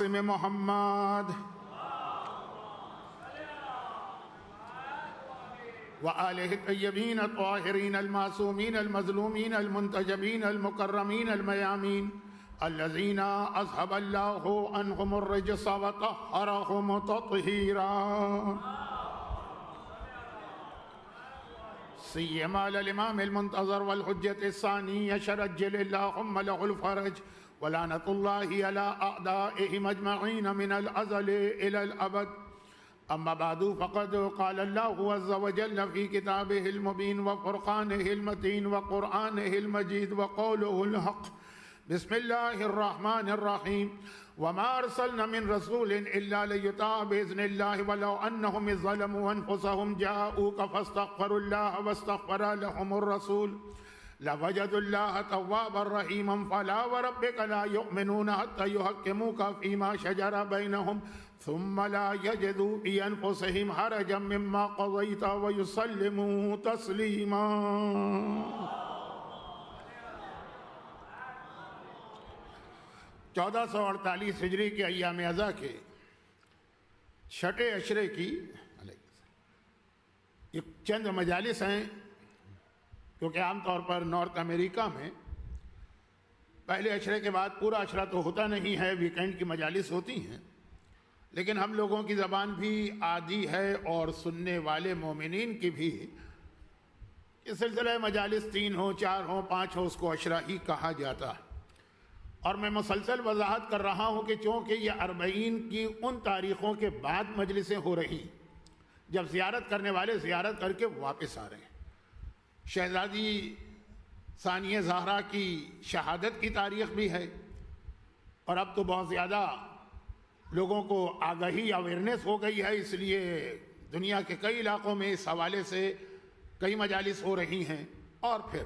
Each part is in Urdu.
محمد وآلہ الطیبین الطاہرین المعصومین المظلومین المنتجبین المکرمین المیامین الذین اذهب اللہ عنہم الرجس وطہرہم تطہیرا سیما الامام المنتظر والحجة الثانی عجل اللہم له الفرج ولعنة الله على أعدائهم أجمعين من الأزل إلى الأبد أما بعد فقد قال الله عز وجل في كتابه المبين وفرقانه المتين وقرآنه المجيد وقوله الحق بسم الله الرحمن الرحيم وما أرسلنا من رسول إلا ليطاع بإذن الله ولو أنهم إذ ظلموا أنفسهم جاءوك فاستغفروا الله واستغفر لهم الرسول لوجدوا الله توابا رحيما فلا وربك لا يؤمنون حتى يحكموك فيما شجر بينهم ثم لا يجدوا في أنفسهم حرجا مما قضيت ويسلموا تسليما. 1448 ہجری کے ایام اضحیٰ کے چھٹے عشرے کی یہ چند مجالس ہیں، کیونکہ عام طور پر نارتھ امریکہ میں پہلے عشرے کے بعد پورا عشرہ تو ہوتا نہیں ہے، ویکینڈ کی مجالس ہوتی ہیں، لیکن ہم لوگوں کی زبان بھی عادی ہے اور سننے والے مومنین کی بھی اس سلسلہ مجالس 3 ہوں 4 ہوں 5 ہوں اس کو عشرہ ہی کہا جاتا ہے. اور میں مسلسل وضاحت کر رہا ہوں کہ چونکہ یہ 40 کی ان تاریخوں کے بعد مجلسیں ہو رہی جب زیارت کرنے والے زیارت کر کے واپس آ رہے ہیں. شہزادی ثانیہ زہرا کی شہادت کی تاریخ بھی ہے، اور اب تو بہت زیادہ لوگوں کو آگاہی اویئرنیس ہو گئی ہے، اس لیے دنیا کے کئی علاقوں میں اس حوالے سے کئی مجالس ہو رہی ہیں. اور پھر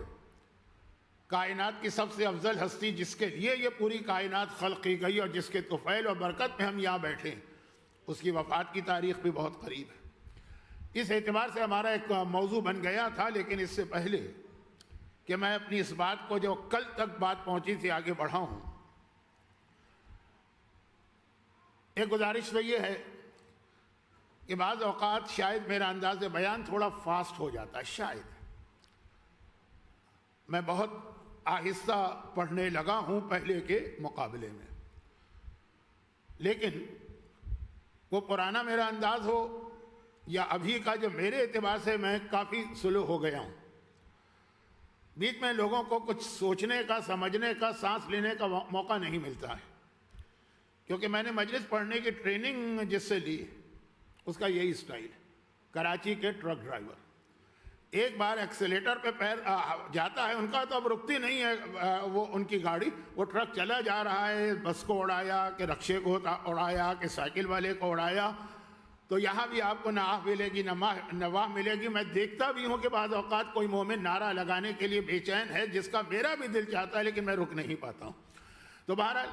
کائنات کی سب سے افضل ہستی جس کے لیے یہ پوری کائنات خلق کی گئی اور جس کے طفیل اور برکت میں ہم یہاں بیٹھے ہیں، اس کی وفات کی تاریخ بھی بہت قریب ہے. اس اعتبار سے ہمارا ایک موضوع بن گیا تھا، لیکن اس سے پہلے کہ میں اپنی اس بات کو جو کل تک بات پہنچی تھی آگے بڑھاؤں، ایک گزارش تو یہ ہے کہ بعض اوقات شاید میرا انداز بیان تھوڑا فاسٹ ہو جاتا ہے، شاید میں بہت آہستہ پڑھنے لگا ہوں پہلے کے مقابلے میں، لیکن وہ پرانا میرا انداز ہو یا ابھی کا جو میرے اعتبار سے میں کافی سلو ہو گیا ہوں، بیچ میں لوگوں کو کچھ سوچنے کا، سمجھنے کا، سانس لینے کا موقع نہیں ملتا ہے. کیونکہ میں نے مجلس پڑھنے کی ٹریننگ جس سے لی اس کا یہی سٹائل ہے. کراچی کے ٹرک ڈرائیور ایک بار ایکسیلیٹر پہ پیر جاتا ہے ان کا تو اب رکتی نہیں ہے وہ ان کی گاڑی، وہ ٹرک چلا جا رہا ہے، بس کو اڑایا کہ رکشے کو اڑایا کہ سائیکل والے کو اڑایا. تو یہاں بھی آپ کو نعاف ملے گی، نواح ملے گی. میں دیکھتا بھی ہوں کہ بعض اوقات کوئی مومن نعرہ لگانے کے لیے بے چین ہے، جس کا میرا بھی دل چاہتا ہے لیکن میں رک نہیں پاتا ہوں. تو بہرحال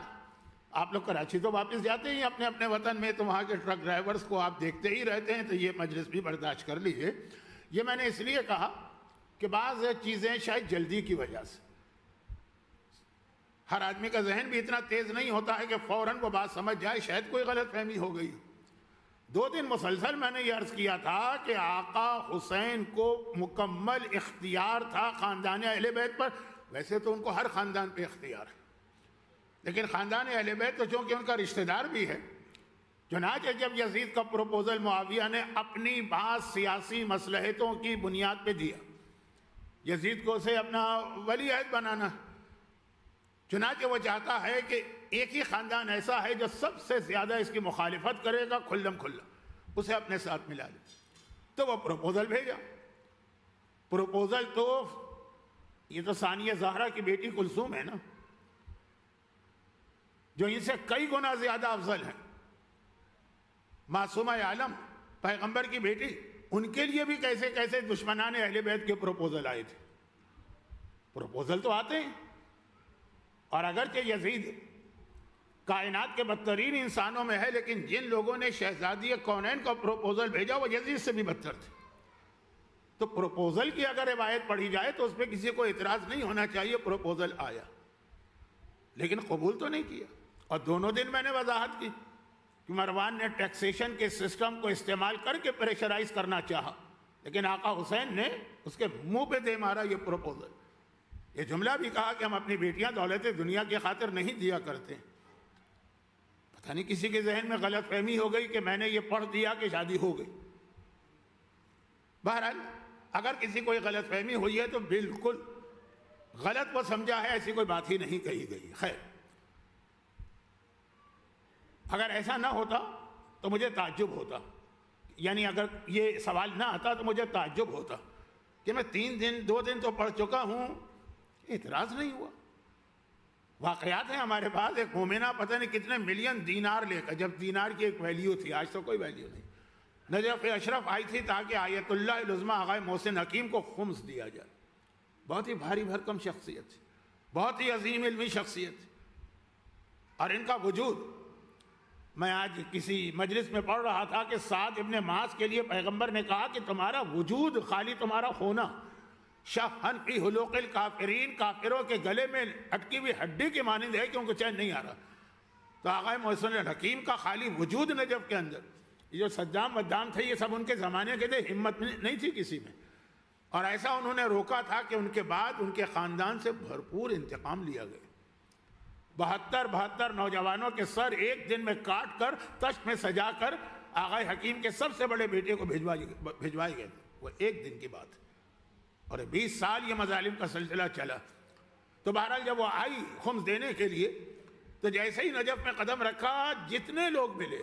آپ لوگ کراچی تو واپس جاتے ہیں اپنے اپنے وطن میں، تو وہاں کے ٹرک ڈرائیورز کو آپ دیکھتے ہی رہتے ہیں، تو یہ مجلس بھی برداشت کر لیجیے. یہ میں نے اس لیے کہا کہ بعض چیزیں شاید جلدی کی وجہ سے، ہر آدمی کا ذہن بھی اتنا تیز نہیں ہوتا ہے کہ فوراً وہ بات سمجھ جائے، شاید کوئی غلط فہمی ہو گئی. 2 دن مسلسل میں نے یہ عرض کیا تھا کہ آقا حسین کو مکمل اختیار تھا خاندان اہل بیت پر. ویسے تو ان کو ہر خاندان پہ اختیار ہے، لیکن خاندان اہل بیت تو چونکہ ان کا رشتہ دار بھی ہے. چنانچہ جب یزید کا پروپوزل معاویہ نے اپنی بعض سیاسی مصلحتوں کی بنیاد پہ دیا، یزید کو اسے اپنا ولی عہد بنانا، چنانچہ وہ چاہتا ہے کہ ایک ہی خاندان ایسا ہے جو سب سے زیادہ اس کی مخالفت کرے گا کھلم کھلا، اسے اپنے ساتھ ملا لے. تو وہ پروپوزل بھیجا. پروپوزل تو یہ تو ثانیہ زہرا کی بیٹی کلثوم ہے نا، جو ان سے کئی گنا زیادہ افضل ہیں، معصومہ عالم پیغمبر کی بیٹی. ان کے لیے بھی کیسے کیسے دشمنان اہل بیت کے پروپوزل آئے تھے. پروپوزل تو آتے ہیں، اور اگرچہ یزید کائنات کے بدترین انسانوں میں ہے، لیکن جن لوگوں نے شہزادی کونین کا پروپوزل بھیجا وہ یزید سے بھی بدتر تھے. تو پروپوزل کی اگر روایت پڑھی جائے تو اس پہ کسی کو اعتراض نہیں ہونا چاہیے. پروپوزل آیا لیکن قبول تو نہیں کیا. اور دونوں دن میں نے وضاحت کی کہ مروان نے ٹیکسیشن کے سسٹم کو استعمال کر کے پریشرائز کرنا چاہا، لیکن آقا حسین نے اس کے منہ پہ دے مارا یہ پروپوزل۔ یہ جملہ بھی کہا کہ ہم اپنی بیٹیاں دولت دنیا کی خاطر نہیں دیا کرتے۔ پتہ نہیں کسی کے ذہن میں غلط فہمی ہو گئی کہ میں نے یہ پڑھ دیا کہ شادی ہو گئی۔ بہرحال اگر کسی کو غلط فہمی ہوئی ہے تو بالکل غلط وہ سمجھا ہے، ایسی کوئی بات ہی نہیں کہی گئی۔ خیر، اگر ایسا نہ ہوتا تو مجھے تعجب ہوتا، یعنی اگر یہ سوال نہ آتا تو مجھے تعجب ہوتا کہ میں 2 دن تو پڑھ چکا ہوں، اعتراض نہیں ہوا۔ واقعات ہیں ہمارے پاس، ایک مومنہ پتہ نہیں کتنے ملین دینار لے کر، جب دینار کی ایک ویلیو تھی، آج تو کوئی ویلیو نہیں، نجف اشرف آئی تھی تاکہ آیت اللہ العظمیٰ آغا محسن حکیم کو خمس دیا جائے۔ بہت ہی بھاری بھرکم شخصیت تھی، بہت ہی عظیم علمی شخصیت تھی، اور ان کا وجود، میں آج کسی مجلس میں پڑھ رہا تھا کہ سعد ابن معاذ کے لیے پیغمبر نے کہا کہ تمہارا وجود خالی تمہارا ہونا شفن فی حلوق الکافرین، کافروں کے گلے میں اٹکی ہوئی ہڈی کی مانند ہے کہ ان کو چین نہیں آ رہا۔ تو آغا محسن الحکیم کا خالی وجود نجف کے اندر، یہ جو صدام ودام تھے یہ سب ان کے زمانے کے تھے، ہمت نہیں تھی کسی میں، اور ایسا انہوں نے روکا تھا کہ ان کے بعد ان کے خاندان سے بھرپور انتقام لیا گیا۔ 72 نوجوانوں کے سر ایک دن میں کاٹ کر تشت میں سجا کر آغا حکیم کے سب سے بڑے بیٹے کو بھجوائے گئے تھے، وہ ایک دن کی بات ہے، اور 20 سال یہ مظالم کا سلسلہ چلا۔ تو بہرحال جب وہ آئی خمس دینے کے لیے تو جیسے ہی نجف میں قدم رکھا، جتنے لوگ ملے،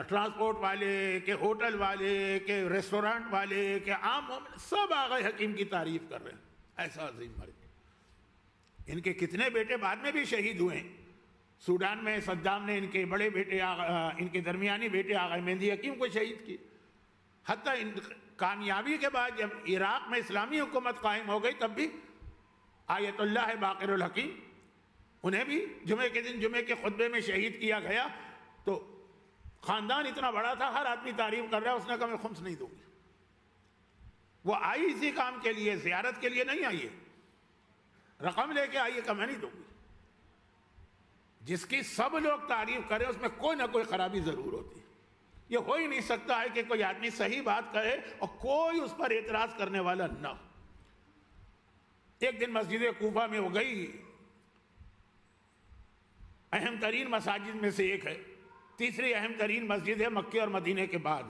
ٹرانسپورٹ والے کے، ہوٹل والے کے، ریسٹورانٹ والے کے، عام سب آغا حکیم کی تعریف کر رہے ہیں، ایسا عظیم مرد۔ ان کے کتنے بیٹے بعد میں بھی شہید ہوئے ہیں۔ سوڈان میں صدام نے ان کے بڑے بیٹے، ان کے درمیانی بیٹے آغا مہدی حکیم کو شہید کی۔ حتیٰ ان کامیابی کے بعد جب عراق میں اسلامی حکومت قائم ہو گئی تب بھی آیت اللہ باقر الحکیم، انہیں بھی جمعے کے دن جمعے کے خطبے میں شہید کیا گیا۔ تو خاندان اتنا بڑا تھا، ہر آدمی تعریف کر رہا ہے، اس نے کہا میں خمس نہیں دوں گی۔ وہ آئی اسی کام کے لیے، زیارت کے لیے نہیں آئی ہے، رقم لے کے آئیے کہ میں نہیں دوں گی۔ جس کی سب لوگ تعریف کریں اس میں کوئی نہ کوئی خرابی ضرور ہوتی ہے۔ یہ ہو ہی نہیں سکتا ہے کہ کوئی آدمی صحیح بات کہے اور کوئی اس پر اعتراض کرنے والا نہ ہو۔ ایک دن مسجد کوفہ میں وہ گئی، اہم ترین مساجد میں سے ایک ہے، تیسری اہم ترین مسجد ہے مکے اور مدینے کے بعد۔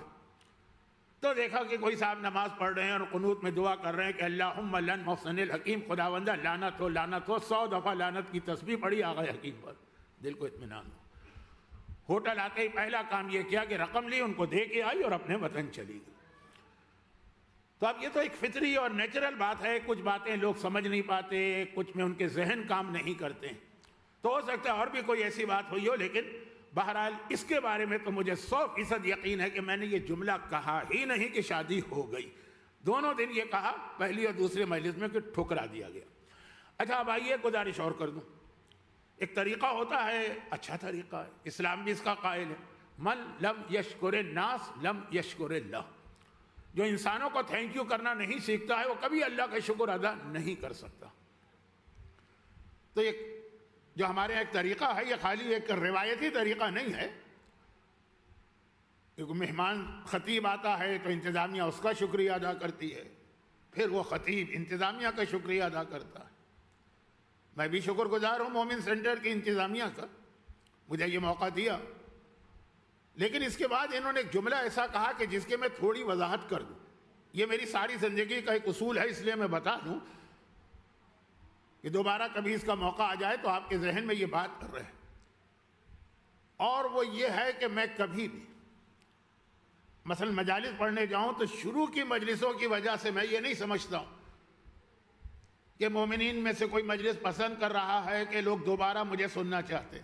تو دیکھا کہ کوئی صاحب نماز پڑھ رہے ہیں اور قنوت میں دعا کر رہے ہیں کہ اللہم لن محسن الحکیم، خداوندہ لعنت ہو لعنت ہو، 100 دفعہ لعنت کی تسبیح پڑھی آغا حکیم پر، دل کو اطمینان ہو۔ ہوٹل آتے ہی پہلا کام یہ کیا کہ رقم لی، ان کو دے کے آئی اور اپنے وطن چلی گئی۔ تو اب یہ تو ایک فطری اور نیچرل بات ہے، کچھ باتیں لوگ سمجھ نہیں پاتے، کچھ میں ان کے ذہن کام نہیں کرتے ہیں، تو ہو سکتا ہے اور بھی کوئی ایسی بات ہوئی ہو، لیکن بہرحال اس کے بارے میں تو مجھے 100% یقین ہے کہ میں نے یہ جملہ کہا ہی نہیں کہ شادی ہو گئی۔ دونوں دن یہ کہا، پہلی اور دوسرے مجلس میں کہ ٹھکرا دیا گیا۔ اچھا اب آئیے گزارش اور کر دوں، ایک طریقہ ہوتا ہے، اچھا طریقہ ہے، اسلام بھی اس کا قائل ہے، من لم یشکر الناس لم یشکر اللہ، جو انسانوں کو تھینک یو کرنا نہیں سیکھتا ہے وہ کبھی اللہ کا شکر ادا نہیں کر سکتا۔ تو یہ جو ہمارے ایک طریقہ ہے، یہ خالی ایک روایتی طریقہ نہیں ہے۔ ایک مہمان خطیب آتا ہے تو انتظامیہ اس کا شکریہ ادا کرتی ہے، پھر وہ خطیب انتظامیہ کا شکریہ ادا کرتا ہے۔ میں بھی شکر گزار ہوں مومن سینٹر کی انتظامیہ کا، مجھے یہ موقع دیا، لیکن اس کے بعد انہوں نے ایک جملہ ایسا کہا کہ جس کے میں تھوڑی وضاحت کر دوں۔ یہ میری ساری زندگی کا ایک اصول ہے، اس لیے میں بتا دوں کہ دوبارہ کبھی اس کا موقع آ جائے تو آپ کے ذہن میں یہ بات کر رہے، اور وہ یہ ہے کہ میں کبھی بھی مثلا مجالس پڑھنے جاؤں تو شروع کی مجلسوں کی وجہ سے میں یہ نہیں سمجھتا ہوں کہ مومنین میں سے کوئی مجلس پسند کر رہا ہے کہ لوگ دوبارہ مجھے سننا چاہتے،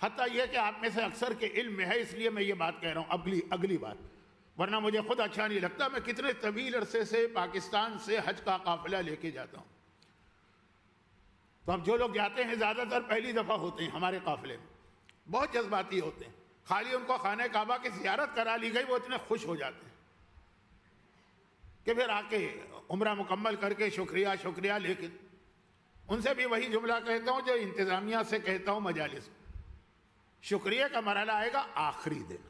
حتیٰ یہ کہ آپ میں سے اکثر کے علم میں ہے، اس لیے میں یہ بات کہہ رہا ہوں، اگلی بات، ورنہ مجھے خود اچھا نہیں لگتا۔ میں کتنے طویل عرصے سے پاکستان سے حج کا قافلہ لے کے جاتا ہوں، تو اب جو لوگ جاتے ہیں زیادہ تر پہلی دفعہ ہوتے ہیں ہمارے قافلے میں، بہت جذباتی ہوتے ہیں، خالی ان کو خانہ کعبہ کی زیارت کرا لی گئی وہ اتنے خوش ہو جاتے ہیں کہ پھر آ کے عمرہ مکمل کر کے شکریہ، لیکن ان سے بھی وہی جملہ کہتا ہوں جو انتظامیہ سے کہتا ہوں مجالس میں، شکریہ کا مرحلہ آئے گا آخری دن۔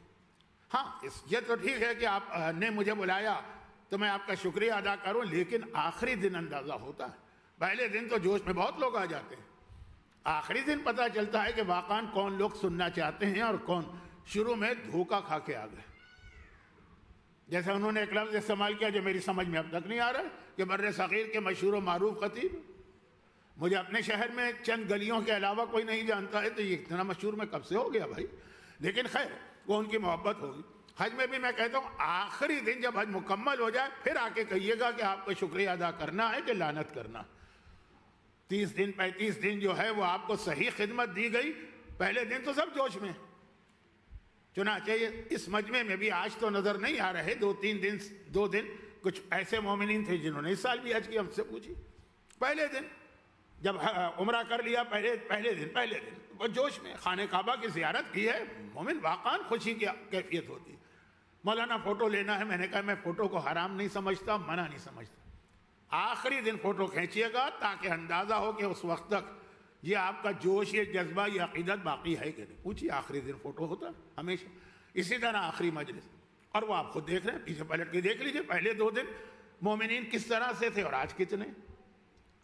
ہاں یہ تو ٹھیک ہے کہ آپ نے مجھے بلایا تو میں آپ کا شکریہ ادا کروں، لیکن آخری دن اندازہ ہوتا ہے۔ پہلے دن تو جوش میں بہت لوگ آ جاتے ہیں، آخری دن پتہ چلتا ہے کہ واقعاً کون لوگ سننا چاہتے ہیں اور کون شروع میں دھوکہ کھا کے آ گئے۔ جیسے انہوں نے ایک لفظ استعمال کیا جو میری سمجھ میں اب تک نہیں آ رہا ہے کہ بر صغیر کے مشہور و معروف خطیب، مجھے اپنے شہر میں چند گلیوں کے علاوہ کوئی نہیں جانتا ہے، تو یہ اتنا مشہور میں کب سے ہو گیا بھائی؟ لیکن خیر وہ ان کی محبت ہوگی۔ حج میں بھی میں کہتا ہوں آخری دن جب حج مکمل ہو جائے پھر آ کے کہیے گا کہ آپ کو شکریہ ادا کرنا ہے کہ لعنت کرنا۔ 30 دن 35 دن جو ہے وہ آپ کو صحیح خدمت دی گئی، پہلے دن تو سب جوش میں۔ چنانچہ اس مجمع میں بھی آج تو نظر نہیں آ رہے، 2 دن کچھ ایسے مومنین تھے جنہوں نے اس سال بھی حج کی، ہم سے پوچھی پہلے دن جب عمرہ کر لیا، پہلے دن وہ جوش میں خانہ کعبہ کی زیارت کی ہے، مومن واقعاً خوشی کی کیفیت ہوتی ہے۔ مولانا فوٹو لینا ہے، میں نے کہا میں فوٹو کو حرام نہیں سمجھتا، منع نہیں سمجھتا، آخری دن فوٹو کھینچیے گا تاکہ اندازہ ہو کہ اس وقت تک یہ آپ کا جوش، یہ جذبہ، یہ عقیدت باقی ہے کہ نہیں۔ پوچھیے آخری دن فوٹو ہوتا ہے ہمیشہ، اسی طرح آخری مجلس، اور وہ آپ خود دیکھ رہے ہیں، پیچھے پلٹ کے دیکھ لیجئے پہلے 2 دن مومنین کس طرح سے تھے اور آج کتنے۔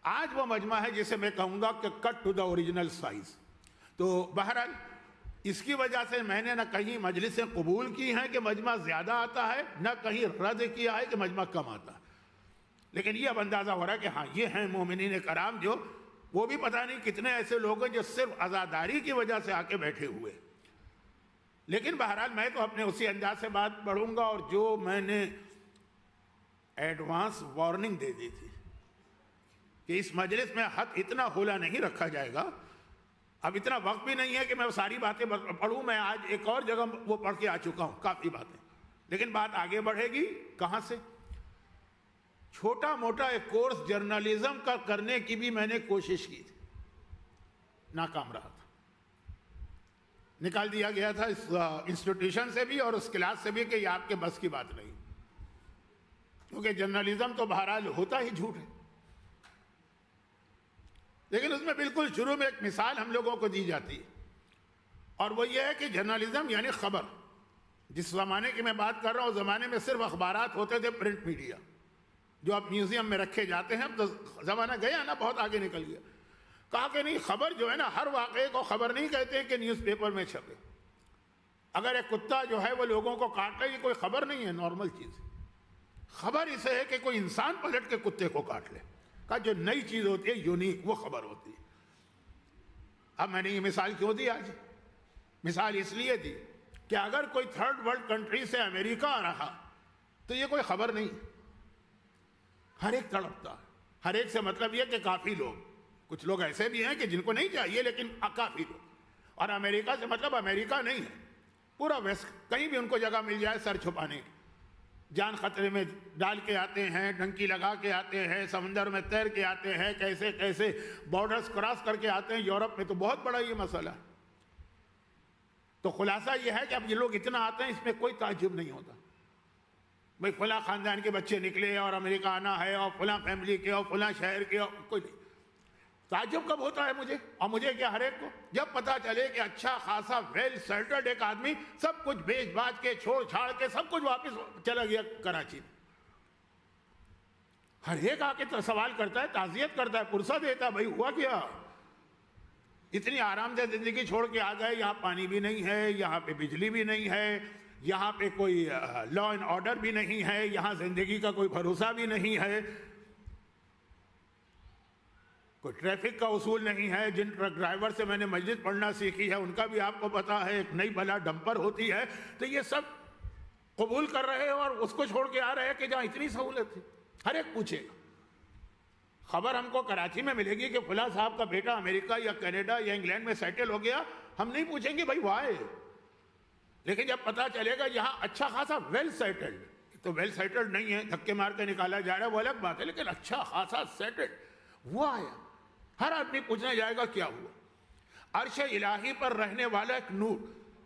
آج وہ مجمع ہے جسے میں کہوں گا کہ cut to the original size. تو بہرحال اس کی وجہ سے میں نے نہ کہیں مجلسیں قبول کی ہیں کہ مجمع زیادہ آتا ہے، نہ کہیں رد کیا ہے کہ مجمع کم آتا ہے، لیکن یہ اب اندازہ ہو رہا ہے کہ ہاں یہ ہیں مومنین کرام، جو وہ بھی پتہ نہیں کتنے ایسے لوگ ہیں جو صرف عزاداری کی وجہ سے آ کے بیٹھے ہوئے۔ لیکن بہرحال میں تو اپنے اسی انداز سے بات پڑھوں گا، اور جو میں نے ایڈوانس وارننگ دے دی تھی کہ اس مجلس میں حد اتنا کھلا نہیں رکھا جائے گا، اب اتنا وقت بھی نہیں ہے کہ میں وہ ساری باتیں پڑھوں، میں آج ایک اور جگہ وہ پڑھ کے آ چکا ہوں کافی باتیں، لیکن بات آگے بڑھے گی کہاں سے؟ چھوٹا موٹا ایک کورس جرنلزم کا کرنے کی بھی میں نے کوشش کی تھی، ناکام رہا تھا، نکال دیا گیا تھا اس انسٹیٹیوشن سے بھی اور اس کلاس سے بھی کہ یہ آپ کے بس کی بات نہیں، کیونکہ جرنلزم تو بہرحال ہوتا ہی جھوٹ ہے۔ لیکن اس میں بالکل شروع میں ایک مثال ہم لوگوں کو دی جاتی ہے، اور وہ یہ ہے کہ جرنلزم یعنی خبر، جس زمانے کی میں بات کر رہا ہوں اس زمانے میں صرف اخبارات ہوتے تھے، پرنٹ میڈیا جو اب میوزیم میں رکھے جاتے ہیں، اب تو زمانہ گیا نا، بہت آگے نکل گیا۔ کہا کہ نہیں، خبر جو ہے نا، ہر واقعے کو خبر نہیں کہتے کہ نیوز پیپر میں چھپے۔ اگر ایک کتا جو ہے وہ لوگوں کو کاٹ لے، یہ کوئی خبر نہیں ہے، نارمل چیز ہے۔ خبر اسے ہے کہ کوئی انسان پلٹ کے کتے کو کاٹ لے، کہا جو نئی چیز ہوتی ہے، یونیک، وہ خبر ہوتی ہے۔ اب میں نے یہ مثال کیوں دی آج؟ مثال اس لیے دی کہ اگر کوئی تھرڈ ورلڈ کنٹری سے امریکہ آ رہا تو یہ کوئی خبر نہیں، ہر ایک تڑپتا ہے۔ ہر ایک سے مطلب یہ کہ کافی لوگ، کچھ لوگ ایسے بھی ہیں کہ جن کو نہیں چاہیے لیکن کافی لوگ، اور امریکہ سے مطلب امریکہ نہیں ہے، پورا ویسٹ، کہیں بھی ان کو جگہ مل جائے سر چھپانے کی، جان خطرے میں ڈال کے آتے ہیں، ڈنکی لگا کے آتے ہیں، سمندر میں تیر کے آتے ہیں، کیسے کیسے بارڈرز کراس کر کے آتے ہیں۔ یورپ میں تو بہت بڑا یہ مسئلہ ہے۔ تو خلاصہ یہ ہے کہ اب یہ لوگ اتنا آتے ہیں، اس میں کوئی تعجب نہیں ہوتا، بھئی فلاں خاندان کے بچے نکلے اور امریکہ آنا ہے، اور فلاں فیملی کے، اور فلاں شہر کے، اور کوئی نہیں۔ تعجب کب ہوتا ہے مجھے، اور مجھے کیا ہر ایک کو، جب پتا چلے کہ اچھا خاصا ویل سیٹلڈ ایک آدمی سب کچھ بیچ باچ کے، چھوڑ چھاڑ کے سب کچھ واپس چلا گیا کراچی میں۔ ہر ایک آ کے سوال کرتا ہے، تعزیت کرتا ہے، پرسہ دیتا ہے، بھائی ہوا کیا، اتنی آرام دہ زندگی چھوڑ کے آ گئے، یہاں پانی بھی نہیں ہے، یہاں پہ بجلی بھی نہیں ہے، یہاں پہ کوئی لا اینڈ آرڈر بھی نہیں ہے، یہاں زندگی کا کوئی بھروسہ بھی نہیں ہے، کوئی ٹریفک کا اصول نہیں ہے۔ جن ٹرک ڈرائیور سے میں نے مجلس پڑھنا سیکھی ہے ان کا بھی آپ کو پتا ہے، ایک نئی بلا ڈمپر ہوتی ہے، تو یہ سب قبول کر رہے ہیں اور اس کو چھوڑ کے آ رہے ہیں کہ جہاں اتنی سہولت تھی۔ ہر ایک پوچھے گا، خبر ہم کو کراچی میں ملے گی کہ فلاں صاحب کا بیٹا امریکہ یا کینیڈا یا انگلینڈ میں سیٹل ہو گیا، ہم نہیں پوچھیں گے بھائی وائے، لیکن جب پتا چلے گا یہاں اچھا خاصا ویل سیٹلڈ، تو ویل سیٹلڈ نہیں ہے، دھکے مار کے نکالا جا رہا ہے وہ الگ بات ہے، لیکن اچھا خاصا سیٹلڈ وہ آیا، ہر آدمی پوچھنے جائے گا کیا ہوا۔ عرش الہی پر رہنے والا ایک نور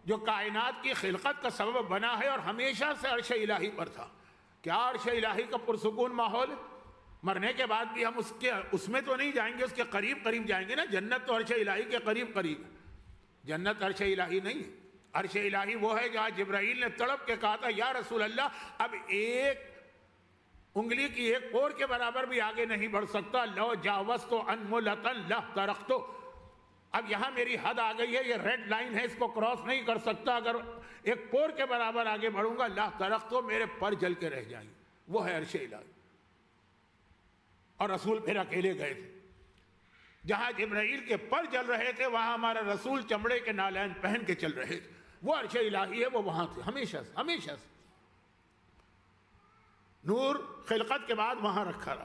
جو کائنات کی خلقت کا سبب بنا ہے اور ہمیشہ سے عرش الہی پر تھا، کیا عرش الہی کا پرسکون ماحول ہے؟ مرنے کے بعد بھی ہم اس میں تو نہیں جائیں گے، اس کے قریب قریب جائیں گے نا. جنت تو عرش الہی کے قریب قریب ہے. جنت عرش الہی نہیں ہے. عرش الہی وہ ہے جہاں جبرائیل نے تڑپ کے کہا تھا یا رسول اللہ اب ایک انگلی کی ایک پور کے برابر بھی آگے نہیں بڑھ سکتا. لو جاوزت انملۃ لاحترقت. اب یہاں میری حد آ گئی ہے، یہ ریڈ لائن ہے، اس کو کراس نہیں کر سکتا. اگر ایک پور کے برابر آگے بڑھوں گا لاحترقت، میرے پر جل کے رہ جائیں گے. وہ ہے عرش الہی. اور رسول پھر اکیلے گئے تھے. جہاں جبرائیل کے پر جل رہے تھے وہاں ہمارا رسول چمڑے کے نالین پہن کے چل رہے تھے. وہ عرش الہی ہے، وہ وہاں تھے ہمیشہ سے ہمیشہ سے. نور خلقت کے بعد وہاں رکھا رہا.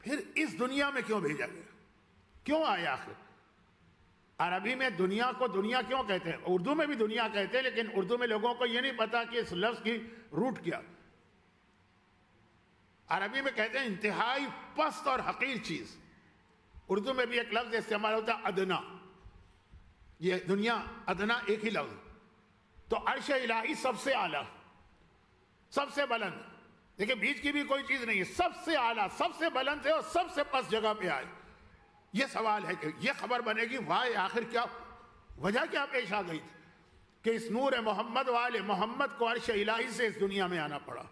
پھر اس دنیا میں کیوں بھیجا گیا؟ کیوں آیا آخر؟ عربی میں دنیا کو دنیا کیوں کہتے ہیں؟ اردو میں بھی دنیا کہتے ہیں، لیکن اردو میں لوگوں کو یہ نہیں پتا کہ اس لفظ کی روٹ کیا. عربی میں کہتے ہیں انتہائی پست اور حقیر چیز. اردو میں بھی ایک لفظ استعمال ہوتا ہے ادنا. یہ دنیا ادنا ایک ہی لفظ. تو عرش الہی سب سے اعلیٰ، سب سے بلند. دیکھیں بیچ کی بھی کوئی چیز نہیں ہے. سب سے اعلیٰ، سب سے بلند ہے اور سب سے پس جگہ پہ آئے. یہ سوال ہے کہ یہ خبر بنے گی واہ آخر کیا وجہ کیا پیش آ گئی تھی کہ اس نور محمد والے محمد کو عرش الہی سے اس دنیا میں آنا پڑا؟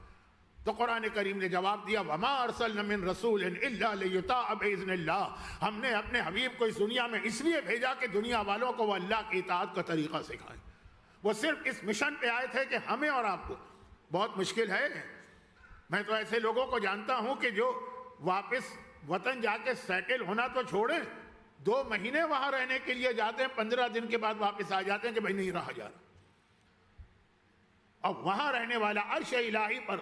تو قرآن کریم نے جواب دیا وَمَا أَرْسَلْنَا مِن رَسُولٍ إِلَّا لِيُطَاعَ بِإِذْنِ اللَّهِ. ہم نے اپنے حبیب کو اس دنیا میں اس لیے بھیجا کہ دنیا والوں کو وہ اللہ کی اطاعت کا طریقہ سکھائیں. وہ صرف اس مشن پہ آئے تھے کہ ہمیں اور آپ کو. بہت مشکل ہے. میں تو ایسے لوگوں کو جانتا ہوں کہ جو واپس وطن جا کے سیٹل ہونا تو چھوڑیں، 2 مہینے وہاں رہنے کے لیے جاتے ہیں، 15 دن کے بعد واپس آ جاتے ہیں کہ بھائی نہیں رہا جا رہا. اور وہاں رہنے والا عرش الہی پر،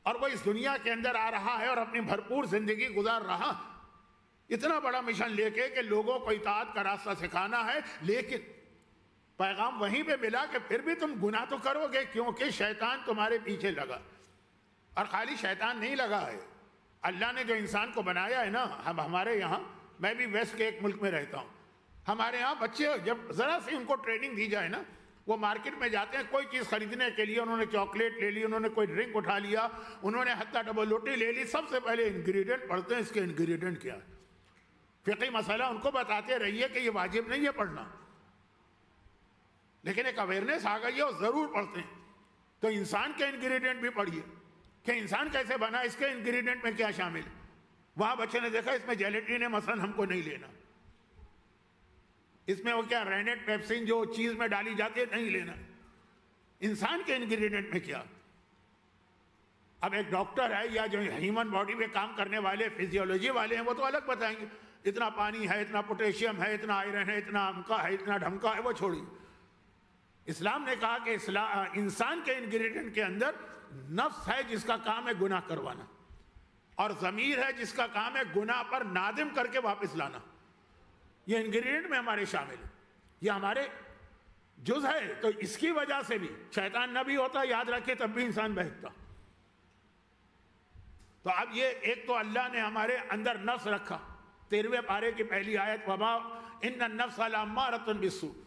اور وہ اس دنیا کے اندر آ رہا ہے اور اپنی بھرپور زندگی گزار رہا اتنا بڑا مشن لے کے کہ لوگوں کو اطاعت کا راستہ سکھانا ہے. لیکن پیغام وہیں پہ ملا کہ پھر بھی تم گناہ تو کرو گے کیونکہ شیطان تمہارے پیچھے لگا. اور خالی شیطان نہیں لگا ہے، اللہ نے جو انسان کو بنایا ہے نا. ہمارے یہاں، میں بھی ویسٹ کے ایک ملک میں رہتا ہوں، ہمارے یہاں بچے جب ذرا سی ان کو ٹریننگ دی جائے نا، وہ مارکیٹ میں جاتے ہیں کوئی چیز خریدنے کے لیے، انہوں نے چاکلیٹ لے لی، انہوں نے کوئی ڈرنک اٹھا لیا، انہوں نے حتیٰ ڈبل روٹی لے لی، سب سے پہلے انگریڈینٹ پڑھتے ہیں. اس کے انگریڈینٹ کیا ہے؟ فقہی مسئلہ ان کو بتاتے رہیے کہ یہ واجب نہیں ہے پڑھنا، لیکن ایک اویئرنیس آ گئی ہے اور ضرور پڑھتے ہیں. تو انسان کے انگریڈینٹ بھی پڑھیے کہ انسان کیسے بنا، اس کے انگریڈینٹ میں کیا شامل ہے. وہاں بچے نے دیکھا اس میں جیلیٹین ہے مثلا، ہم کو نہیں لینا. اس میں وہ کیا رینٹ پیپسین جو چیز میں ڈالی جاتی ہے نہیں لینا. انسان کے انگریڈینٹ میں کیا. اب ایک ڈاکٹر ہے یا جو ہیومن باڈی میں کام کرنے والے فزیولوجی والے ہیں وہ تو الگ بتائیں گے، اتنا پانی ہے، اتنا پوٹیشیم ہے، اتنا آئرن ہے، اتنا امکا ہے، اتنا ڈھمکا ہے، وہ چھوڑی. اسلام نے کہا کہ انسان کے انگریڈینٹ کے اندر نفس ہے جس کا کام ہے گناہ کروانا، اور ضمیر ہے جس کا کام ہے گناہ پر نادم کر کے واپس لانا. یہ انگریڈینٹ میں ہمارے شامل ہے، یہ ہمارے جز ہے. تو اس کی وجہ سے بھی شیطان نہ بھی ہوتا، یاد رکھے، تب بھی انسان بہکتا. تو اب یہ ایک تو اللہ نے ہمارے اندر نفس رکھا. 13ویں پارے کی پہلی آیت وَمَا إِنَّ النَّفْسَ لَأَمَّارَةٌ بِالسُّوءِ.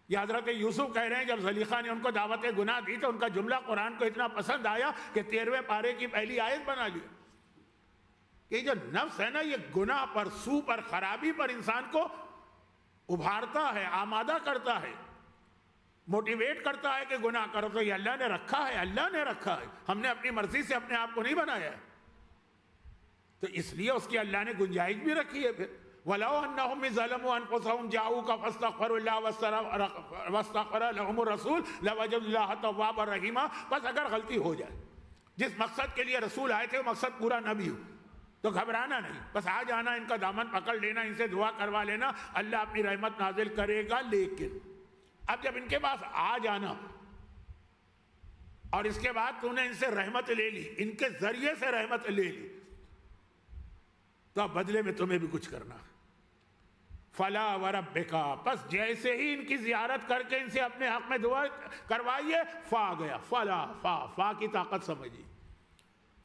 یہ حضرت یوسف کہہ رہے ہیں جب زلیخا نے ان کو دعوت گناہ دی تو ان کا جملہ قرآن کو اتنا پسند آیا کہ 13ویں پارے کی پہلی آیت بنا لی کہ جو نفس ہے نا یہ گناہ پر، سو پر، خرابی پر انسان کو ابھارتا ہے، آمادہ کرتا ہے، موٹیویٹ کرتا ہے کہ گناہ کرو. تو یہ اللہ نے رکھا ہے، اللہ نے رکھا ہے، ہم نے اپنی مرضی سے اپنے آپ کو نہیں بنایا ہے. تو اس لیے اس کی اللہ نے گنجائش بھی رکھی ہے. پھر وَلَوْ أَنَّهُمْ ظَلَمُوا أَنفُسَهُمْ جَاءُوكَ فَاسْتَغْفَرُوا اللَّهَ وَاسْتَغْفَرَ لَهُمُ الرَّسُولُ لَوَجَدُوا اللَّهَ تَوَّابًا رَحِيمًا. بس اگر غلطی ہو جائے، جس مقصد کے لیے رسول آئے تھے وہ مقصد پورا نہ بھی ہو تو گھبرانا نہیں، بس آ جانا، ان کا دامن پکڑ لینا، ان سے دعا کروا لینا، اللہ اپنی رحمت نازل کرے گا. لیکن اب جب ان کے پاس آ جانا اور اس کے بعد تو نے ان سے رحمت لے لی، ان کے ذریعے سے رحمت لے لی، تو اب بدلے میں تمہیں بھی کچھ کرنا. فلا وربک، پس جیسے ہی ان کی زیارت کر کے ان سے اپنے حق میں دعا کروائیے، فا گیا. فلا، فا کی طاقت سمجھیے،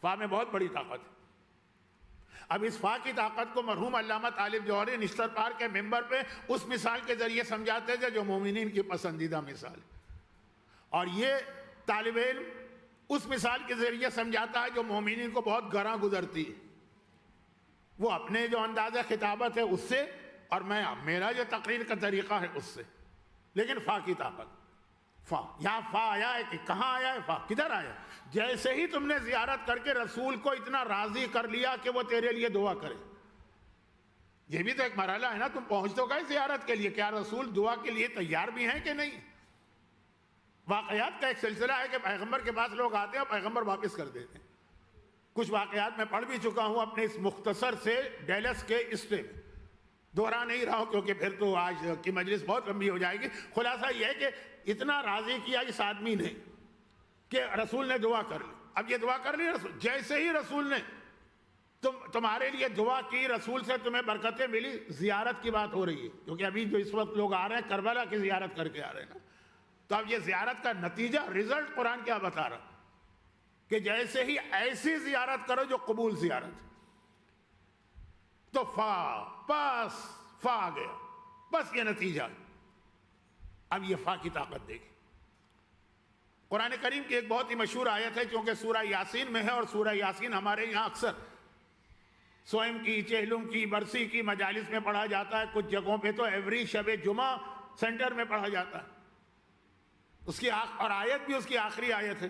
فا میں بہت بڑی طاقت ہے. اب اس فا کی طاقت کو مرحوم علامہ طالب جوہری نشتر پارک کے ممبر پہ اس مثال کے ذریعے سمجھاتے تھے جو مومنین کی پسندیدہ مثال ہے. اور یہ طالب علم اس مثال کے ذریعے سمجھاتا ہے جو مومنین کو بہت گراں گزرتی ہے، وہ اپنے جو انداز خطابت ہے اس سے، اور میرا جو تقریر کا طریقہ ہے اس سے، لیکن فا کی طاقت، فا یہاں فا آیا ہے کہ کہاں آیا ہے؟ فا کدھر آیا؟ جیسے ہی تم نے زیارت کر کے رسول کو اتنا راضی کر لیا کہ وہ تیرے لیے دعا کرے، یہ بھی تو ایک مرحلہ ہے نا، تم پہنچ تو گئے زیارت کے لیے، کیا رسول دعا کے لیے تیار بھی ہیں کہ نہیں؟ واقعات کا ایک سلسلہ ہے کہ پیغمبر کے پاس لوگ آتے ہیں اور پیغمبر واپس کر دیتے ہیں۔ کچھ واقعات میں پڑھ بھی چکا ہوں اپنے اس مختصر سے ڈیلس کے اسٹے میں، دوہرا نہیں رہا ہوں کیونکہ پھر تو آج کی مجلس بہت لمبی ہو جائے گی۔ خلاصہ یہ ہے کہ اتنا راضی کیا اس آدمی نے کہ رسول نے دعا کر لی۔ اب یہ دعا کر لی رسول، جیسے ہی رسول نے تمہارے لیے دعا کی، رسول سے تمہیں برکتیں ملی، زیارت کی بات ہو رہی ہے، کیونکہ ابھی جو اس وقت لوگ آ رہے ہیں کربلا کی زیارت کر کے آ رہے ہیں نا، تو اب یہ زیارت کا نتیجہ، رزلٹ قرآن کیا بتا رہا کہ جیسے ہی ایسی زیارت کرو جو قبول زیارت، تو بس فا آ گیا، بس یہ نتیجہ۔ اب یہ فا کی طاقت دیکھیں، قرآن کریم کی ایک بہت ہی مشہور آیت ہے، کیونکہ سورہ یاسین میں ہے، اور سورہ یاسین ہمارے یہاں اکثر سوئم کی، چہلم کی، برسی کی مجالس میں پڑھا جاتا ہے، کچھ جگہوں پہ تو ایوری شب جمعہ سینٹر میں پڑھا جاتا ہے، اس کی اور آیت بھی اس کی آخری آیت ہے،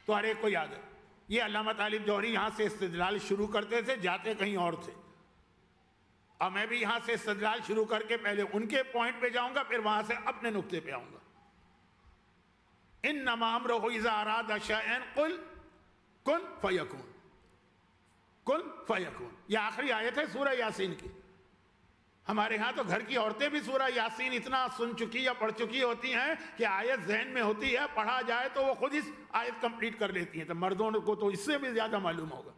تو ہر ایک کو یاد ہے۔ یہ علامہ طالب جوہری یہاں سے استدلال شروع کرتے تھے، جاتے کہیں اور تھے، اور میں بھی یہاں سے استدلال شروع کر کے پہلے ان کے پوائنٹ پہ جاؤں گا، پھر وہاں سے اپنے نقطے پہ آؤں گا۔ انما امرہ اذا اراد شیئا قل کن فیکون، کن فیکون، یہ آخری آیت ہے سورہ یاسین کی۔ ہمارے ہاں تو گھر کی عورتیں بھی سورہ یاسین اتنا سن چکی یا پڑھ چکی ہوتی ہیں کہ آیت ذہن میں ہوتی ہے، پڑھا جائے تو وہ خود اس آیت کمپلیٹ کر لیتی ہیں، تو مردوں کو تو اس سے بھی زیادہ معلوم ہوگا۔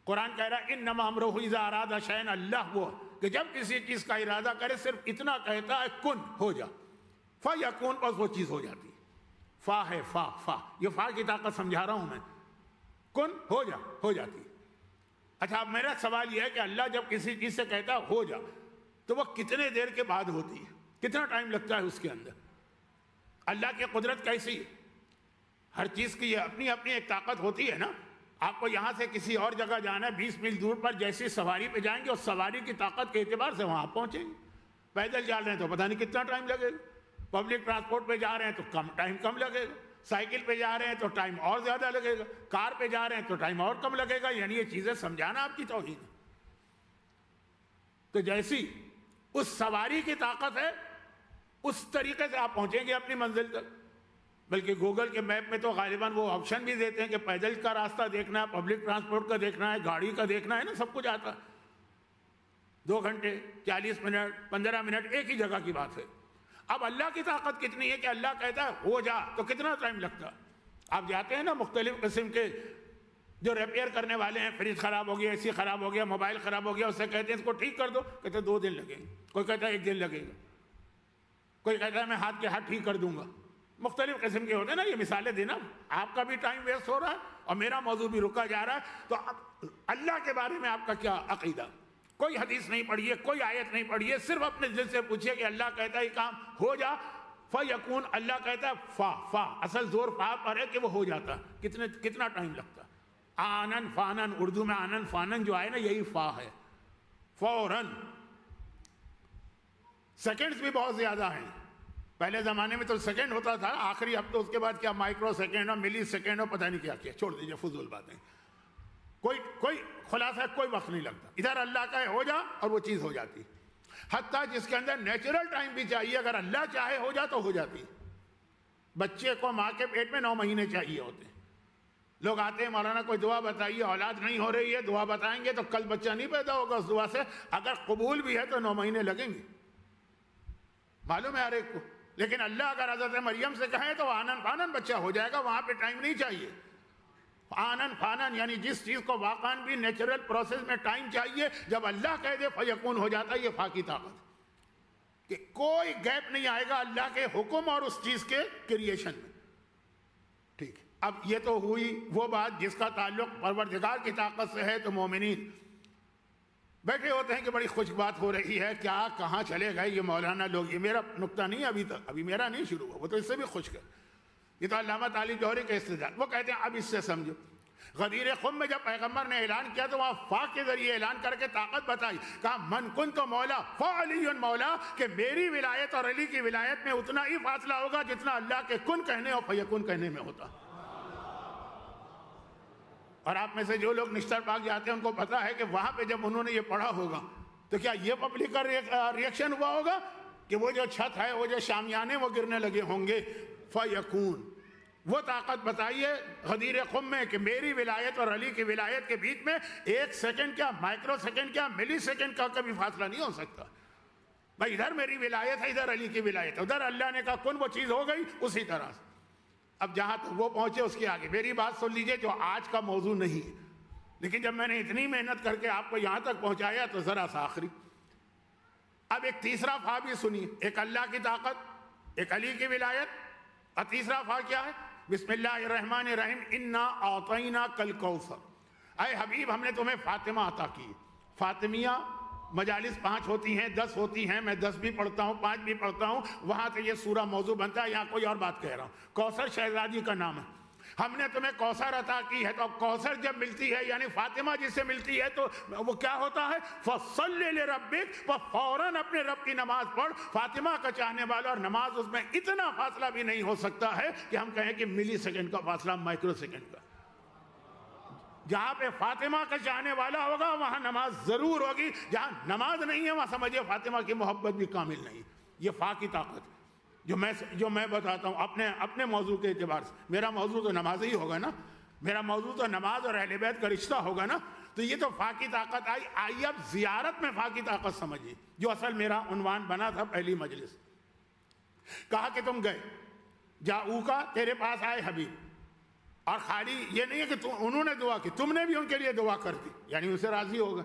قرآن کہہ رہا ہے انما امرہ اذا اراد شیئا، اللہ وہ کہ جب کسی چیز کا ارادہ کرے صرف اتنا کہتا ہے کن، ہو جا، فیکون، بس وہ چیز ہو جاتی ہے۔ فا ہے، فا یہ فا کی طاقت سمجھا رہا ہوں میں، کن ہو جا، ہو جاتی ہے۔ اچھا اب میرا سوال یہ ہے کہ اللہ جب کسی چیز سے کہتا ہے ہو جا، تو وہ کتنے دیر کے بعد ہوتی ہے؟ کتنا ٹائم لگتا ہے اس کے اندر؟ اللہ کی قدرت کیسی ہے؟ ہر چیز کی اپنی اپنی ایک طاقت ہوتی ہے نا۔ آپ کو یہاں سے کسی اور جگہ جانا ہے، 20 میل دور پر جیسی سواری پہ جائیں گے، اور سواری کی طاقت کے اعتبار سے وہاں پہنچیں گے۔ پیدل جا رہے ہیں تو پتہ نہیں کتنا ٹائم لگے گا، پبلک ٹرانسپورٹ پہ جا رہے ہیں تو کم لگے گا، سائیکل پہ جا رہے ہیں تو ٹائم اور زیادہ لگے گا، کار پہ جا رہے ہیں تو ٹائم اور کم لگے گا۔ یعنی یہ چیزیں سمجھانا آپ کی توہین ہے۔ تو جیسی اس سواری کی طاقت ہے، اس طریقے سے آپ پہنچیں گے اپنی منزل تک۔ بلکہ گوگل کے میپ میں تو غالباً وہ آپشن بھی دیتے ہیں کہ پیدل کا راستہ دیکھنا ہے، پبلک ٹرانسپورٹ کا دیکھنا ہے، گاڑی کا دیکھنا ہے نا، سب کچھ آتا ہے۔ 2 گھنٹے 40 منٹ 15 منٹ ایک ہی جگہ کی بات ہے۔ اب اللہ کی طاقت کتنی ہے کہ اللہ کہتا ہے ہو جا تو کتنا ٹائم لگتا ہے؟ آپ جاتے ہیں نا مختلف قسم کے جو ریپیئر کرنے والے ہیں، فریج خراب ہو گیا، اے سی خراب ہو گیا، موبائل خراب ہو گیا، اسے کہتے ہیں اس کو ٹھیک کر دو، کہتے ہیں 2 دن لگیں گے، کوئی کہتا ہے 1 دن لگے گا، کوئی کہتا ہے میں ہاتھ کے ہاتھ ٹھیک کر دوں گا۔ مختلف قسم کے ہوتے ہیں نا، یہ مثالیں دینا، آپ کا بھی ٹائم ویسٹ ہو رہا ہے اور میرا موضوع بھی رکا جا رہا ہے۔ تو اب اللہ کے بارے میں آپ کا کیا عقیدہ؟ کوئی حدیث نہیں پڑھیے، کوئی آیت نہیں پڑھیے، صرف اپنے دل سے پوچھئے کہ اللہ کہتا ہے یہ کام ہو جا، فیکون، اللہ کہتا ہے فا، اصل زور فا پر ہے کہ وہ ہو جاتا ہے۔ کتنا ٹائم لگتا ہے؟ آنن فانن، اردو میں آنن فانن جو آئے نا، یہی فا ہے، فوراً۔ سیکنڈز بھی بہت زیادہ ہیں، پہلے زمانے میں تو سیکنڈ ہوتا تھا آخری، اب تو اس کے بعد کیا مائکرو سیکنڈ اور ملی سیکنڈ اور پتہ نہیں کیا کیا، چھوڑ دیجیے فضول باتیں۔ کوئی خلاصہ کوئی وقت نہیں لگتا، ادھر اللہ کا ہو جا اور وہ چیز ہو جاتی۔ حتیٰ جس کے اندر نیچرل ٹائم بھی چاہیے، اگر اللہ چاہے ہو جا تو ہو جاتی۔ بچے کو ماں کے پیٹ میں 9 مہینے چاہیے ہوتے ہیں۔ لوگ آتے ہیں مولانا کوئی دعا بتائیے، اولاد نہیں ہو رہی ہے، دعا بتائیں گے تو کل بچہ نہیں پیدا ہوگا اس دعا سے، اگر قبول بھی ہے تو 9 مہینے لگیں گے، معلوم ہے ہر ایک کو۔ لیکن اللہ اگر حضرت مریم سے کہیں تو آنن فانن بچہ ہو جائے گا، وہاں پہ ٹائم نہیں چاہیے۔ آنن فانن یعنی جس چیز کو واقعاً بھی نیچرل پروسیس میں ٹائم چاہیے، جب اللہ کہہ دے فیکون ہو جاتا ہے۔ یہ فا کی طاقت کہ کوئی گیپ نہیں آئے گا اللہ کے حکم اور اس چیز کے کریشن میں۔ ٹھیک ہے، اب یہ تو ہوئی وہ بات جس کا تعلق پروردگار کی طاقت سے ہے۔ تو مومنین بیٹھے ہوتے ہیں کہ بڑی خوش بات ہو رہی ہے، کیا کہاں چلے گئے یہ مولانا لوگ، یہ میرا نقطہ نہیں ابھی تک، ابھی میرا نہیں شروع ہوا، وہ تو اس سے بھی خوش کر۔ یہ تو علامہ طالب جوہری کا استدلال. وہ کہتے ہیں اب اس سے سمجھو. غدیر خم میں جب پیغمبر نے اعلان کیا تو وہاں فا کے ذریعے اعلان کر کے طاقت بتائی. کہا من کنت مولا فعلی مولا, کہ میری ولایت اور علی کی ولایت میں اتنا ہی فاصلہ ہوگا جتنا اللہ کے کن کہنے اور فیکن کہنے میں ہوتا. اور آپ میں سے جو لوگ نشتر پاک جاتے ہیں ان کو پتا ہے کہ وہاں پہ جب انہوں نے یہ پڑھا ہوگا تو کیا یہ پبلک کا ریئیکشن ہوا ہوگا کہ وہ جو چھت ہے, وہ جو شامیانے وہ گرنے لگے ہوں گے. فیکون, وہ طاقت بتائیے غدیر خم میں کہ میری ولایت اور علی کی ولایت کے بیچ میں 1 سیکنڈ کیا, مائکرو سیکنڈ کیا, ملی سیکنڈ کا کبھی فاصلہ نہیں ہو سکتا. بھائی ادھر میری ولایت ہے, ادھر علی کی ولایت ہے, ادھر اللہ نے کہا کن وہ چیز ہو گئی اسی طرح سے. اب جہاں تک وہ پہنچے اس کے آگے میری بات سن لیجئے جو آج کا موضوع نہیں ہے, لیکن جب میں نے اتنی محنت کر کے آپ کو یہاں تک پہنچایا تو ذرا سا آخری. اب ایک تیسرا فا بھی سنیے, ایک اللہ کی طاقت, ایک علی کی ولایت, اور تیسرا فا کیا ہے؟ بسم اللہ الرحمن الرحیم انا اعطیناک الکوثر. اے حبیب ہم نے تمہیں فاطمہ عطا کی. فاطمیہ مجالس 5 ہوتی ہیں, 10 ہوتی ہیں, میں 10 بھی پڑھتا ہوں, 5 بھی پڑھتا ہوں, وہاں سے یہ سورہ موضوع بنتا ہے. یہاں کوئی اور بات کہہ رہا ہوں. کوثر شہزادی کا نام ہے. ہم نے تمہیں کوثر عطا کی ہے. تو کوثر جب ملتی ہے یعنی فاطمہ جس سے ملتی ہے تو وہ کیا ہوتا ہے؟ فصلی لربک, وہ فوراً اپنے رب کی نماز پڑھ. فاطمہ کا چاہنے والا, اور نماز اس میں اتنا فاصلہ بھی نہیں ہو سکتا ہے کہ ہم کہیں کہ ملی سیکنڈ کا فاصلہ, مائکرو سیکنڈ کا. جہاں پہ فاطمہ کا چاہنے والا ہوگا وہاں نماز ضرور ہوگی, جہاں نماز نہیں ہے وہاں سمجھے فاطمہ کی محبت بھی کامل نہیں. یہ فا کی طاقت جو میں بتاتا ہوں اپنے موضوع کے اعتبار سے. میرا موضوع تو نماز ہی ہوگا نا, میرا موضوع تو نماز اور اہل بیت کا رشتہ ہوگا نا. تو یہ تو فا کی طاقت آئی. آئیے اب زیارت میں فا کی طاقت سمجھیے, جو اصل میرا عنوان بنا تھا پہلی مجلس. کہا کہ تم گئے, جاؤ کا تیرے پاس آئے حبیب, اور خالی یہ نہیں ہے کہ انہوں نے دعا کی, تم نے بھی ان کے لیے دعا کر دی, یعنی اسے راضی ہوگا.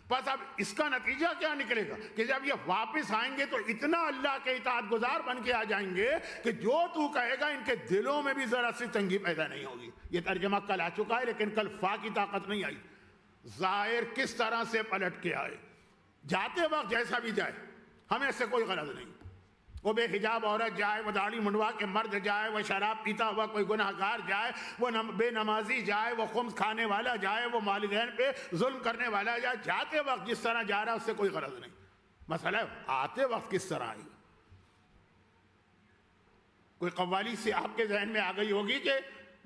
بس اب اس کا نتیجہ کیا نکلے گا کہ جب یہ واپس آئیں گے تو اتنا اللہ کے اطاعت گزار بن کے آ جائیں گے کہ جو تو کہے گا ان کے دلوں میں بھی ذرا سی تنگی پیدا نہیں ہوگی. یہ ترجمہ کل آ چکا ہے لیکن کل فا کی طاقت نہیں آئی. ظاہر کس طرح سے پلٹ کے آئے, جاتے وقت جیسا بھی جائے ہمیں اس سے کوئی غرض نہیں. وہ بے حجاب عورت جائے, وہ داڑھی منڈوا کے مرد جائے, وہ شراب پیتا ہوا کوئی گناہگار جائے, وہ بے نمازی جائے, وہ خمس کھانے والا جائے, وہ والدین پہ ظلم کرنے والا جائے, جاتے وقت جس طرح جا رہا اس سے کوئی غرض نہیں. مسئلہ ہے آتے وقت کس طرح آئے گا. کوئی قوالی سے آپ کے ذہن میں آ گئی ہوگی کہ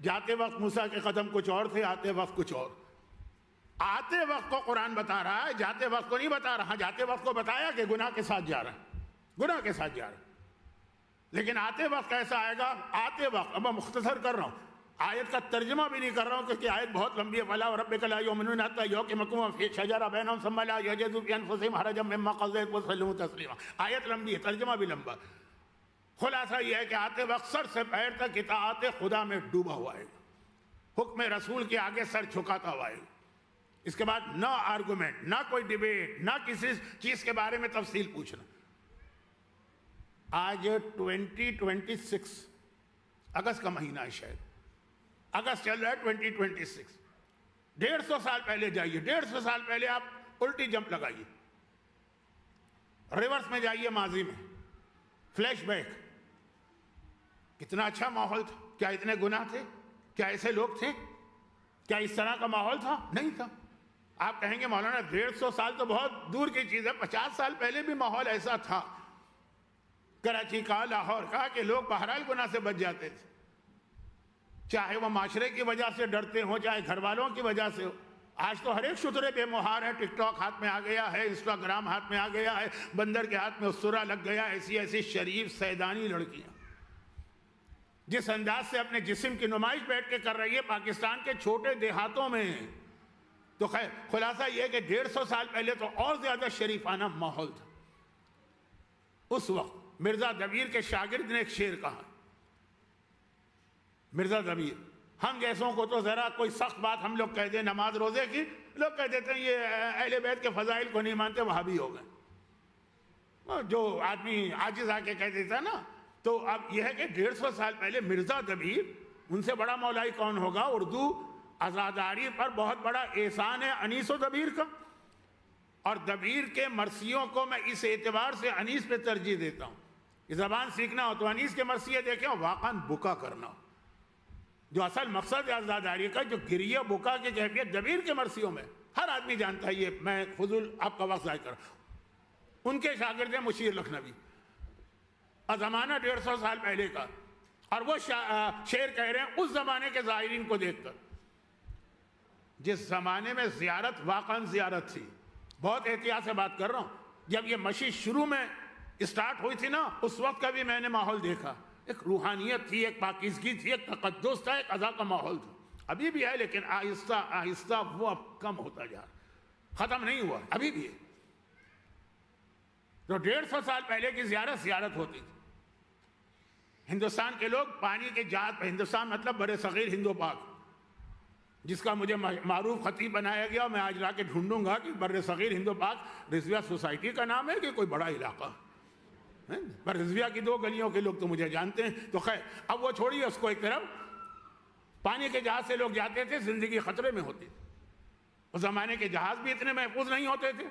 جاتے وقت موسیٰ کے قدم کچھ اور تھے, آتے وقت کچھ اور. آتے وقت کو قرآن بتا رہا ہے, جاتے وقت کو نہیں بتا رہا. جاتے وقت کو بتایا کہ گناہ کے ساتھ جا رہا ہے, گناہ کے ساتھ جا رہا ہے, لیکن آتے وقت کیسا آئے گا؟ آتے وقت, اب میں مختصر کر رہا ہوں, آیت کا ترجمہ بھی نہیں کر رہا ہوں کیونکہ آیت بہت لمبی ہے. وَلَا وَرَبِّكَ لَا يُؤْمِنُونَ حَتَّىٰ يُحَكِّمُوكَ فِيمَا شَجَرَ بَيْنَهُمْ ثُمَّ لَا يَجِدُوا فِي أَنفُسِهِمْ حَرَجًا مِّمَّا قَضَيْتَ وَيُسَلِّمُوا تَسْلِيمًا. آیت لمبی ہے, ترجمہ بھی لمبا. خلاصہ یہ ہے کہ آتے وقت سر سے پیر تک اطاعت خدا میں ڈوبا ہوا ہے, حکم رسول کے آگے سر جھکاتا ہوا ہے. اس کے بعد نہ آرگومنٹ, نہ کوئی ڈیبیٹ, نہ کسی چیز کے بارے میں تفصیل پوچھنا. آج 2026 اگست کا مہینہ ہے, شاید اگست چل رہا ہے 2026. 150 سال پہلے جائیے, 150 سال پہلے آپ الٹی جمپ لگائیے, ریورس میں جائیے ماضی میں, فلیش بیک. کتنا اچھا ماحول تھا, کیا اتنے گناہ تھے, کیا ایسے لوگ تھے, کیا اس طرح کا ماحول تھا؟ نہیں تھا. آپ کہیں گے مولانا 150 سال تو بہت دور کی چیز ہے, 50 سال پہلے بھی ماحول ایسا تھا. کراچی کا, لاہور کا, کہ لوگ بہرحال گناہ سے بچ جاتے تھے, چاہے وہ معاشرے کی وجہ سے ڈرتے ہوں, چاہے گھر والوں کی وجہ سے ہو. آج تو ہر ایک شترے بے مہار ہے, ٹک ٹاک ہاتھ میں آ گیا ہے, انسٹاگرام ہاتھ میں آ گیا ہے, بندر کے ہاتھ میں اسطورہ لگ گیا. ایسی ایسی شریف سیدانی لڑکیاں جس انداز سے اپنے جسم کی نمائش بیٹھ کے کر رہی ہے پاکستان کے چھوٹے دیہاتوں میں. تو خیر خلاصہ یہ کہ 150 سال پہلے تو اور زیادہ شریفانہ ماحول تھا. اس وقت مرزا دبیر کے شاگرد نے ایک شعر کہا. مرزا دبیر, ہم جیسوں کو تو ذرا کوئی سخت بات ہم لوگ کہہ دیں نماز روزے کی, لوگ کہہ دیتے ہیں یہ اہل بیت کے فضائل کو نہیں مانتے, وہابی ہو گئے. جو آدمی عاجز آ کے کہہ دیتا ہے نا. تو اب یہ ہے کہ 150 سال پہلے مرزا دبیر, ان سے بڑا مولائی کون ہوگا؟ اردو عزاداری پر بہت بڑا احسان ہے انیس و دبیر کا. اور دبیر کے مرثیوں کو میں اس اعتبار سے انیس پہ ترجیح دیتا ہوں یہ زبان سیکھنا ہو تو انیس کے مرثیے دیکھیں اور واقعاً بکا کرنا ہو. جو اصل مقصد ہے عزاداری کا، جو گریہ بکا کی کیفیت جبیر کے مرثیوں میں ہر آدمی جانتا ہے. یہ میں فضول آپ کا وقت ضائع کر رہا ہوں. ان کے شاگرد ہیں مشیر لکھنوی، اور زمانہ 150 سال پہلے کا، اور وہ شعر کہہ رہے ہیں اس زمانے کے ظاہرین کو دیکھ کر. جس زمانے میں زیارت واقعاً زیارت تھی، بہت احتیاط سے بات کر رہا ہوں، جب یہ مشی شروع میں اسٹارٹ ہوئی تھی نا، اس وقت کا بھی میں نے ماحول دیکھا. ایک روحانیت تھی، ایک پاکیزگی تھی، ایک تقدس تھا، ایک ادا کا ماحول تھا. ابھی بھی ہے لیکن آہستہ آہستہ وہ اب کم ہوتا جا رہا، ختم نہیں ہوا، ابھی بھی ہے. تو 150 سال پہلے کی زیارت ہوتی تھی. ہندوستان کے لوگ پانی کے جہاز پہ، ہندوستان مطلب بر صغیر ہند و پاک، جس کا مجھے معروف خطیب بنایا گیا. میں آج لا کے ڈھونڈوں گا کہ بر صغیر ہند و پاک رضویہ سوسائٹی کا نام ہے کہ کوئی بڑا علاقہ. پر رضویہ کی 2 گلیوں کے لوگ تو مجھے جانتے ہیں. تو خیر اب وہ چھوڑیے اس کو ایک طرف. پانی کے جہاز سے لوگ جاتے تھے، زندگی خطرے میں ہوتی تھی. اس زمانے کے جہاز بھی اتنے محفوظ نہیں ہوتے تھے.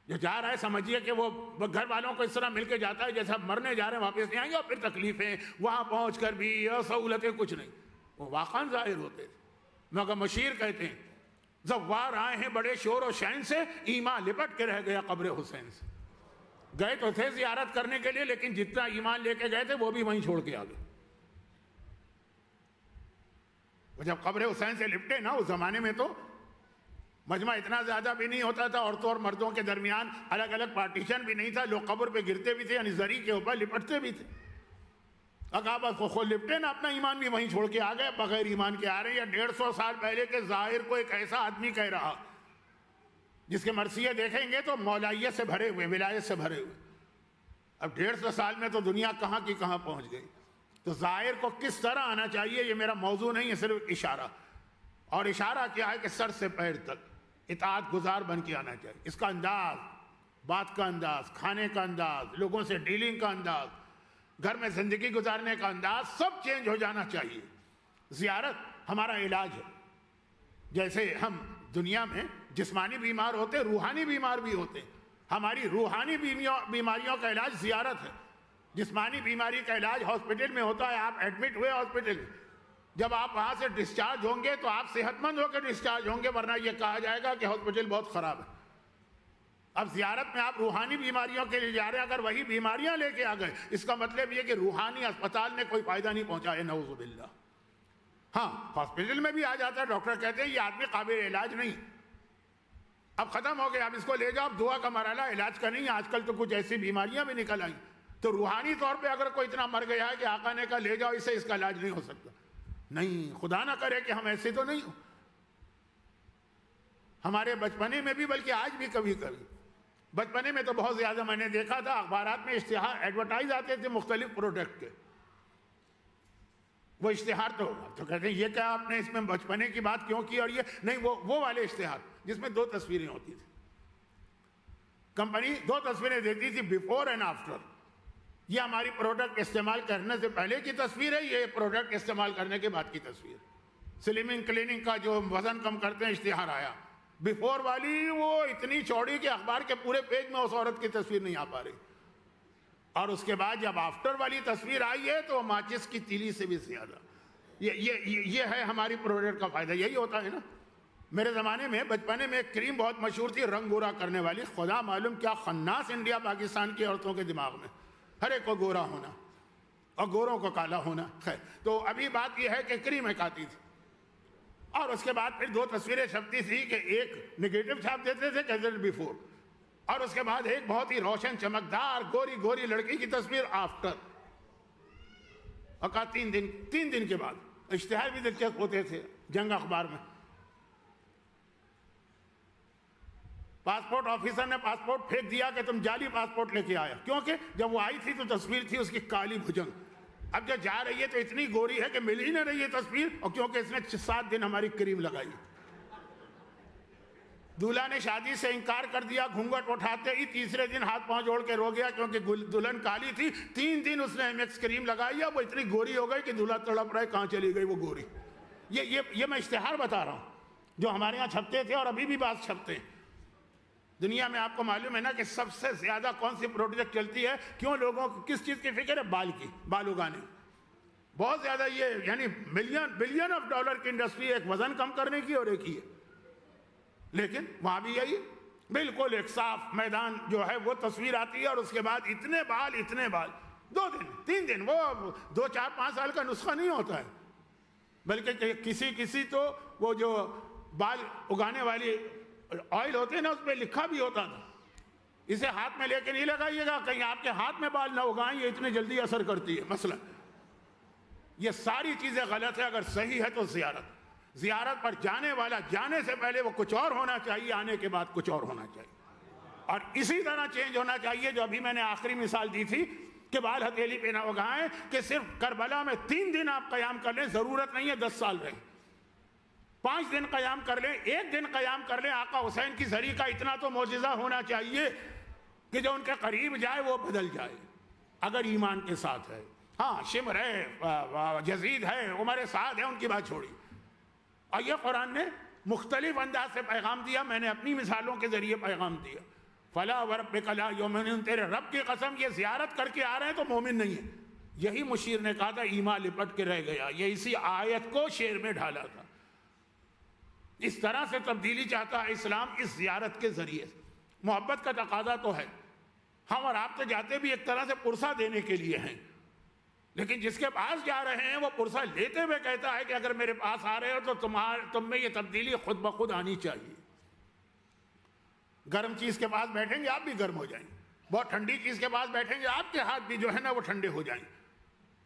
جو جا رہا ہے سمجھیے کہ وہ گھر والوں کو اس طرح مل کے جاتا ہے جیسا مرنے جا رہے ہیں واپس نہیں آئیں گے، اور پھر تکلیفیں وہاں پہنچ کر بھی سہولتیں کچھ نہیں. وہ واقعاً ظاہر ہوتے تھے. مگر مشیر کہتے ہیں زوار آئے ہیں بڑے شور و شین سے، ایمان لپٹ کے رہ گیا قبر حسین سے. گئے تو تھے زیارت کرنے کے لیے، لیکن جتنا ایمان لے کے گئے تھے وہ بھی وہیں چھوڑ کے آ گئے. وہ جب قبر حسین سے لپٹے نا، اس زمانے میں تو مجمع اتنا زیادہ بھی نہیں ہوتا تھا، عورتوں اور مردوں کے درمیان الگ الگ پارٹیشن بھی نہیں تھا. لوگ قبر پہ گرتے بھی تھے، یعنی زری کے اوپر لپٹتے بھی تھے. اگر آپ خود لپٹے نا، اپنا ایمان بھی وہیں چھوڑ کے آ گئے، بغیر ایمان کے آ رہے ہیں. 150 سال پہلے کے ظاہر کو ایک ایسا آدمی کہہ رہا جس کے مرثیے دیکھیں گے تو مولائیت سے بھرے ہوئے، ولایت سے بھرے ہوئے. اب 150 سال میں تو دنیا کہاں کی کہاں پہنچ گئی. تو ظاہر کو کس طرح آنا چاہیے، یہ میرا موضوع نہیں ہے، صرف اشارہ. اور اشارہ کیا ہے کہ سر سے پیر تک اطاعت گزار بن کے آنا چاہیے. اس کا انداز، بات کا انداز، کھانے کا انداز، لوگوں سے ڈیلنگ کا انداز، گھر میں زندگی گزارنے کا انداز، سب چینج ہو جانا چاہیے. زیارت ہمارا علاج ہے. جیسے ہم دنیا میں جسمانی بیمار ہوتے، روحانی بیمار بھی ہوتے. ہماری روحانی بیماریوں کا علاج زیارت ہے. جسمانی بیماری کا علاج ہاسپٹل میں ہوتا ہے. آپ ایڈمٹ ہوئے ہاسپٹل میں، جب آپ وہاں سے ڈسچارج ہوں گے تو آپ صحت مند ہو کے ڈسچارج ہوں گے، ورنہ یہ کہا جائے گا کہ ہاسپٹل بہت خراب ہے. اب زیارت میں آپ روحانی بیماریوں کے لیے جا رہے ہیں، اگر وہی بیماریاں لے کے آ گئے، اس کا مطلب یہ کہ روحانی اسپتال نے کوئی فائدہ نہیں پہنچایا، نعوذ باللہ. ہاں ہاسپٹل میں بھی آ جاتا ہے، ڈاکٹر کہتے ہیں یہ آدمی قابل علاج نہیں، اب ختم ہو گیا، اب اس کو لے جاؤ. دعا کا مرحلہ، علاج کا نہیں. آج کل تو کچھ ایسی بیماریاں بھی نکل آئیں. تو روحانی طور پہ اگر کوئی اتنا مر گیا ہے کہ آقا نے کہا لے جاؤ اسے، اس کا علاج نہیں ہو سکتا. نہیں، خدا نہ کرے کہ ہم ایسے تو نہیں ہوں. ہمارے بچپنے میں بھی، بلکہ آج بھی کبھی کبھی، بچپنے میں تو بہت زیادہ میں نے دیکھا تھا، اخبارات میں اشتہار ایڈورٹائز آتے تھے مختلف پروڈکٹ کے. وہ اشتہار تو کہتے ہیں یہ کیا آپ نے اس میں بچپنے کی بات کیوں کی، اور یہ نہیں، وہ والے اشتہار جس میں 2 تصویریں ہوتی تھی. کمپنی 2 تصویریں دیتی تھی، بیفور اینڈ آفٹر. یہ ہماری پروڈکٹ استعمال کرنے سے پہلے کی تصویر ہے، یہ پروڈکٹ استعمال کرنے کے بعد کی تصویر. سلمنگ کلیننگ کا جو وزن کم کرتے ہیں اشتہار آیا. بیفور والی وہ اتنی چوڑی کہ اخبار کے پورے پیج میں اس عورت کی تصویر نہیں آ پا رہی. اور اس کے بعد جب آفٹر والی تصویر آئی ہے تو ماچس کی تیلی سے بھی زیادہ. یہ ہے ہماری پروڈکٹ کا فائدہ، یہی ہوتا ہے نا. میرے زمانے میں بچپنے میں ایک کریم بہت مشہور تھی، رنگ گورا کرنے والی. خدا معلوم کیا خناس انڈیا پاکستان کی عورتوں کے دماغ میں، ہر ایک کو گورا ہونا اور گوروں کو کالا ہونا. خیر، تو ابھی بات یہ ہے کہ کریم ایک آتی تھی، اور اس کے بعد پھر 2 تصویریں چھپتی تھی کہ ایک نگیٹو چھاپ دیتے تھے کیزل بیفور، اور اس کے بعد ایک بہت ہی روشن چمکدار گوری گوری لڑکی کی تصویر آفٹر. اور کہا 3 دن کے بعد. اشتہار بھی دلچسپ ہوتے تھے جنگ اخبار میں. پاسپورٹ آفیسر نے پاسپورٹ پھینک دیا کہ تم جعلی پاسپورٹ لے کے آیا، کیونکہ جب وہ آئی تھی تو تصویر تھی اس کی کالی بھجنگ. اب جب جا رہی ہے تو اتنی گوری ہے کہ مل ہی نہ رہی ہے تصویر، اور کیونکہ اس نے 7 دن ہماری کریم لگائی. دولہا نے شادی سے انکار کر دیا، گھونگھٹ اٹھاتے ہی تیسرے دن ہاتھ پاؤں جوڑ کے رو گیا، کیونکہ دلہن کالی تھی. 3 دن اس نے ایم ایکس کریم لگائی ہے، وہ اتنی گوری ہو گئی کہ دولہا تڑپ رہا ہے کہاں چلی گئی وہ گوری. یہ میں اشتہار بتا رہا ہوں جو ہمارے ہاں چھپتے تھے اور ابھی بھی بات چھپتے ہیں. دنیا میں آپ کو معلوم ہے نا کہ سب سے زیادہ کون سی پروڈکٹ چلتی ہے؟ کیوں لوگوں کو کس چیز کی فکر ہے؟ بال کی، بال اگانے. بہت زیادہ یہ یعنی بلین آف ڈالر کی انڈسٹری، ایک وزن کم کرنے کی اور ایک ہی ہے. لیکن وہاں بھی یہی بالکل ایک صاف میدان جو ہے وہ تصویر آتی ہے، اور اس کے بعد اتنے بال 2 دن 3 دن، وہ 2 4 5 سال کا نسخہ نہیں ہوتا ہے، بلکہ کسی تو وہ جو بال اگانے والی آئل ہوتے ہیں نا، اس پہ لکھا بھی ہوتا تھا اسے ہاتھ میں لے کے نہیں لگائیے گا، کہیں آپ کے ہاتھ میں بال نہ اگائیں، یہ اتنی جلدی اثر کرتی ہے. مثلا یہ ساری چیزیں غلط ہے. اگر صحیح ہے تو زیارت پر جانے والا جانے سے پہلے وہ کچھ اور ہونا چاہیے، آنے کے بعد کچھ اور ہونا چاہیے. اور اسی طرح چینج ہونا چاہیے جو ابھی میں نے آخری مثال دی تھی کہ بال ہتھیلی پہ نہ اگائیں، کہ صرف کربلا میں 3 دن آپ قیام کر لیں، ضرورت نہیں ہے 10 سال رہیں. 5 دن قیام کر لیں، 1 دن قیام کر لیں. آقا حسین کی زری کا اتنا تو معجزہ ہونا چاہیے کہ جو ان کے قریب جائے وہ بدل جائے، اگر ایمان کے ساتھ ہے. ہاں شمر ہے، یزید ہے، عمر سعد ہے، ان کی بات چھوڑی. اور یہ قرآن نے مختلف انداز سے پیغام دیا. میں نے اپنی مثالوں کے ذریعے پیغام دیا. فلا وربک لا یؤمنون، تیرے رب کی قسم یہ زیارت کر کے آ رہے ہیں تو مومن نہیں ہے. یہی مشیر نے کہا تھا ایمان لپٹ کے رہ گیا. یہ اسی آیت کو شعر میں ڈھالا تھا. اس طرح سے تبدیلی چاہتا ہے اسلام اس زیارت کے ذریعے. محبت کا تقاضا تو ہے. ہم اور آپ تو جاتے بھی ایک طرح سے پرسہ دینے کے لیے ہیں، لیکن جس کے پاس جا رہے ہیں وہ پرسہ لیتے ہوئے کہتا ہے کہ اگر میرے پاس آ رہے ہو تو تم میں یہ تبدیلی خود بخود آنی چاہیے. گرم چیز کے پاس بیٹھیں گے آپ بھی گرم ہو جائیں گے، بہت ٹھنڈی چیز کے پاس بیٹھیں گے آپ کے ہاتھ بھی جو ہے نا وہ ٹھنڈے ہو جائیں.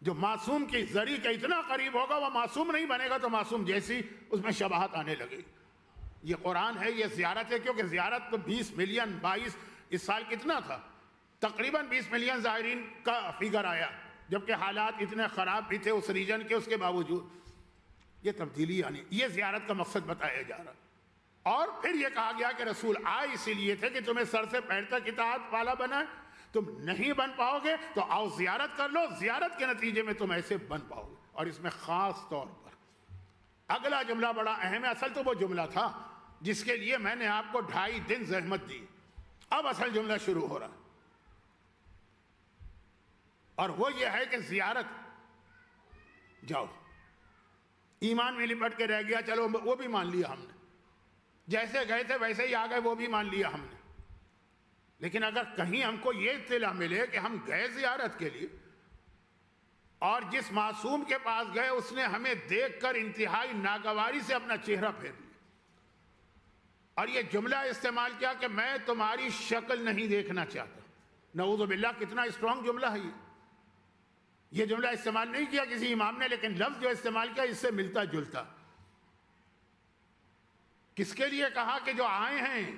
جو معصوم کی زری کے اتنا قریب ہوگا وہ معصوم نہیں بنے گا، تو معصوم جیسی اس میں شباہت آنے لگے. یہ قرآن ہے، یہ زیارت ہے. کیونکہ زیارت تو 20 ملین 22 اس سال کتنا تھا، تقریباً 20 ملین زائرین کا فگر آیا، جبکہ حالات اتنے خراب بھی تھے اس ریجن کے. اس کے باوجود یہ تبدیلی آنی، یہ زیارت کا مقصد بتایا جا رہا. اور پھر یہ کہا گیا کہ رسول آئے اسی لیے تھے کہ تمہیں سر سے پیر تک اطاعت والا بنائے. تم نہیں بن پاؤ گے تو آؤ زیارت کر لو، زیارت کے نتیجے میں تم ایسے بن پاؤ گے. اور اس میں خاص طور پر اگلا جملہ بڑا اہم ہے. اصل تو وہ جملہ تھا جس کے لیے میں نے آپ کو 2.5 دن زحمت دی. اب اصل جملہ شروع ہو رہا ہے، اور وہ یہ ہے کہ زیارت جاؤ. ایمان میں لپٹ کے رہ گیا، چلو وہ بھی مان لیا ہم نے، جیسے گئے تھے ویسے ہی آ گئے، وہ بھی مان لیا ہم نے. لیکن اگر کہیں ہم کو یہ اطلاع ملے کہ ہم گئے زیارت کے لیے اور جس معصوم کے پاس گئے اس نے ہمیں دیکھ کر انتہائی ناگواری سے اپنا چہرہ پھیر لیا اور یہ جملہ استعمال کیا کہ میں تمہاری شکل نہیں دیکھنا چاہتا، نعوذ باللہ، کتنا اسٹرانگ جملہ ہے یہ جملہ استعمال نہیں کیا کسی امام نے، لیکن لفظ جو استعمال کیا اس سے ملتا جلتا. کس کے لیے کہا کہ جو آئے ہیں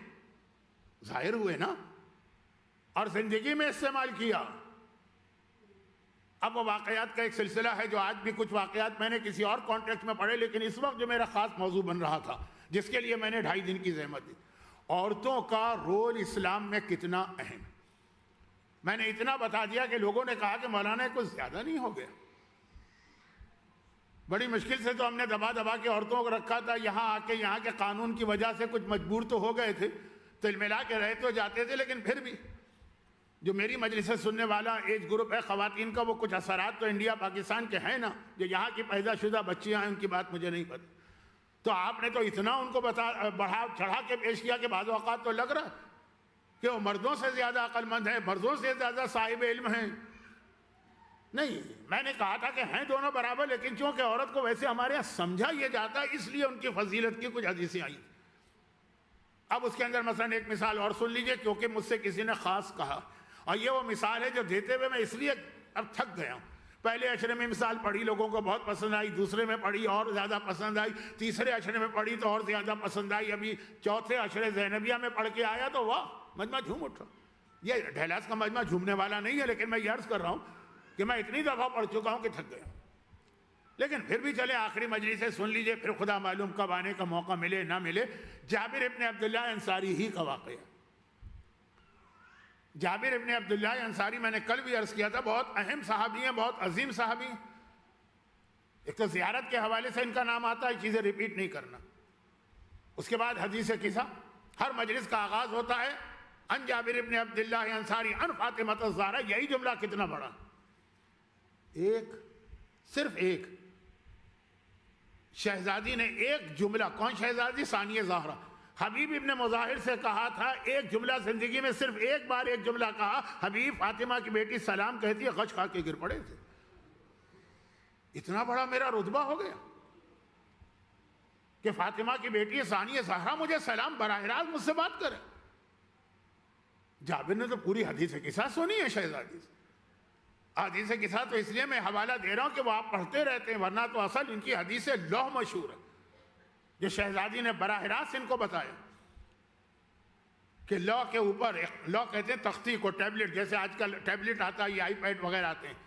ظاہر ہوئے نا، اور زندگی میں استعمال کیا. اب وہ واقعات کا ایک سلسلہ ہے جو آج بھی کچھ واقعات میں نے کسی اور کانٹیکسٹ میں پڑھے، لیکن اس وقت جو میرا خاص موضوع بن رہا تھا جس کے لیے میں نے 2.5 دن کی زحمت دی، عورتوں کا رول اسلام میں کتنا اہم. میں نے اتنا بتا دیا کہ لوگوں نے کہا کہ مولانا کچھ زیادہ نہیں ہو گیا. بڑی مشکل سے تو ہم نے دبا دبا کے عورتوں کو رکھا تھا. یہاں آ کے یہاں کے قانون کی وجہ سے کچھ مجبور تو ہو گئے تھے، تل ملا کے رہے تو جاتے تھے، لیکن پھر بھی جو میری مجلس سے سننے والا ایج گروپ ہے خواتین کا، وہ کچھ اثرات تو انڈیا پاکستان کے ہیں نا، جو یہاں کی پیدا شدہ بچیاں ہیں ان کی بات مجھے نہیں پتہ. تو آپ نے تو اتنا ان کو بڑھا چڑھا کے پیش کیا کہ بعض اوقات تو لگ رہا کہ وہ مردوں سے زیادہ عقل مند ہیں، مردوں سے زیادہ صاحب علم ہیں. نہیں، میں نے کہا تھا کہ ہیں دونوں برابر، لیکن چونکہ عورت کو ویسے ہمارے یہاں سمجھا یہ جاتا ہے اس لیے ان کی فضیلت کی کچھ حدیثیں آئی. اب اس کے اندر مثلا ایک مثال اور سن لیجئے، کیونکہ مجھ سے کسی نے خاص کہا، اور یہ وہ مثال ہے جو دیتے ہوئے میں اس لیے اب تھک گیا ہوں. پہلے عشرے میں مثال پڑھی، لوگوں کو بہت پسند آئی، دوسرے میں پڑھی اور زیادہ پسند آئی، تیسرے عشرے میں پڑھی تو اور زیادہ پسند آئی، ابھی چوتھے عشرے زینبیہ میں پڑھ کے آیا تو واہ، مجمع جھوم اٹھا. یہ ڈھیلاس کا مجمع جھومنے والا نہیں ہے، لیکن میں یہ عرض کر رہا ہوں کہ میں اتنی دفعہ پڑھ چکا ہوں کہ تھک گیا. لیکن پھر بھی چلے آخری مجلس سے سن لیجئے، پھر خدا معلوم کب آنے کا موقع ملے نہ ملے. جابر ابن عبداللہ انصاری ہی کا واقعہ. جابر ابن عبداللہ انصاری میں نے کل بھی عرض کیا تھا، بہت اہم صحابی ہیں، بہت عظیم صحابی ہیں. ایک تو زیارت کے حوالے سے ان کا نام آتا ہے، چیزیں ریپیٹ نہیں کرنا. اس کے بعد حدیث قصہ، ہر مجلس کا آغاز ہوتا ہے ان جابر ابن عبداللہ انصاری ان فاطمہ الزہرا، یہی جملہ کتنا بڑا، ایک، صرف ایک شہزادی نے ایک جملہ، کون شہزادی؟ ثانیہ زہرا، حبیب ابن مظاہر سے کہا تھا ایک جملہ، زندگی میں صرف ایک بار ایک جملہ کہا، حبیب فاطمہ کی بیٹی سلام کہتی ہے غش کھا کے گر پڑے تھے۔ اتنا بڑا میرا رتبہ ہو گیا کہ فاطمہ کی بیٹی ثانیہ زہرا مجھے سلام براہ راست مجھ سے بات کرے۔ جابر نے تو پوری حدیث کے ساتھ سنی ہے شہزادی سے۔ حدیث کے ساتھ تو اس لیے میں حوالہ دے رہا ہوں کہ وہ آپ پڑھتے رہتے ہیں، ورنہ تو اصل ان کی حدیث لوح مشہور ہے جو شہزادی نے براہ راست ان کو بتایا کہ لوح کے اوپر، لوح کہتے ہیں تختی کو، ٹیبلٹ، جیسے آج کل ٹیبلٹ آتا ہے یا آئی پیڈ وغیرہ آتے ہیں،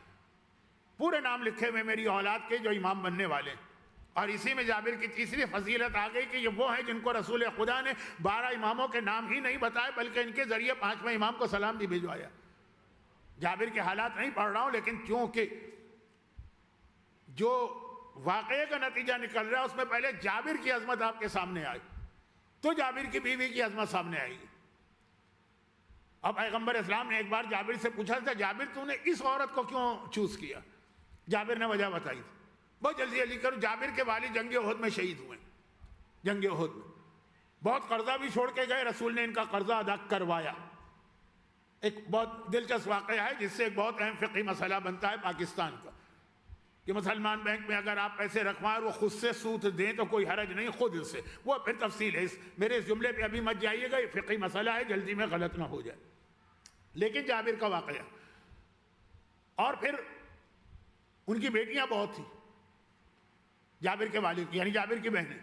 پورے نام لکھے ہوئے میری اولاد کے جو امام بننے والے ہیں۔ اور اسی میں جابر کی تیسری فضیلت آ گئی کہ یہ وہ ہیں جن کو رسول خدا نے 12 اماموں کے نام ہی نہیں بتائے بلکہ ان کے ذریعے 5ویں امام کو سلام بھی بھجوایا۔ جابر کے حالات نہیں پڑھ رہا ہوں، لیکن چونکہ جو واقعے کا نتیجہ نکل رہا ہے اس میں پہلے جابر کی عظمت آپ کے سامنے آئی تو جابر کی بیوی کی عظمت سامنے آئی۔ اب پیغمبر اسلام نے ایک بار جابر سے پوچھا تھا جابر تو نے اس عورت کو کیوں چوز کیا؟ جابر نے وجہ بتائی تھی، بہت جلدی کروں۔ جابر کے والد جنگ احد میں شہید ہوئے، جنگ احد میں بہت قرضہ بھی چھوڑ کے گئے، رسول نے ان کا قرضہ ادا کروایا۔ ایک بہت دلچسپ واقعہ ہے جس سے ایک بہت اہم فقہی مسئلہ بنتا ہے پاکستان کا کہ مسلمان بینک میں اگر آپ پیسے رکھوائیں اور وہ خود سے سود دیں تو کوئی حرج نہیں، خود سے، وہ پھر تفصیل ہے، میرے اس جملے پہ ابھی مت جائیے گا، یہ فقہی مسئلہ ہے، جلدی میں غلط نہ ہو جائے۔ لیکن جابر کا واقعہ، اور پھر ان کی بیٹیاں بہت تھیں، جابر کے والد کی، یعنی جابر کی بہنیں۔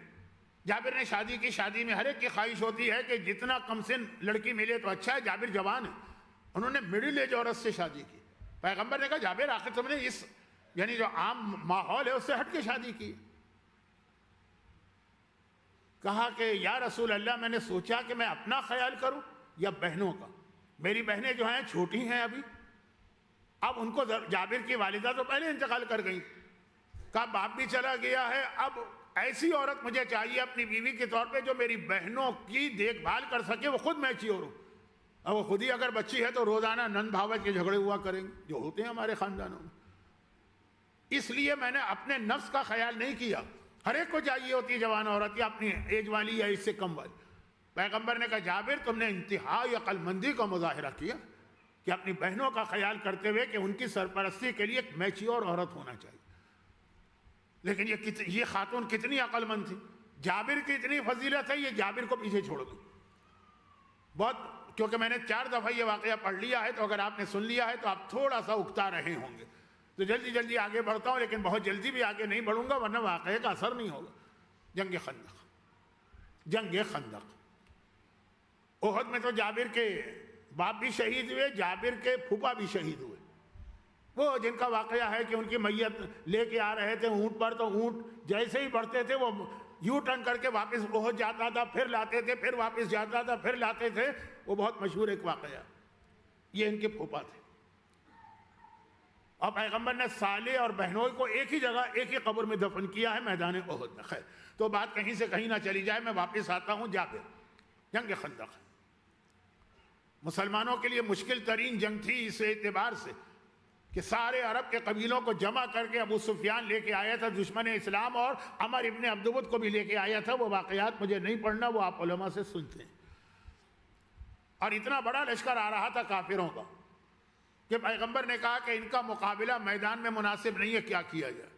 جابر نے شادی کی، شادی میں ہر ایک کی خواہش ہوتی ہے کہ جتنا کم سن لڑکی ملے تو اچھا ہے۔ جابر جوان ہے، انہوں نے مڈل ایج عورت سے شادی کی۔ پیغمبر نے کہا جابر آخر تم نے اس یعنی جو عام ماحول ہے اس سے ہٹ کے شادی کی؟ کہا کہ یا رسول اللہ میں نے سوچا کہ میں اپنا خیال کروں یا بہنوں کا، میری بہنیں جو ہیں چھوٹی ہیں ابھی، اب ان کو جابر کی والدہ تو پہلے انتقال کر گئی، کہا باپ بھی چلا گیا ہے، اب ایسی عورت مجھے چاہیے اپنی بیوی کے طور پہ جو میری بہنوں کی دیکھ بھال کر سکے، وہ خود میچیور ہو۔ اب وہ خود ہی اگر بچی ہے تو روزانہ نند بھاوت کے جھگڑے ہوا کریں گے جو ہوتے ہیں ہمارے خاندانوں میں۔ اس لیے میں نے اپنے نفس کا خیال نہیں کیا، ہر ایک کو چاہیے ہوتی ہے جوان عورت یا اپنی ایج والی یا اس سے کم والی۔ پیغمبر نے کہا جابر تم نے انتہائی عقل مندی کا مظاہرہ کیا کہ اپنی بہنوں کا خیال کرتے ہوئے کہ ان کی سرپرستی کے لیے ایک میچیور عورت ہونا چاہیے۔ لیکن یہ خاتون کتنی عقل مند تھی، جابر کی اتنی فضیلت ہے، یہ جابر کو پیچھے چھوڑ گئی بہت، کیونکہ میں نے 4 دفعہ یہ واقعہ پڑھ لیا ہے، تو اگر آپ نے سن لیا ہے تو آپ تھوڑا سا اکتا رہے ہوں گے، تو جلدی جلدی آگے بڑھتا ہوں، لیکن بہت جلدی بھی آگے نہیں بڑھوں گا ورنہ واقعے کا اثر نہیں ہوگا۔ جنگ خندق، جنگ خندق، احد میں تو جابر کے باپ بھی شہید ہوئے، جابر کے پھوپھا بھی شہید ہوئے، وہ جن کا واقعہ ہے کہ ان کی میت لے کے آ رہے تھے اونٹ پر، تو اونٹ جیسے ہی بڑھتے تھے وہ یو ٹرن کر کے واپس احد جاتا تھا، پھر لاتے تھے، پھر واپس جاتا تھا، پھر لاتے تھے، وہ بہت مشہور ایک واقعہ، یہ ان کے پھوپھا تھے۔ اور پیغمبر نے صالح اور بہنوئی کو ایک ہی جگہ ایک ہی قبر میں دفن کیا ہے، میدان احد میں۔ خیر تو بات کہیں سے کہیں نہ چلی جائے، میں واپس آتا ہوں جابر۔ جنگ خندق مسلمانوں کے لیے مشکل ترین جنگ تھی اس اعتبار سے کہ سارے عرب کے قبیلوں کو جمع کر کے ابو سفیان لے کے آیا تھا دشمن اسلام، اور عمر ابن عبدود کو بھی لے کے آیا تھا۔ وہ واقعات مجھے نہیں پڑھنا، وہ آپ علماء سے سنتے ہیں۔ اور اتنا بڑا لشکر آ رہا تھا کافروں کا کہ پیغمبر نے کہا کہ ان کا مقابلہ میدان میں مناسب نہیں ہے، کیا کیا جائے؟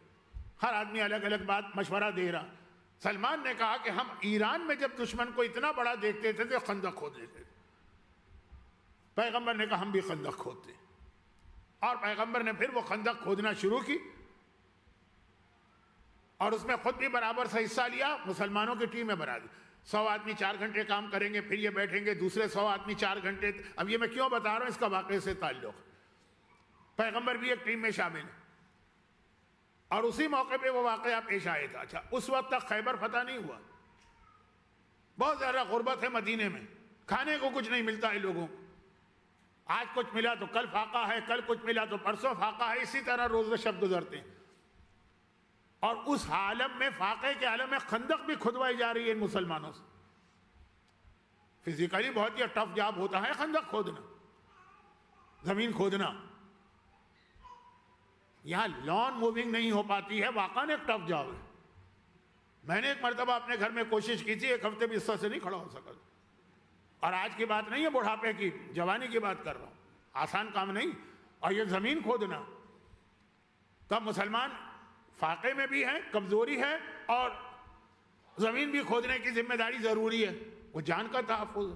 ہر آدمی الگ الگ بات مشورہ دے رہا۔ سلمان نے کہا کہ ہم ایران میں جب دشمن کو اتنا بڑا دیکھتے تھے تو خندق کھود لیتے تھے۔ پیغمبر نے کہا ہم بھی خندق کھودتے، اور پیغمبر نے پھر وہ خندق کھودنا شروع کی، اور اس میں خود بھی برابر سے حصہ لیا، مسلمانوں کی ٹیم میں بنا دی۔ 100 آدمی 4 گھنٹے کام کریں گے، پھر یہ بیٹھیں گے، دوسرے 100 آدمی 4 گھنٹے۔ اب یہ میں کیوں بتا رہا ہوں، اس کا واقعے سے تعلق، پیغمبر بھی ایک ٹیم میں شامل ہے، اور اسی موقع پہ وہ واقعہ پیش آئے تھا۔ اچھا اس وقت تک خیبر فتح نہیں ہوا، بہت زیادہ غربت ہے مدینے میں، کھانے کو کچھ نہیں ملتا ہے لوگوں کو، آج کچھ ملا تو کل فاقہ ہے، کل کچھ ملا تو پرسوں فاقہ ہے، اسی طرح روز و شب گزرتے ہیں۔ اور اس عالم میں، فاقے کے عالم میں، خندق بھی کھدوائی جا رہی ہے ان مسلمانوں سے۔ فزیکلی بہت ہی ٹف جاب ہوتا ہے خندق کھودنا، زمین کھودنا. یہاں لان موونگ نہیں ہو پاتی ہے، واقعاً ایک ٹف جاب ہے. میں نے ایک مرتبہ اپنے گھر میں کوشش کی تھی، ایک ہفتے بھی بستر سے نہیں کھڑا ہو سکا. اور آج کی بات نہیں ہے، بڑھاپے کی، جوانی کی بات کر رہا ہوں. آسان کام نہیں. اور یہ زمین کھودنا، تب مسلمان فاقے میں بھی ہیں، کمزوری ہے، اور زمین بھی کھودنے کی ذمہ داری ضروری ہے، وہ جان کا تحفظ.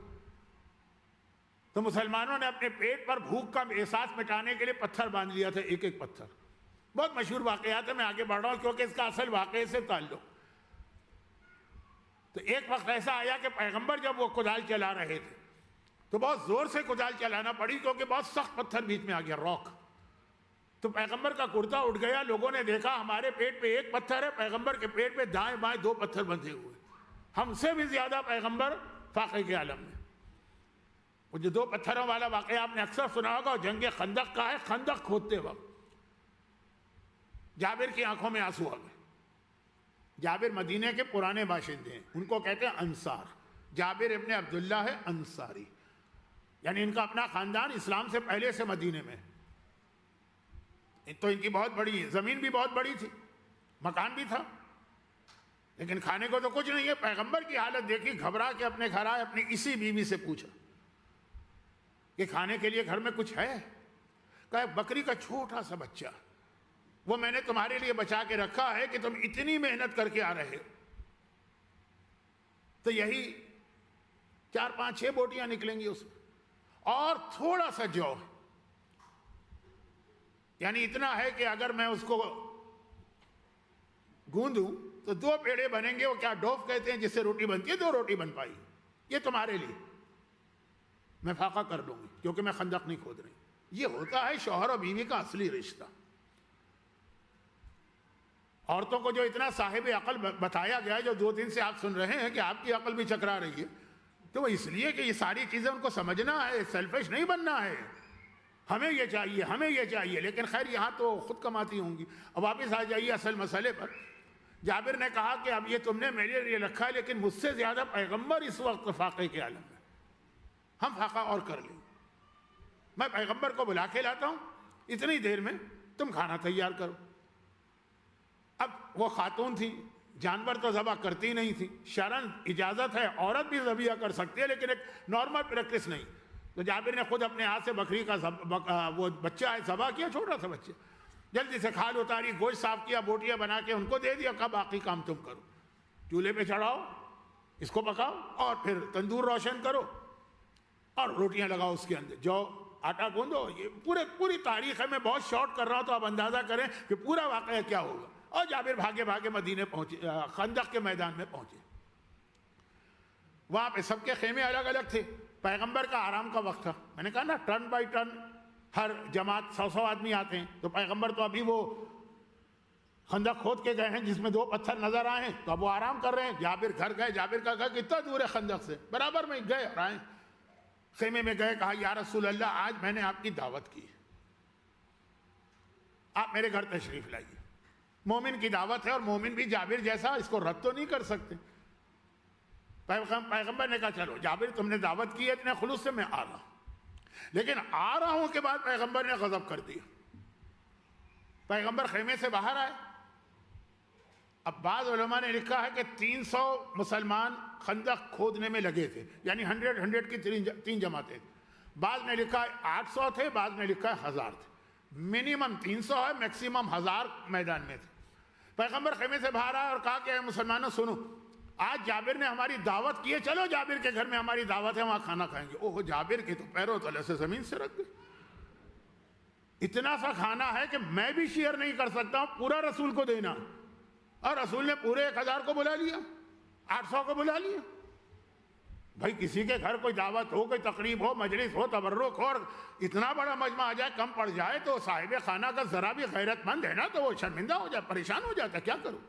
تو مسلمانوں نے اپنے پیٹ پر بھوک کا احساس مٹانے کے لیے پتھر باندھ لیا تھا، ایک ایک پتھر. بہت مشہور واقعات ہے، میں آگے بڑھ رہا ہوں کیونکہ اس کا اصل واقعے سے تعلق. تو ایک وقت ایسا آیا کہ پیغمبر جب وہ کدال چلا رہے تھے تو بہت زور سے کدال چلانا پڑی کیونکہ بہت سخت پتھر بیچ میں آ گیا، راک. تو پیغمبر کا کرتا اٹھ گیا. لوگوں نے دیکھا ہمارے پیٹ پہ ایک پتھر ہے، پیغمبر کے پیٹ پہ دائیں بائیں 2 پتھر بندھے ہوئے. ہم سے بھی زیادہ پیغمبر فاقے کے عالم میں. وہ جو 2 پتھروں والا واقعہ آپ نے اکثر سنا ہوگا، جنگ خندق کا ہے. خندق کھودتے وقت جابر کی آنکھوں میں آنسو آ گئے. جابر مدینے کے پرانے باشندے ہیں، ان کو کہتے ہیں انصار. جابر ابن عبداللہ ہے انصاری، یعنی ان کا اپنا خاندان اسلام سے پہلے سے مدینے میں. تو ان کی بہت بڑی زمین بھی بہت بڑی تھی، مکان بھی تھا، لیکن کھانے کو تو کچھ نہیں ہے. پیغمبر کی حالت دیکھی، گھبرا کے اپنے گھر آئے، اپنی اسی بیوی سے پوچھا کہ کھانے کے لیے گھر میں کچھ ہے؟ کہا بکری کا چھوٹا سا بچہ، وہ میں نے تمہارے لیے بچا کے رکھا ہے کہ تم اتنی محنت کر کے آ رہے. تو یہی 4 5 6 بوٹیاں نکلیں گی اس میں، اور تھوڑا سا جو، یعنی اتنا ہے کہ اگر میں اس کو گوندوں تو 2 پیڑے بنیں گے. وہ کیا ڈوف کہتے ہیں جس سے روٹی بنتی ہے، 2 روٹی بن پائی. یہ تمہارے لیے میں فاقہ کر لوں گی کیونکہ میں خندق نہیں کھود رہی. یہ ہوتا ہے شوہر اور بیوی کا اصلی رشتہ. عورتوں کو جو اتنا صاحب عقل بتایا گیا ہے، جو 2 دن سے آپ سن رہے ہیں کہ آپ کی عقل بھی چکرا رہی ہے، تو وہ اس لیے کہ یہ ساری چیزیں ان کو سمجھنا ہے، سیلفش نہیں بننا ہے. ہمیں یہ چاہیے، ہمیں یہ چاہیے. لیکن خیر یہاں تو خود کماتی ہوں گی. اب واپس آ جائیے اصل مسئلے پر. جابر نے کہا کہ اب یہ تم نے میرے لیے رکھا ہے، لیکن مجھ سے زیادہ پیغمبر اس وقت فاقے کے عالم میں. ہم فاقہ اور کر لیں. میں پیغمبر کو بلا کے لاتا ہوں، اتنی دیر میں تم کھانا تیار کرو. اب وہ خاتون تھی، جانور تو ذبح کرتی نہیں تھی. شرعاً اجازت ہے، عورت بھی ذبیحہ کر سکتی ہے، لیکن ایک نارمل پریکٹس نہیں. تو جابر نے خود اپنے ہاتھ سے بکری کا وہ بچہ ہے ذبح کیا، چھوٹا سا بچہ. جلدی سے کھال اتاری، گوشت صاف کیا، بوٹیاں بنا کے ان کو دے دیا. کہا باقی کام تم کرو. چولہے پہ چڑھاؤ، اس کو پکاؤ، اور پھر تندور روشن کرو اور روٹیاں لگاؤ اس کے اندر. جو آٹا گوندو. یہ پوری تاریخ ہے، میں بہت شارٹ کر رہا ہوں تو آپ اندازہ کریں کہ پورا واقعہ کیا ہوگا. اور جابر بھاگے بھاگے مدینے پہنچے، خندق کے میدان میں پہنچے. وہاں پہ سب کے خیمے الگ الگ تھے. پیغمبر کا آرام کا وقت تھا. میں نے کہا نا ٹرن بائی ٹرن ہر جماعت 100 آدمی آتے ہیں. تو پیغمبر تو ابھی وہ خندق کھود کے گئے ہیں جس میں 2 پتھر نظر آئے ہیں، تو اب وہ آرام کر رہے ہیں. جابر گھر گئے. جابر کا گھر کتنا دور ہے خندق سے؟ برابر میں گئے اور آئے. خیمے میں گئے. کہا یا رسول اللہ، آج میں نے آپ کی دعوت کی، آپ میرے گھر تشریف لائیے. مومن کی دعوت ہے، اور مومن بھی جابر جیسا اس کو رد تو نہیں کر سکتے. پیغمبر نے کہا چلو جابر تم نے دعوت کی ہے اتنے خلوص سے، میں آ رہا ہوں. لیکن آ رہا ہوں کے بعد پیغمبر نے غضب کر دیا. پیغمبر خیمے سے باہر آئے. اب بعض علماء نے لکھا ہے کہ 300 مسلمان خندق کھودنے میں لگے تھے، یعنی 100 کی 3 جماعتیں. بعض نے لکھا ہے 800 تھے، بعض نے لکھا ہے 1000 تھے. منیمم 300 ہے، میکسیمم 1000 میدان میں تھے. پیغمبر خیمے سے باہر آئے اور کہا کہ اے مسلمانوں سنو، آج جابر نے ہماری دعوت کی ہے، چلو جابر کے گھر میں ہماری دعوت ہے، وہاں کھانا کھائیں گے. اوہ جابر کے تو پیروں تلے سے زمین سے رکھ گئے. اتنا سا کھانا ہے کہ میں بھی شیئر نہیں کر سکتا ہوں، پورا رسول کو دینا. اور رسول نے پورے 1000 کو بلا لیا، 800 کو بلا لیا. بھائی کسی کے گھر کوئی دعوت ہو، کوئی تقریب ہو، مجلس ہو، تبرک ہو، اور اتنا بڑا مجمع آ جائے، کم پڑ جائے، تو صاحب خانہ کا ذرا بھی غیرت مند ہے نا تو وہ شرمندہ ہو جائے، پریشان ہو جاتا ہے. کیا کروں؟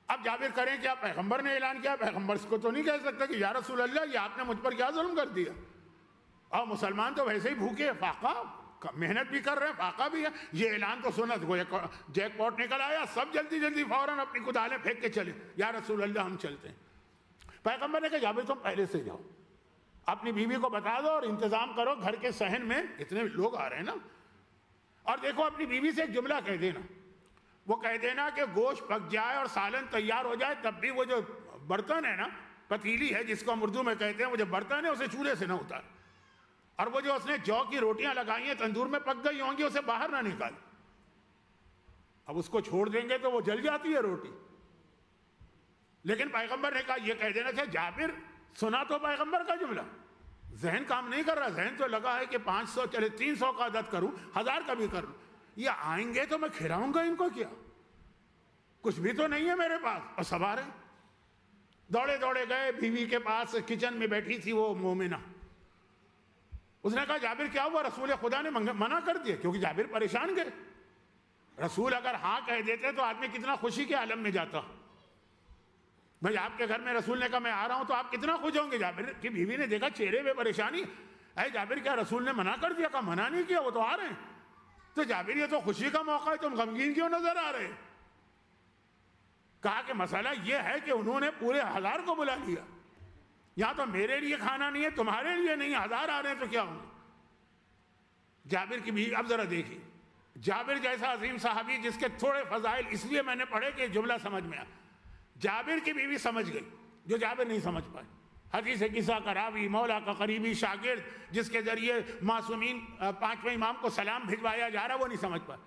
اب جابر کریں کیا؟ پیغمبر نے اعلان کیا. پیغمبر کو تو نہیں کہہ سکتا کہ یا رسول اللہ یہ آپ نے مجھ پر کیا ظلم کر دیا. اور مسلمان تو ویسے ہی بھوکے، فاقہ محنت بھی کر رہے ہیں، فاقہ بھی ہے. یہ اعلان تو سنا تو جیک پاٹ نکل آیا. سب جلدی جلدی فوراً اپنی کدالیں پھینک کے چلے. یا رسول اللہ ہم چلتے ہیں. پیغمبر نے کہا جابر تم پہلے سے جاؤ، اپنی بیوی کو بتا دو اور انتظام کرو، گھر کے صحن میں اتنے لوگ آ رہے ہیں نا، اور دیکھو اپنی بیوی سے ایک جملہ کہہ دینا، وہ کہہ دینا کہ گوشت پک جائے اور سالن تیار ہو جائے، تب بھی وہ جو برتن ہے نا، پتیلی ہے جس کو ہم اردو میں کہتے ہیں، وہ جو برتن ہے اسے چولہے سے نہ اتار، اور وہ جو اس نے جو کی روٹیاں لگائی ہیں تندور میں پک گئی ہوں گی اسے باہر نہ نکال۔ اب اس کو چھوڑ دیں گے تو وہ جل جاتی ہے روٹی، لیکن پیغمبر نے کہا یہ کہہ دینا تھا جابر سنا تو پیغمبر کا جملہ، ذہن کام نہیں کر رہا، ذہن تو لگا ہے کہ 500 چلے 300 کا عدد کروں، 1000 کا بھی کر لوں، یہ آئیں گے تو میں کھلاؤں گا ان کو کیا، کچھ بھی تو نہیں ہے میرے پاس، اور سوار ہے۔ دوڑے دوڑے گئے بیوی کے پاس، کچن میں بیٹھی تھی وہ مومنہ، اس نے کہا جابر کیا ہوا، رسول خدا نے منع کر دیا، کیونکہ جابر پریشان گئے، رسول اگر ہاں کہہ دیتے تو آدمی کتنا خوشی کے عالم میں جاتا، بھائی آپ کے گھر میں رسول نے کہا میں آ رہا ہوں تو آپ کتنا خوش ہوں گے۔ جابر کی بیوی نے دیکھا چہرے پہ پریشانی، اے جابر کیا رسول نے منع کر دیا؟ کہا منع نہیں کیا، وہ تو آ رہے ہیں۔ تو جابر یہ تو خوشی کا موقع ہے، تم غمگین کیوں نظر آ رہے؟ کہا کہ مسئلہ یہ ہے کہ انہوں نے پورے 1000 کو بلا لیا، یہاں تو میرے لیے کھانا نہیں ہے، تمہارے لیے نہیں، 1000 آ رہے ہیں تو کیا ہوں گے؟ جابر کی بیوی، اب ذرا دیکھیے جابر جیسا عظیم صحابی جس کے تھوڑے فضائل اس لیے میں نے پڑھے کہ جملہ سمجھ میں آیا، جابر کی بیوی سمجھ گئی جو جابر نہیں سمجھ پائے، حدیث قصہ کا راوی، مولا کا قریبی شاگرد جس کے ذریعے معصومین 5ویں امام کو سلام بھجوایا جا رہا، وہ نہیں سمجھ پائے۔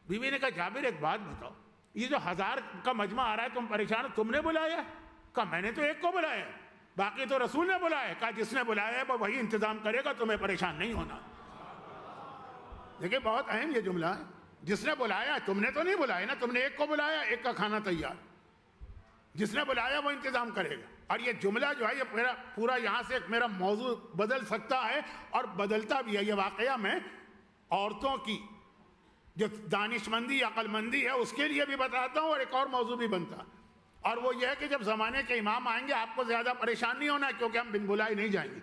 بیوی نے کہا جابر ایک بات بتاؤ، یہ جو 1000 کا مجمع آ رہا ہے تم پریشان ہو، تم نے بلایا؟ کہا میں نے تو ایک کو بلایا، باقی تو رسول نے بلایا۔ کہا جس نے بلایا ہے وہ وہی انتظام کرے گا، تمہیں پریشان نہیں ہونا۔ دیکھیں بہت اہم یہ جملہ ہے، جس نے بلایا، تم نے تو نہیں بلایا نا، تم نے ایک کو بلایا، ایک کا کھانا تیار، جس نے بلایا وہ انتظام کرے گا۔ اور یہ جملہ جو ہے یہ پورا یہاں سے میرا موضوع بدل سکتا ہے اور بدلتا بھی ہے۔ یہ واقعہ میں عورتوں کی جو دانش مندی عقل مندی ہے اس کے لیے بھی بتاتا ہوں، اور ایک اور موضوع بھی بنتا، اور وہ یہ ہے کہ جب زمانے کے امام آئیں گے آپ کو زیادہ پریشان نہیں ہونا، کیونکہ ہم بن بلائے نہیں جائیں گے،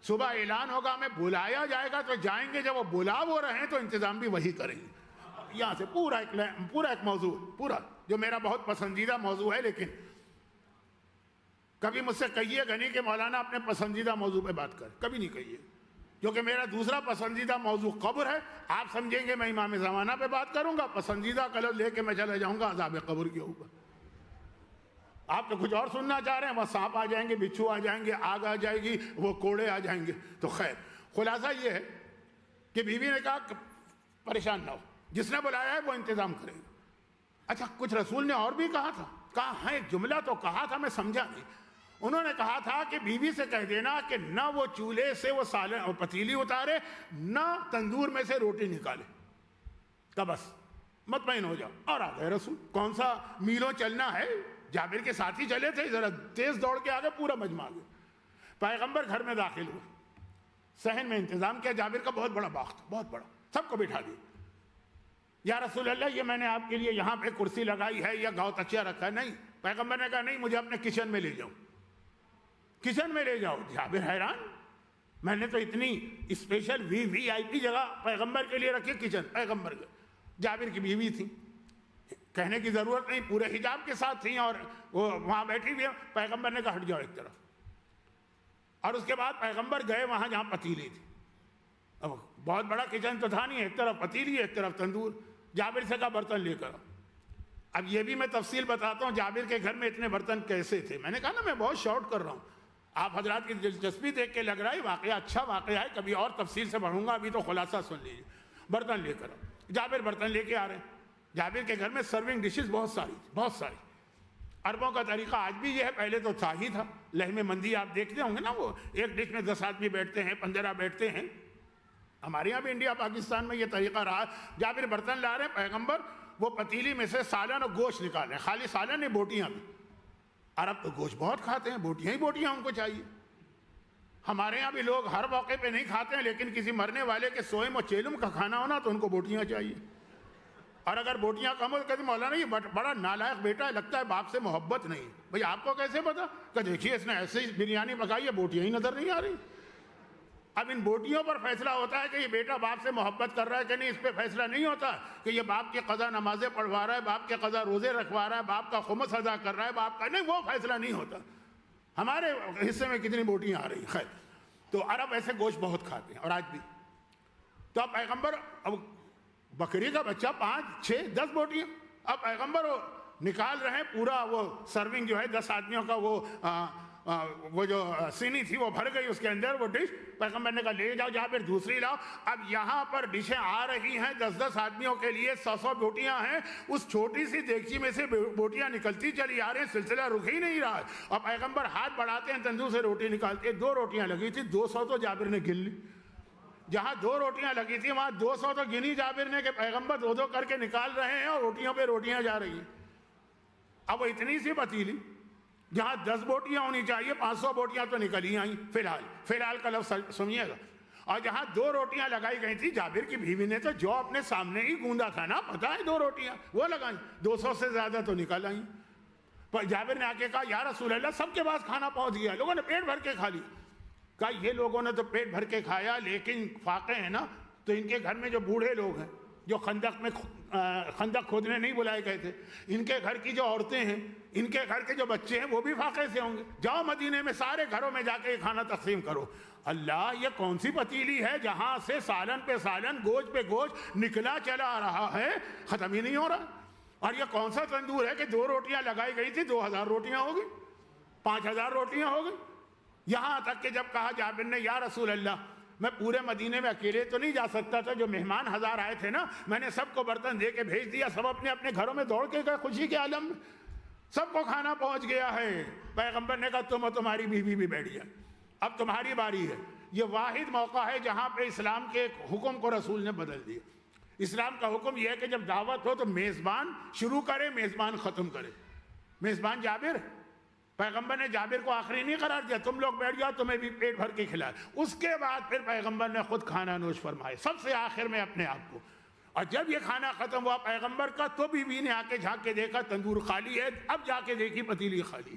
صبح اعلان ہوگا ہمیں بلایا جائے گا تو جائیں گے، جب وہ بلا وہ رہے ہیں تو انتظام بھی وہی کریں گے۔ یہاں سے پورا ایک موضوع، پورا جو میرا بہت پسندیدہ موضوع ہے، لیکن کبھی مجھ سے کہیے گا نہیں کہ مولانا اپنے پسندیدہ موضوع پہ بات کر، کبھی نہیں کہیے، کیونکہ میرا دوسرا پسندیدہ موضوع قبر ہے، آپ سمجھیں گے میں امام زمانہ پہ بات کروں گا، پسندیدہ قلم لے کے میں چلا جاؤں گا عذاب قبر کے اوپر۔ آپ تو کچھ اور سننا چاہ رہے ہیں، وہ سانپ آ جائیں گے، بچھو آ جائیں گے، آگ آ جائے گی، وہ کوڑے آ جائیں گے۔ تو خیر خلاصہ یہ ہے کہ بیوی نے کہا کہ پریشان نہ ہو، جس نے بلایا ہے وہ انتظام کرے گا۔ اچھا کچھ رسول نے اور بھی کہا تھا؟ کہا ہے، جملہ تو کہا تھا میں سمجھا نہیں۔ انہوں نے کہا تھا کہ بیوی سے کہہ دینا کہ نہ وہ چولہے سے وہ سالن اور پتیلی اتارے، نہ تندور میں سے روٹی نکالے، کہ بس مطمئن ہو جاؤ۔ اور آ گئے رسول، کون سا میلوں چلنا ہے، جابر کے ساتھ ہی چلے تھے، ذرا تیز دوڑ کے آگے، پورا مجمع آگے۔ پیغمبر گھر میں داخل ہوئے، صحن میں انتظام کیا، جابر کا بہت بڑا باغ تھا، بہت بڑا، سب کو بٹھا دیا۔ یا رسول اللہ یہ میں نے آپ کے لیے یہاں پہ کرسی لگائی ہے یا گاؤ تکیا رکھا ہے؟ نہیں۔ پیغمبر نے کہا نہیں، مجھے اپنے کچن میں لے جاؤ، کچن میں لے جاؤ۔ جابر حیران، میں نے تو اتنی اسپیشل وی آئی پی جگہ پیغمبر کے لیے رکھی، کچن پیغمبر کے۔ جابر کی بیوی تھی، کہنے کی ضرورت نہیں، پورے حجاب کے ساتھ تھیں، اور وہ وہاں بیٹھی ہوئی، پیغمبر نے کہا ہٹ جاؤ ایک طرف۔ اور اس کے بعد پیغمبر گئے وہاں جہاں پتیلی تھی، اب بہت بڑا کچن تو تھا نہیں، ایک طرف پتیلی ایک طرف تندور۔ جابر سے کہا برتن لے کر۔ اب یہ بھی میں تفصیل بتاتا ہوں جابر کے گھر میں اتنے برتن کیسے تھے۔ میں نے کہا نا میں بہت شارٹ کر رہا ہوں، آپ حضرات کی دلچسپی دیکھ کے لگ رہا ہے واقعہ اچھا واقعہ ہے، کبھی اور تفصیل سے بڑھوں گا، ابھی تو خلاصہ سن لیجیے۔ برتن لے کر جابر برتن لے کے آ رہے ہیں۔ جابر کے گھر میں سرونگ ڈشز بہت ساری۔ عربوں کا طریقہ آج بھی یہ ہے، پہلے تو تھا ہی تھا، لہم مندی آپ دیکھتے ہوں گے نا، وہ ایک ڈش میں 10 آدمی بیٹھتے ہیں، 15 بیٹھتے ہیں۔ ہمارے یہاں بھی انڈیا پاکستان میں یہ طریقہ رہا۔ جابر برتن لا رہے ہیں، پیغمبر وہ پتیلی میں سے سالن اور گوشت نکال رہے ہیں، خالی سالن نہیں، بوٹیاں بھی۔ عرب تو گوشت بہت کھاتے ہیں، بوٹیاں ہی بوٹیاں ان کو چاہیے۔ ہمارے یہاں بھی لوگ ہر موقع پہ نہیں کھاتے ہیں، لیکن کسی مرنے والے کے سوئم اور چیلم کا کھانا ہونا تو ان کو بوٹیاں چاہیے۔ اور اگر بوٹیاں کم ہو تو کہتے مولانا یہ بڑا نالائق بیٹا ہے، لگتا ہے باپ سے محبت نہیں۔ بھئی آپ کو کیسے پتا؟ کہ دیکھیے اس نے ایسے ہی بریانی پکائی ہے، بوٹیاں ہی نظر نہیں آ رہی۔ اب ان بوٹیوں پر فیصلہ ہوتا ہے کہ یہ بیٹا باپ سے محبت کر رہا ہے کہ نہیں، اس پہ فیصلہ نہیں ہوتا کہ یہ باپ کی قضا نمازیں پڑھوا رہا ہے، باپ کے قضا روزے رکھوا رہا ہے، باپ کا خمس ادا کر رہا ہے، باپ کا نہیں، وہ فیصلہ نہیں ہوتا۔ ہمارے حصے میں کتنی بوٹیاں آ رہی. خیر, تو عرب ایسے گوشت بہت کھاتے ہیں اور آج بھی. تو اب پیغمبر, اب بکری کا بچہ 5 6 10 بوٹیاں, اب پیغمبر نکال رہے ہیں پورا وہ سرونگ جو ہے 10 آدمیوں کا, وہ جو سینی تھی وہ بھر گئی اس کے اندر وہ ڈش. پیغمبر نے کہا لے جاؤ جہاں پھر دوسری لاؤ. اب یہاں پر ڈشیں آ رہی ہیں 10 آدمیوں کے لیے, 100 بوٹیاں ہیں. اس چھوٹی سی دیگچی میں سے بوٹیاں نکلتی چلی آ رہی ہیں, سلسلہ رک ہی نہیں رہا. اور پیغمبر ہاتھ بڑھاتے ہیں تندور سے روٹی نکالتے, 2 روٹیاں لگی تھی, 200 تو جابر نے گن لی. جہاں 2 روٹیاں لگی تھی وہاں 200 تو گنی جابر نے کہ پیغمبر 2 کر کے نکال رہے ہیں اور روٹیوں پہ روٹیاں جا رہی ہیں. اب وہ اتنی سی پتیلی جہاں 10 بوٹیاں ہونی چاہیے 500 بوٹیاں تو نکلی آئیں. فی الحال کا لفظ سنیے گا. اور جہاں 2 روٹیاں لگائی گئی تھی, جابر کی بیوی نے تو جو اپنے سامنے ہی گوندا تھا نا, پتہ ہے 2 روٹیاں وہ لگائیں, 200 سے زیادہ تو نکل آئیں. پر جابر نے آ کے کہا یا رسول اللہ سب کے پاس کھانا پہنچ گیا, لوگوں نے پیٹ بھر کے کھا لیا. کہا یہ لوگوں نے تو پیٹ بھر کے کھایا, لیکن فاقے ہیں نا, تو ان کے گھر میں جو بوڑھے لوگ ہیں جو خندق کھودنے نہیں بلائے گئے تھے, ان کے گھر کی جو عورتیں ہیں, ان کے گھر کے جو بچے ہیں وہ بھی فاقے سے ہوں گے. جاؤ مدینے میں سارے گھروں میں جا کے یہ کھانا تقسیم کرو. اللہ, یہ کون سی پتیلی ہے جہاں سے سالن پہ سالن گوشت پہ گوشت نکلا چلا آ رہا ہے, ختم ہی نہیں ہو رہا. اور یہ کون سا تندور ہے کہ 2 روٹیاں لگائی گئی تھی 2000 روٹیاں ہو گئی, 5000 روٹیاں ہو گئی. یہاں تک کہ جب کہا جابر نے یا رسول اللہ میں پورے مدینے میں اکیلے تو نہیں جا سکتا تھا, جو مہمان 1000 آئے تھے نا میں نے سب کو برتن دے کے بھیج دیا, سب اپنے اپنے گھروں میں دوڑ کے گئے خوشی کے عالم میں, سب کو کھانا پہنچ گیا ہے. پیغمبر نے کہا تم اور تمہاری بیوی بھی بیٹھ جائے, اب تمہاری باری ہے. یہ واحد موقع ہے جہاں پہ اسلام کے ایک حکم کو رسول نے بدل دیا. اسلام کا حکم یہ ہے کہ جب دعوت ہو تو میزبان شروع کرے, میزبان ختم کرے. میزبان جابر, پیغمبر نے جابر کو آخری نہیں قرار دیا, تم لوگ بیٹھ جاؤ تمہیں بھی پیٹ بھر کے کھلائے. اس کے بعد پھر پیغمبر نے خود کھانا نوش فرمائے سب سے آخر میں اپنے آپ کو. اور جب یہ کھانا ختم ہوا پیغمبر کا, تو بیوی نے آ کے جھانک کے دیکھا تندور خالی ہے, اب جا کے دیکھی پتیلی خالی.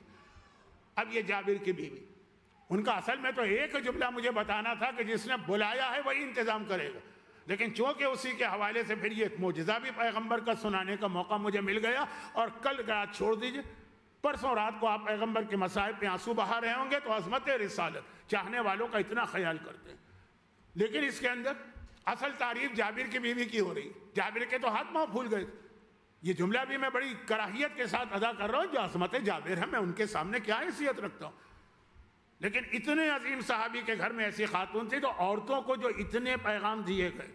اب یہ جابر کی بیوی, ان کا اصل میں تو ایک جملہ مجھے بتانا تھا کہ جس نے بلایا ہے وہی انتظام کرے گا, لیکن چونکہ اسی کے حوالے سے پھر یہ ایک معجزہ بھی پیغمبر کا سنانے کا موقع مجھے مل گیا. اور کل رات چھوڑ دیجئے, پرسوں رات کو آپ پیغمبر کے مصائب پہ آنسو بہا رہے ہوں گے تو عظمت رسالت چاہنے والوں کا اتنا خیال کرتے ہیں. لیکن اس کے اندر اصل تعریف جابر کی بیوی کی ہو رہی. جابر کے تو ہاتھ پاؤں پھول گئے. یہ جملہ بھی میں بڑی کراہیت کے ساتھ ادا کر رہا ہوں, جو عظمت جابر ہے میں ان کے سامنے کیا حیثیت رکھتا ہوں. لیکن اتنے عظیم صحابی کے گھر میں ایسی خاتون تھی, تو عورتوں کو جو اتنے پیغام دیے گئے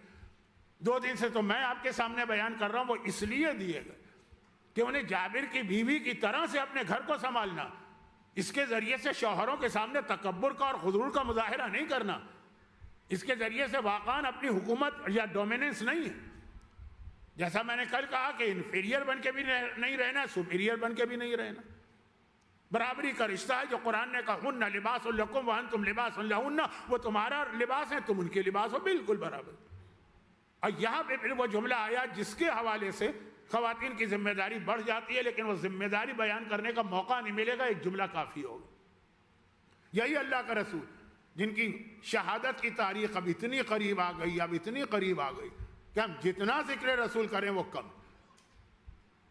2 دن سے تو میں آپ کے سامنے بیان کر رہا ہوں, وہ اس لیے دیے گئے کہ انہیں جابر کی بیوی کی طرح سے اپنے گھر کو سنبھالنا, اس کے ذریعے سے شوہروں کے سامنے تکبر کا اور غرور کا مظاہرہ نہیں کرنا, اس کے ذریعے سے واقعاً اپنی حکومت یا ڈومیننس نہیں ہے. جیسا میں نے کل کہا کہ انفیریئر بن کے بھی نہیں رہنا, سپیریئر بن کے بھی نہیں رہنا. برابری کا رشتہ ہے جو قرآن نے کہا ہن لباس لکم وانتم لباس لہن, وہ تمہارا لباس ہے تم ان کے لباس ہو, بالکل برابر. اور یہاں پہ پھر وہ جملہ آیا جس کے حوالے سے خواتین کی ذمہ داری بڑھ جاتی ہے, لیکن وہ ذمہ داری بیان کرنے کا موقع نہیں ملے گا, ایک جملہ کافی ہوگا. یہی اللہ کا رسول جن کی شہادت کی تاریخ اب اتنی قریب آ گئی, اب اتنی قریب آ گئی کہ ہم جتنا ذکر رسول کریں وہ کم.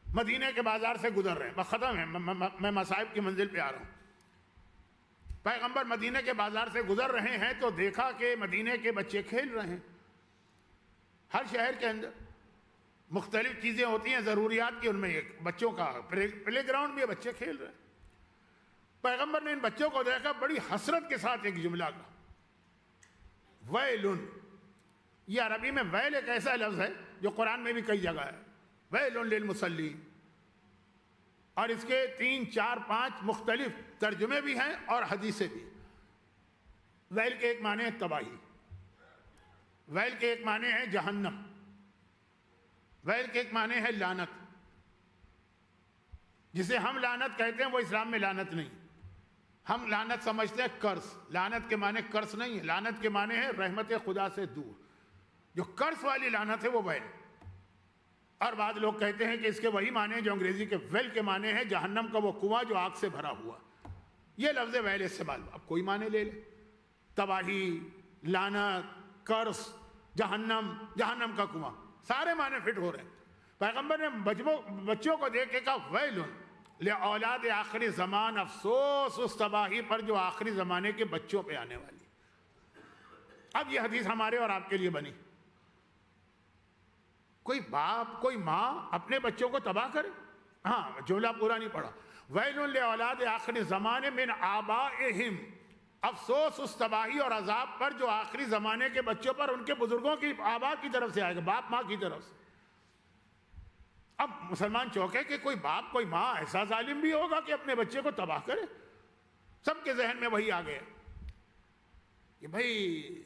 مدینے کے بازار سے گزر رہے ہیں, بس ختم ہے, میں مصائب کی منزل پہ آ رہا ہوں. پیغمبر مدینے کے بازار سے گزر رہے ہیں تو دیکھا کہ مدینے کے بچے کھیل رہے ہیں. ہر شہر کے اندر مختلف چیزیں ہوتی ہیں ضروریات کی, ان میں ایک بچوں کا پلے گراؤنڈ بھی ہے, بچے کھیل رہے ہیں. پیغمبر نے ان بچوں کو دیکھا, بڑی حسرت کے ساتھ ایک جملہ کہا, ویلن. یہ عربی میں ویل ایک ایسا لفظ ہے جو قرآن میں بھی کئی جگہ ہے, ویلن للمصلین, اور اس کے 3 4 5 مختلف ترجمے بھی ہیں اور حدیثیں بھی. ویل کے ایک معنی ہے تباہی, ویل کے ایک معنی ہے جہنم, ویل کے ایک معنی ہے لعنت. جسے ہم لعنت کہتے ہیں وہ اسلام میں لعنت نہیں. ہم لعنت سمجھتے ہیں قرض, لعنت کے معنی قرض نہیں ہے, لعنت کے معنی ہے رحمت خدا سے دور. جو قرض والی لعنت ہے وہ ویل. اور بعض لوگ کہتے ہیں کہ اس کے وہی معنی جو انگریزی کے ویل کے معنی ہے جہنم کا وہ کنواں جو آگ سے بھرا ہوا. یہ لفظ ویل استعمال, اب کوئی معنی لے لے, تباہی, لعنت, قرض, جہنم, جہنم کا کنواں, سارے معنی فٹ ہو رہے ہیں. پیغمبر نے بچوں کو دیکھ کے کہا ویلن, اولاد آخری زمان، افسوس اس تباہی پر جو آخری زمانے کے بچوں پہ آنے والی۔ اب یہ حدیث ہمارے اور آپ کے لیے بنی۔ کوئی باپ کوئی ماں اپنے بچوں کو تباہ کرے؟ ہاں، جملہ پورا نہیں پڑا۔ ویل لاولاد آخری زمانے من آبائہم، افسوس اس تباہی اور عذاب پر جو آخری زمانے کے بچوں پر ان کے بزرگوں کی آبا کی طرف سے آئے گا، باپ ماں کی طرف سے۔ اب مسلمان چوکے کہ کوئی باپ کوئی ماں ایسا ظالم بھی ہوگا کہ اپنے بچے کو تباہ کرے؟ سب کے ذہن میں وہی آ گیا کہ بھئی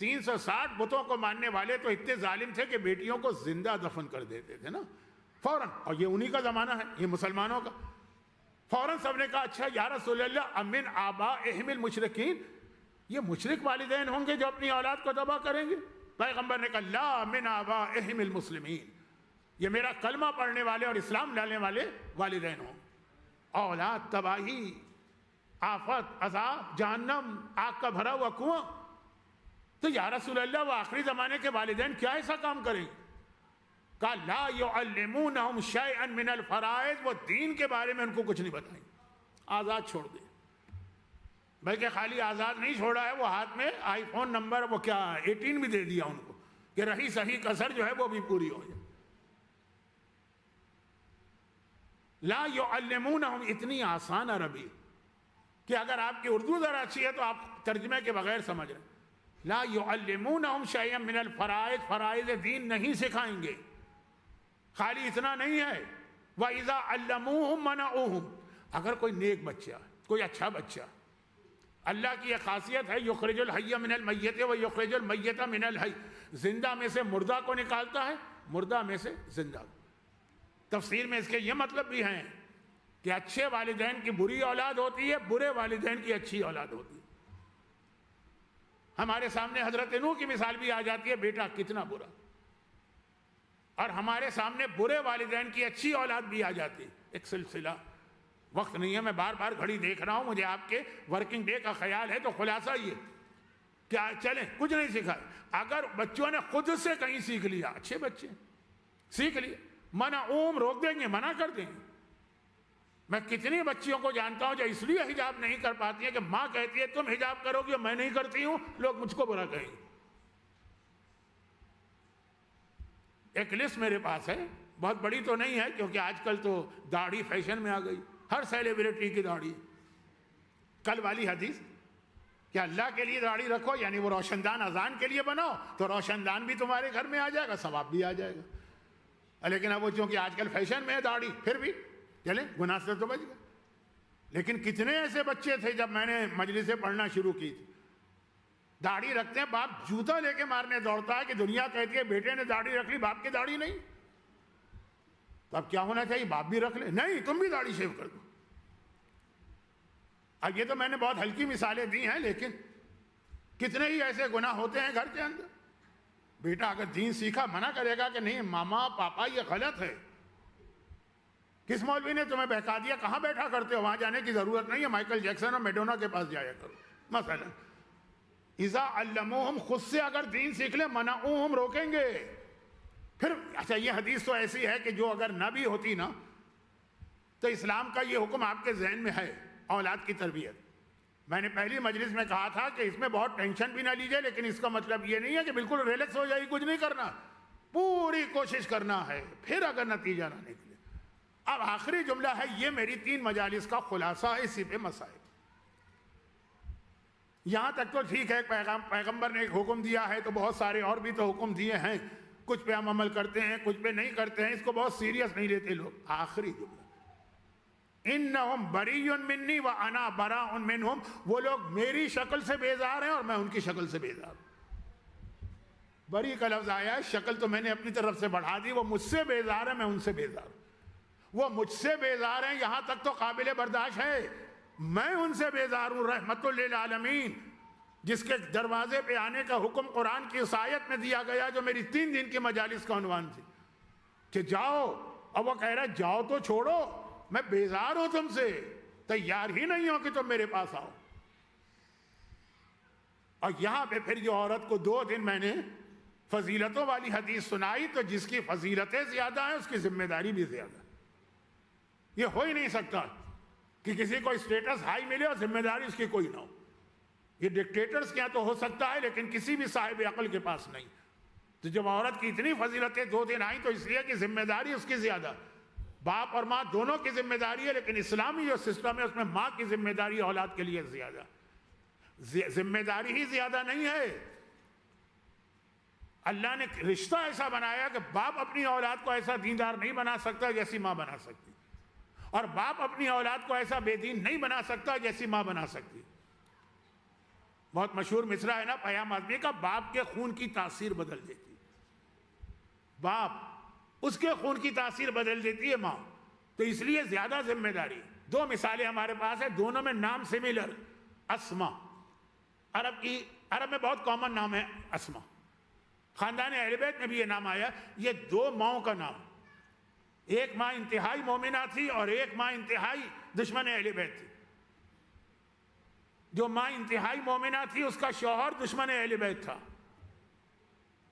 360 بتوں کو ماننے والے تو اتنے ظالم تھے کہ بیٹیوں کو زندہ دفن کر دیتے تھے نا فوراً، اور یہ انہی کا زمانہ ہے، یہ مسلمانوں کا۔ فوراً سب نے کہا اچھا یا رسول اللہ امن آبائہم المشرکین، یہ مشرک والدین ہوں گے جو اپنی اولاد کو تباہ کریں گے؟ پیغمبر نے کہا لا من آبائہم المسلمین، یہ میرا کلمہ پڑھنے والے اور اسلام لانے والے والدین ہوں۔ اولاد تباہی، آفت، عذاب، جہنم، آگ کا بھرا ہوا کنواں، تو یا رسول اللہ وہ آخری زمانے کے والدین کیا ایسا کام کریں؟ کہا لا یعلمونہم شیئا من الفرائض، وہ دین کے بارے میں ان کو کچھ نہیں بتائیں، آزاد چھوڑ دیں۔ بلکہ خالی آزاد نہیں چھوڑا ہے، وہ ہاتھ میں آئی فون نمبر وہ کیا 18 بھی دے دیا ان کو کہ رہی صحیح کسر جو ہے وہ بھی پوری ہو جائے۔ لا یعلمونہم، اتنی آسان عربی کہ اگر آپ کی اردو ذرا اچھی ہے تو آپ ترجمے کے بغیر سمجھ رہے ہیں۔ لا یعلمونہم شیئا من الفرائض، فرائض دین نہیں سکھائیں گے۔ خالی اتنا نہیں ہے، وَإِذَا عَلَّمُوهُمْ مَنَعُوهُمْ، اگر کوئی نیک بچہ، کوئی اچھا بچہ، اللہ کی یہ خاصیت ہے یخرج الحی من المیت ویخرج المیت من الحی، زندہ میں سے مردہ کو نکالتا ہے، مردہ میں سے زندہ کو۔ تفسیر میں اس کے یہ مطلب بھی ہیں کہ اچھے والدین کی بری اولاد ہوتی ہے، برے والدین کی اچھی اولاد ہوتی ہے۔ ہمارے سامنے حضرت نوح کی مثال بھی آ جاتی ہے، بیٹا کتنا برا، اور ہمارے سامنے برے والدین کی اچھی اولاد بھی آ جاتی ہے، ایک سلسلہ۔ وقت نہیں ہے، میں بار بار گھڑی دیکھ رہا ہوں، مجھے آپ کے ورکنگ ڈے کا خیال ہے، تو خلاصہ یہ کیا چلیں کچھ نہیں سکھائے۔ اگر بچوں نے خود سے کہیں سیکھ لیا، اچھے بچے سیکھ لیا، منعوہم روک دیں گے، منع کر دیں گے۔ میں کتنی بچیوں کو جانتا ہوں جو اس لیے حجاب نہیں کر پاتی ہیں کہ ماں کہتی ہے تم حجاب کرو گی، میں نہیں کرتی ہوں، لوگ مجھ کو برا کہیں گے۔ ایک لسٹ میرے پاس ہے، بہت بڑی تو نہیں ہے کیونکہ آج کل تو داڑھی فیشن میں آ گئی، ہر سیلیبریٹی کی داڑھی۔ کل والی حدیث کہ اللہ کے لیے داڑھی رکھو، یعنی وہ روشن دان اذان کے لیے بناؤ تو روشن دان بھی تمہارے گھر میں آ جائے گا، ثواب بھی آ جائے گا۔ لیکن اب وہ چونکہ آج کل فیشن میں ہے داڑھی، پھر بھی چلیں گناہ سے تو بچ گئے۔ لیکن کتنے ایسے بچے تھے جب میں نے مجلسیں پڑھنا شروع کی تھی، داڑھی رکھتے ہیں، باپ جوتا لے کے مارنے دوڑتا ہے کہ دنیا کہتی ہے بیٹے نے داڑھی رکھ لی، باپ کی داڑھی نہیں، تو اب کیا ہونا چاہیے؟ باپ بھی رکھ لے، نہیں تم بھی داڑھی شیو کر دو۔ اب یہ تو میں نے بہت ہلکی مثالیں دی ہیں، لیکن کتنے ہی ایسے گناہ ہوتے ہیں گھر کے اندر۔ بیٹا اگر دین سیکھا، منع کرے گا کہ نہیں ماما پاپا یہ غلط ہے، کس مولوی نے تمہیں بہکا دیا، کہاں بیٹھا کرتے ہو، وہاں جانے کی ضرورت نہیں ہے، مائیکل جیکسن اور میڈونا کے پاس جایا کرو مثلا۔ اذا علموہم، خود سے اگر دین سیکھ لیں، منعوہم روکیں گے۔ پھر اچھا یہ حدیث تو ایسی ہے کہ جو اگر نہ بھی ہوتی نا تو اسلام کا یہ حکم آپ کے ذہن میں ہے، اولاد کی تربیت۔ میں نے پہلی مجلس میں کہا تھا کہ اس میں بہت ٹینشن بھی نہ لیجئے، لیکن اس کا مطلب یہ نہیں ہے کہ بالکل ریلیکس ہو جائے، کچھ نہیں کرنا، پوری کوشش کرنا ہے، پھر اگر نتیجہ نہ نکلے۔ اب آخری جملہ ہے، یہ میری 3 مجالس کا خلاصہ ہے، اسی پہ مسائل۔ یہاں تک تو ٹھیک ہے، پیغمبر نے ایک حکم دیا ہے تو بہت سارے اور بھی تو حکم دیے ہیں، کچھ پہ ہم عمل کرتے ہیں، کچھ پہ نہیں کرتے ہیں، اس کو بہت سیریس نہیں لیتے لوگ۔ آخری جملہ، انہم بریء منی وانا براء منہم، وہ لوگ میری شکل سے بیزار ہیں اور میں ان کی شکل سے بیزار ہوں۔ بری کا لفظ آیا ہے، شکل تو میں نے اپنی طرف سے بڑھا دی، وہ مجھ سے بیزار ہے، میں ان سے بیزار ہوں۔ وہ مجھ سے بیزار ہیں یہاں تک تو قابل برداشت ہے، میں ان سے بیزار ہوں۔ رحمت للعالمین، جس کے دروازے پہ آنے کا حکم قرآن کی اس آیت میں دیا گیا، جو میری 3 دن کی مجالس کا عنوان تھی کہ جاؤ، اب وہ کہہ رہا ہے جاؤ تو چھوڑو، میں بیزار ہوں تم سے، تیار ہی نہیں ہو کہ تم میرے پاس آؤ۔ اور یہاں پہ پھر جو عورت کو 2 دن میں نے فضیلتوں والی حدیث سنائی، تو جس کی فضیلتیں زیادہ ہیں اس کی ذمہ داری بھی زیادہ۔ یہ ہو ہی نہیں سکتا کہ کسی کو اسٹیٹس ہائی ملے اور ذمہ داری اس کی کوئی نہ ہو. یہ ڈکٹیٹرز کے یہاں تو ہو سکتا ہے لیکن کسی بھی صاحب عقل کے پاس نہیں. تو جب عورت کی اتنی فضیلتیں 2 دن آئیں تو اس لیے کہ ذمہ داری اس کی زیادہ, باپ اور ماں دونوں کی ذمہ داری ہے, لیکن اسلامی جو سسٹم ہے اس میں ماں کی ذمہ داری اولاد کے لیے زیادہ. ذمہ داری ہی زیادہ نہیں ہے, اللہ نے رشتہ ایسا بنایا کہ باپ اپنی اولاد کو ایسا دیندار نہیں بنا سکتا جیسی ماں بنا سکتی, اور باپ اپنی اولاد کو ایسا بے دین نہیں بنا سکتا جیسی ماں بنا سکتی. بہت مشہور مصرع ہے نا پیام آدمی کا, باپ کے خون کی تاثیر بدل دیتی, باپ اس کے خون کی تاثیر بدل دیتی ہے ماں. تو اس لیے زیادہ ذمہ داری. 2 مثالیں ہمارے پاس ہیں, دونوں میں نام سملر. اسما, عرب میں بہت کامن نام ہے اسما, خاندان اہل بیت میں بھی یہ نام آیا. یہ 2 ماؤں کا نام, ایک ماں انتہائی مومنہ تھی اور ایک ماں انتہائی دشمن اہل بیت تھی. جو ماں انتہائی مومنہ تھی اس کا شوہر دشمن اہل بیت تھا.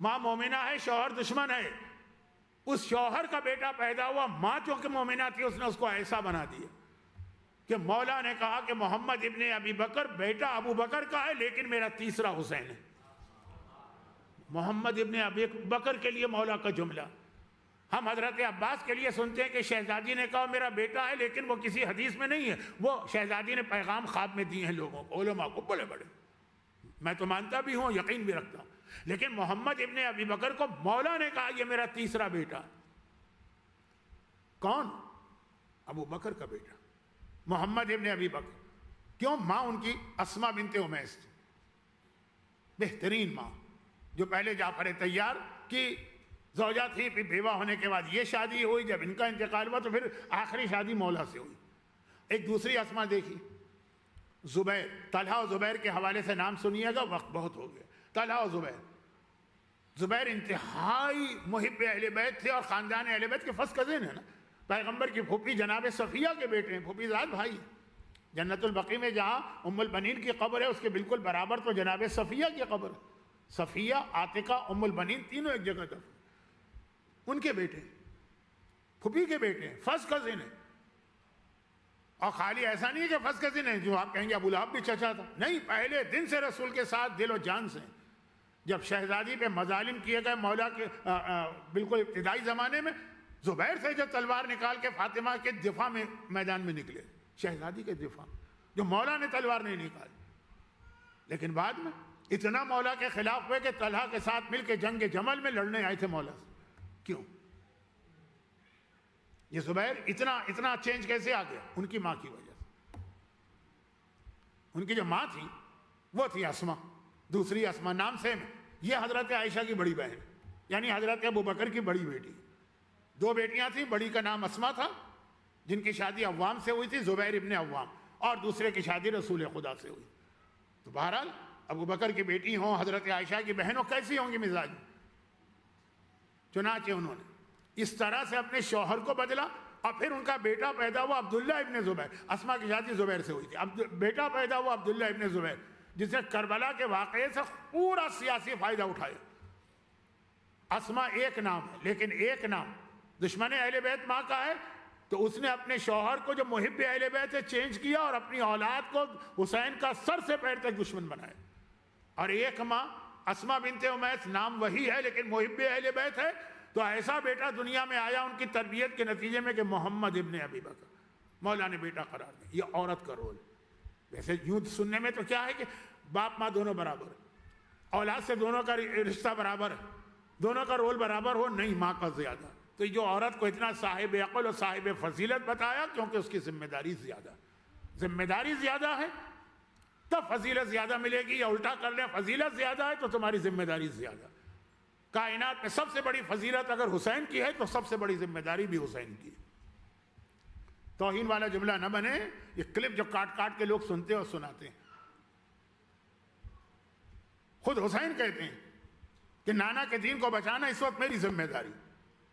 ماں مومنہ ہے, شوہر دشمن ہے. اس شوہر کا بیٹا پیدا ہوا, ماں چونکہ مومنہ تھی اس نے اس کو ایسا بنا دیا کہ مولا نے کہا کہ محمد ابن ابی بکر بیٹا ابو بکر کا ہے لیکن میرا تیسرا حسین ہے. محمد ابن ابی بکر کے لیے مولا کا جملہ. ہم حضرت عباس کے لیے سنتے ہیں کہ شہزادی نے کہا میرا بیٹا ہے, لیکن وہ کسی حدیث میں نہیں ہے, وہ شہزادی نے پیغام خواب میں دیے ہیں لوگوں کو, علماء کو, بڑے بڑے. میں تو مانتا بھی ہوں, یقین بھی رکھتا ہوں, لیکن محمد ابن ابی بکر کو مولا نے کہا یہ میرا تیسرا بیٹا. کون؟ ابو بکر کا بیٹا محمد ابن ابی بکر. کیوں؟ ماں ان کی اسما بنت امیس تھی, بہترین ماں, جو پہلے جعفر طیار کی زوجہ تھی, پھر بیوہ ہونے کے بعد یہ شادی ہوئی, جب ان کا انتقال ہوا تو پھر آخری شادی مولا سے ہوئی. ایک دوسری اسما دیکھی, زبیر. طلحہ و زبیر کے حوالے سے نام سنیے گا, وقت بہت ہو گیا. طلحہ و زبیر. زبیر انتہائی محب اہل بیت تھے اور خاندان اہل بیت کے فرسٹ کزن ہے نا, پیغمبر کی پھوپھی جناب صفیہ کے بیٹے ہیں, پھوپھی زاد بھائی. جنت البقیع میں جہاں ام البنین کی قبر ہے اس کے بالکل برابر تو جناب صفیہ کی قبر ہے. صفیہ, عاتقہ, ام البنین تینوں ایک جگہ تھا. ان کے بیٹے, پھوپھی کے بیٹے, فرسٹ کزن ہیں. اور خالی ایسا نہیں ہے کہ فرسٹ کزن ہے جو آپ کہیں گے ابو لہب بھی چچا تھا, نہیں, پہلے دن سے رسول کے ساتھ دل و جان سے. جب شہزادی پہ مظالم کیے گئے مولا کے بالکل ابتدائی زمانے میں, زبیر سے جو تلوار نکال کے فاطمہ کے دفاع میں میدان میں نکلے, شہزادی کے دفاع, جو مولا نے تلوار نہیں نکالی. لیکن بعد میں اتنا مولا کے خلاف ہوئے کہ طلحہ کے ساتھ مل کے جنگ جمل میں لڑنے آئے تھے مولا سے. کیوں؟ یہ زبیر اتنا چینج کیسے آ گیا؟ ان کی ماں کی وجہ سے. ان کی جو ماں تھی وہ تھی اسما, دوسری اسما, نام سیم ہے. یہ حضرت عائشہ کی بڑی بہن, یعنی حضرت ابو بکر کی بڑی بیٹی. 2 بیٹیاں تھیں, بڑی کا نام اسما تھا جن کی شادی عوام سے ہوئی تھی, زبیر ابن عوام, اور دوسرے کی شادی رسول خدا سے ہوئی. تو بہرحال ابو بکر کی بیٹی ہوں, حضرت عائشہ کی بہن ہو, کیسی ہوں گی مزاج؟ چنانچہ انہوں نے اس طرح سے اپنے شوہر کو بدلا, اور پھر ان کا بیٹا پیدا ہوا عبداللہ ابن زبیر. اسما کی شادی زبیر سے ہوئی تھی, بیٹا پیدا ہوا عبداللہ ابن زبیر, جس نے کربلا کے واقعے سے پورا سیاسی فائدہ اٹھایا. اسما ایک نام ہے, لیکن ایک نام دشمن اہل بیت ماں کا ہے, تو اس نے اپنے شوہر کو جو محب اہل بیت سے چینج کیا اور اپنی اولاد کو حسین کا سر سے پیر تک دشمن بنایا. اور ایک ماں اسما بنت امیس, نام وہی ہے لیکن محب اہل بیت ہے, تو ایسا بیٹا دنیا میں آیا ان کی تربیت کے نتیجے میں کہ محمد ابن ابی بکر مولا نے بیٹا قرار دیا. یہ عورت کا رول. ویسے یوں سننے میں تو کیا ہے کہ باپ ماں دونوں برابر, اولاد سے دونوں کا رشتہ برابر ہے, دونوں کا رول برابر ہو, نہیں, ماں کا زیادہ. تو جو عورت کو اتنا صاحب عقل اور صاحب فضیلت بتایا کیونکہ اس کی ذمہ داری زیادہ. ذمہ داری زیادہ ہے تب فضیلت زیادہ ملے گی, یا الٹا کر لیں, فضیلت زیادہ ہے تو تمہاری ذمہ داری زیادہ. کائنات میں سب سے بڑی فضیلت اگر حسین کی ہے تو سب سے بڑی ذمہ داری بھی حسین کی ہے. توہین والا جملہ نہ بنے, یہ کلپ جو کاٹ کاٹ کے لوگ سنتے اور سناتے ہیں. خود حسین کہتے ہیں کہ نانا کے دین کو بچانا اس وقت میری ذمہ داری.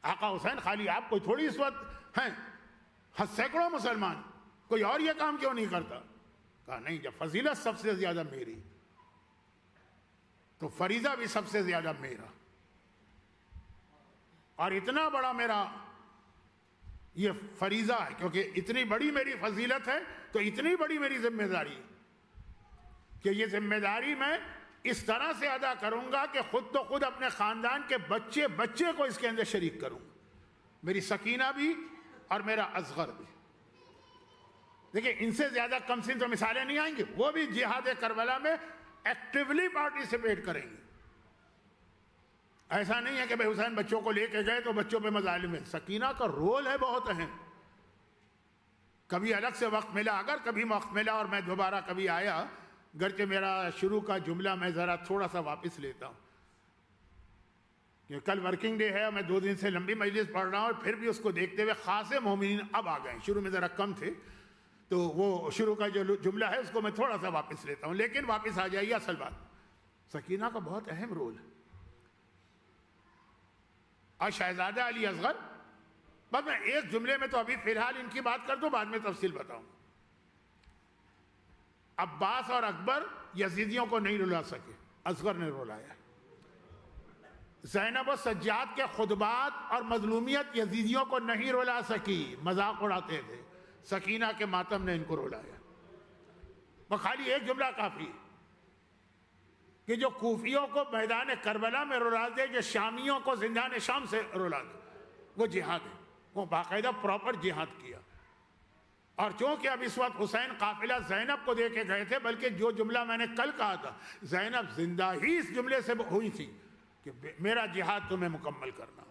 آقا حسین خالی آپ کوئی تھوڑی اس وقت ہیں, سینکڑوں مسلمان, کوئی اور یہ کام کیوں نہیں کرتا؟ کہا نہیں, جب فضیلت سب سے زیادہ میری تو فریضہ بھی سب سے زیادہ میرا. اور اتنا بڑا میرا یہ فریضہ ہے، کیونکہ اتنی بڑی میری فضیلت ہے تو اتنی بڑی میری ذمہ داری ہے کہ یہ ذمہ داری میں اس طرح سے ادا کروں گا کہ خود تو خود اپنے خاندان کے بچے بچے کو اس کے اندر شریک کروں، میری سکینہ بھی اور میرا اصغر بھی۔ دیکھیں ان سے زیادہ کم سن تو مثالیں نہیں آئیں گی، وہ بھی جہاد کربلا میں ایکٹیولی پارٹیسپیٹ کریں گے۔ ایسا نہیں ہے کہ بھائی حسین بچوں کو لے کے گئے تو بچوں پہ مظالم ہے، سکینہ کا رول ہے بہت اہم۔ کبھی الگ سے وقت ملا، اگر کبھی وقت ملا اور میں دوبارہ کبھی آیا، گرچہ میرا شروع کا جملہ میں ذرا تھوڑا سا واپس لیتا ہوں کہ کل ورکنگ ڈے ہے، میں 2 دن سے لمبی مجلس پڑھ رہا ہوں، اور پھر بھی اس کو دیکھتے ہوئے خاصے مومنین اب آ گئے، شروع میں ذرا کم تھے، تو وہ شروع کا جو جملہ ہے اس کو میں تھوڑا سا واپس لیتا ہوں، لیکن واپس آ جائیے اصل بات، سکینہ کا بہت اہم رول ہے۔ اور شہزادہ علی اصغر، بس میں ایک جملے میں تو ابھی فی الحال ان کی بات کر دوں، بعد میں تفصیل بتاؤں۔ عباس اور اکبر یزیدیوں کو نہیں رلا سکے، اصغر نے رلایا۔ زینب و سجاد کے خطبات اور مظلومیت یزیدیوں کو نہیں رلا سکی، مذاق اڑاتے تھے، سکینہ کے ماتم نے ان کو رلایا۔ وہ خالی ایک جملہ کافی ہے کہ جو کوفیوں کو میدان کربلا میں رلا دے، جو شامیوں کو زندان شام سے رلا دے، وہ جہاد ہے، وہ باقاعدہ پراپر جہاد کیا۔ اور چونکہ اب اس وقت حسین قافلہ زینب کو دے کے گئے تھے، بلکہ جو جملہ میں نے کل کہا تھا، زینب زندہ ہی اس جملے سے ہوئی تھی کہ میرا جہاد تمہیں مکمل کرنا۔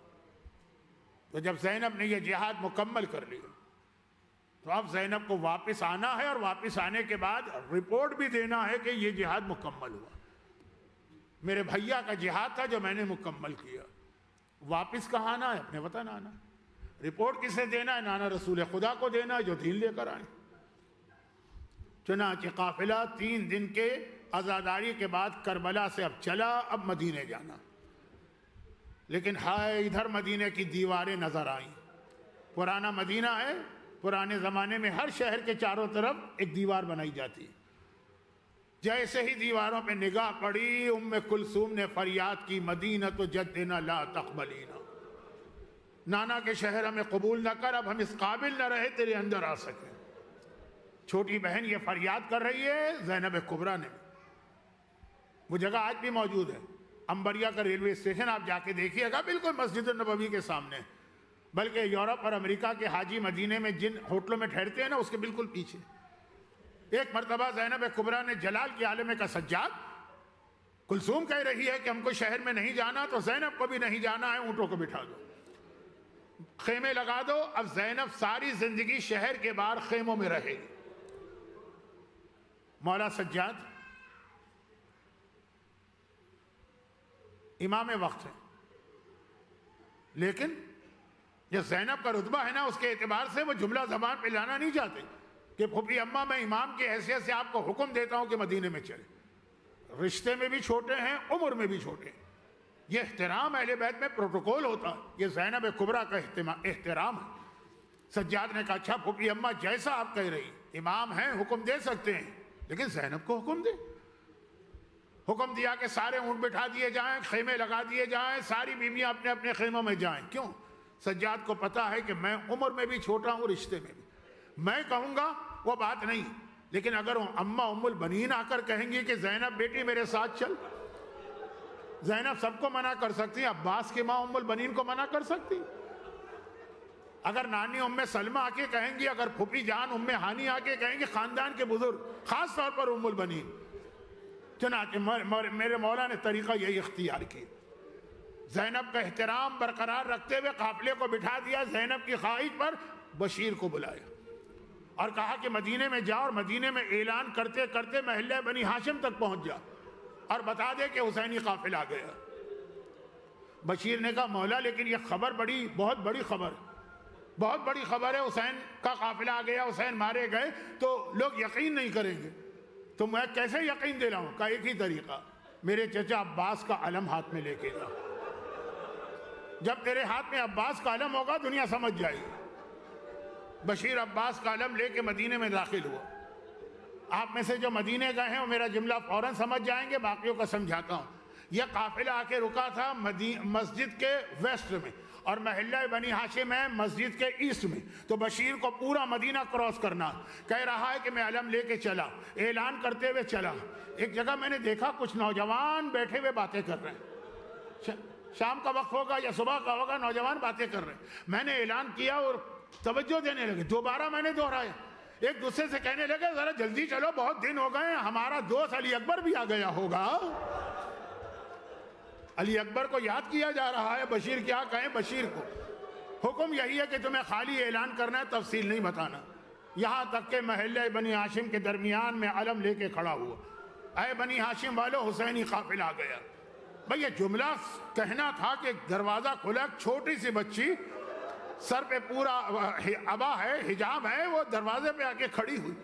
تو جب زینب نے یہ جہاد مکمل کر لیا تو اب زینب کو واپس آنا ہے، اور واپس آنے کے بعد رپورٹ بھی دینا ہے کہ یہ جہاد مکمل ہوا، میرے بھیا کا جہاد تھا جو میں نے مکمل کیا۔ واپس کہاں آنا ہے؟ اپنے وطن آنا ہے۔ رپورٹ کسے دینا ہے؟ نانا رسول خدا کو دینا ہے جو دین لے کر آئے۔ چنانچہ قافلہ 3 دن کے عزاداری کے بعد کربلا سے اب چلا، اب مدینے جانا۔ لیکن ہائے، ادھر مدینے کی دیواریں نظر آئیں۔ پرانا مدینہ ہے، پرانے زمانے میں ہر شہر کے چاروں طرف ایک دیوار بنائی جاتی۔ جیسے ہی دیواروں پہ نگاہ پڑی، ام کلثوم نے فریاد کی، مدینہ تو جدنا لا تقبلینا، نانا کے شہر ہمیں قبول نہ کر، اب ہم اس قابل نہ رہے تیرے اندر آ سکیں۔ چھوٹی بہن یہ فریاد کر رہی ہے، زینب کبریٰ نے۔ وہ جگہ آج بھی موجود ہے، امبریا کا ریلوے اسٹیشن، آپ جا کے دیکھیے گا، بالکل مسجد النبوی کے سامنے، بلکہ یورپ اور امریکہ کے حاجی مدینے میں جن ہوٹلوں میں ٹھہرتے ہیں نا، اس کے بالکل پیچھے۔ ایک مرتبہ زینب کبریٰ نے جلال کے عالم کا سجاد، کلثوم کہہ رہی ہے کہ ہم کو شہر میں نہیں جانا، تو زینب کو بھی نہیں جانا ہے، اونٹوں کو بٹھا دو، خیمے لگا دو۔ اب زینب ساری زندگی شہر کے باہر خیموں میں رہے گی۔ مولا سجاد امام وقت ہے، لیکن جو زینب کا رتبہ ہے نا، اس کے اعتبار سے وہ جملہ زبان پہ لانا نہیں چاہتے کہ پھوپھی اماں میں امام کی حیثیت سے آپ کو حکم دیتا ہوں کہ مدینے میں چلے۔ رشتے میں بھی چھوٹے ہیں، عمر میں بھی چھوٹے ہیں، یہ احترام اہل بیت میں پروٹوکول ہوتا ہے، یہ زینب کبریٰ کا احترام ہے۔ سجاد نے کہا اچھا پھوپھی اماں جیسا آپ کہہ رہی، امام ہیں، حکم دے سکتے ہیں، لیکن زینب کو حکم دے۔ حکم دیا کہ سارے اونٹ بٹھا دیے جائیں، خیمے لگا دیے جائیں، ساری بیویاں اپنے اپنے خیموں میں جائیں۔ کیوں؟ سجاد کو پتا ہے کہ میں عمر میں بھی چھوٹا ہوں، رشتے میں بھی، میں کہوں گا وہ بات نہیں، لیکن اگر اماں ام البنین آ کر کہیں گی کہ زینب بیٹی میرے ساتھ چل، زینب سب کو منع کر سکتی، عباس کی ماں ام البنین کو منع کر سکتی؟ اگر نانی ام سلمہ آ کے کہیں گی، اگر پھوپھی جان ام ہانی آ کے کہیں گی، خاندان کے بزرگ، خاص طور پر ام البنین۔ چنانچہ میرے مولا نے طریقہ یہی اختیار کی، زینب کا احترام برقرار رکھتے ہوئے قافلے کو بٹھا دیا، زینب کی خواہش پر بشیر کو بلایا اور کہا کہ مدینے میں جا، اور مدینے میں اعلان کرتے کرتے محلہ بنی ہاشم تک پہنچ جا اور بتا دے کہ حسینی قافلہ آ گیا۔ بشیر نے کہا مولا لیکن یہ خبر بہت بڑی خبر ہے، بہت بڑی خبر ہے، حسین کا قافلہ آ گیا، حسین مارے گئے تو لوگ یقین نہیں کریں گے، تو میں کیسے یقین دلاؤں؟ کہا ایک ہی طریقہ، میرے چچا عباس کا علم ہاتھ میں لے کے جا، جب تیرے ہاتھ میں عباس کا علم ہوگا دنیا سمجھ جائے گی۔ بشیر عباس کا علم لے کے مدینے میں داخل ہوا۔ آپ میں سے جو مدینے گئے ہیں وہ میرا جملہ فوراً سمجھ جائیں گے، باقیوں کا سمجھاتا ہوں۔ یہ قافلہ آ کے رکا تھا مسجد کے ویسٹ میں، اور محلہ بنی ہاشم ہے مسجد کے ایسٹ میں. تو بشیر کو پورا مدینہ کراس کرنا. کہہ رہا ہے کہ میں علم لے کے چلا، اعلان کرتے ہوئے چلا. ایک جگہ میں نے دیکھا کچھ نوجوان بیٹھے ہوئے باتیں کر رہے ہیں، شام کا وقت ہوگا یا صبح کا ہوگا، نوجوان باتیں کر رہے ہیں. میں نے اعلان کیا اور توجہ دینے لگے. دوبارہ میں نے دہرایا، ایک دوسرے سے کہنے لگے ذرا جلدی چلو، بہت دن ہو گئے، ہمارا دوست علی اکبر بھی آ گیا ہوگا. علی اکبر کو یاد کیا جا رہا ہے. بشیر کیا کہیں؟ بشیر کو حکم یہی ہے کہ تمہیں خالی اعلان کرنا ہے، تفصیل نہیں بتانا. یہاں تک کہ محلہ بنی ہاشم کے درمیان میں علم لے کے کھڑا ہوا. اے بنی ہاشم والو، حسینی قافلہ آ گیا. بھئی یہ جملہ کہنا تھا کہ دروازہ کھلا، چھوٹی سی بچی سر پہ پورا عبا ہے، حجاب ہے، وہ دروازے پہ آ کے کھڑی ہوئی.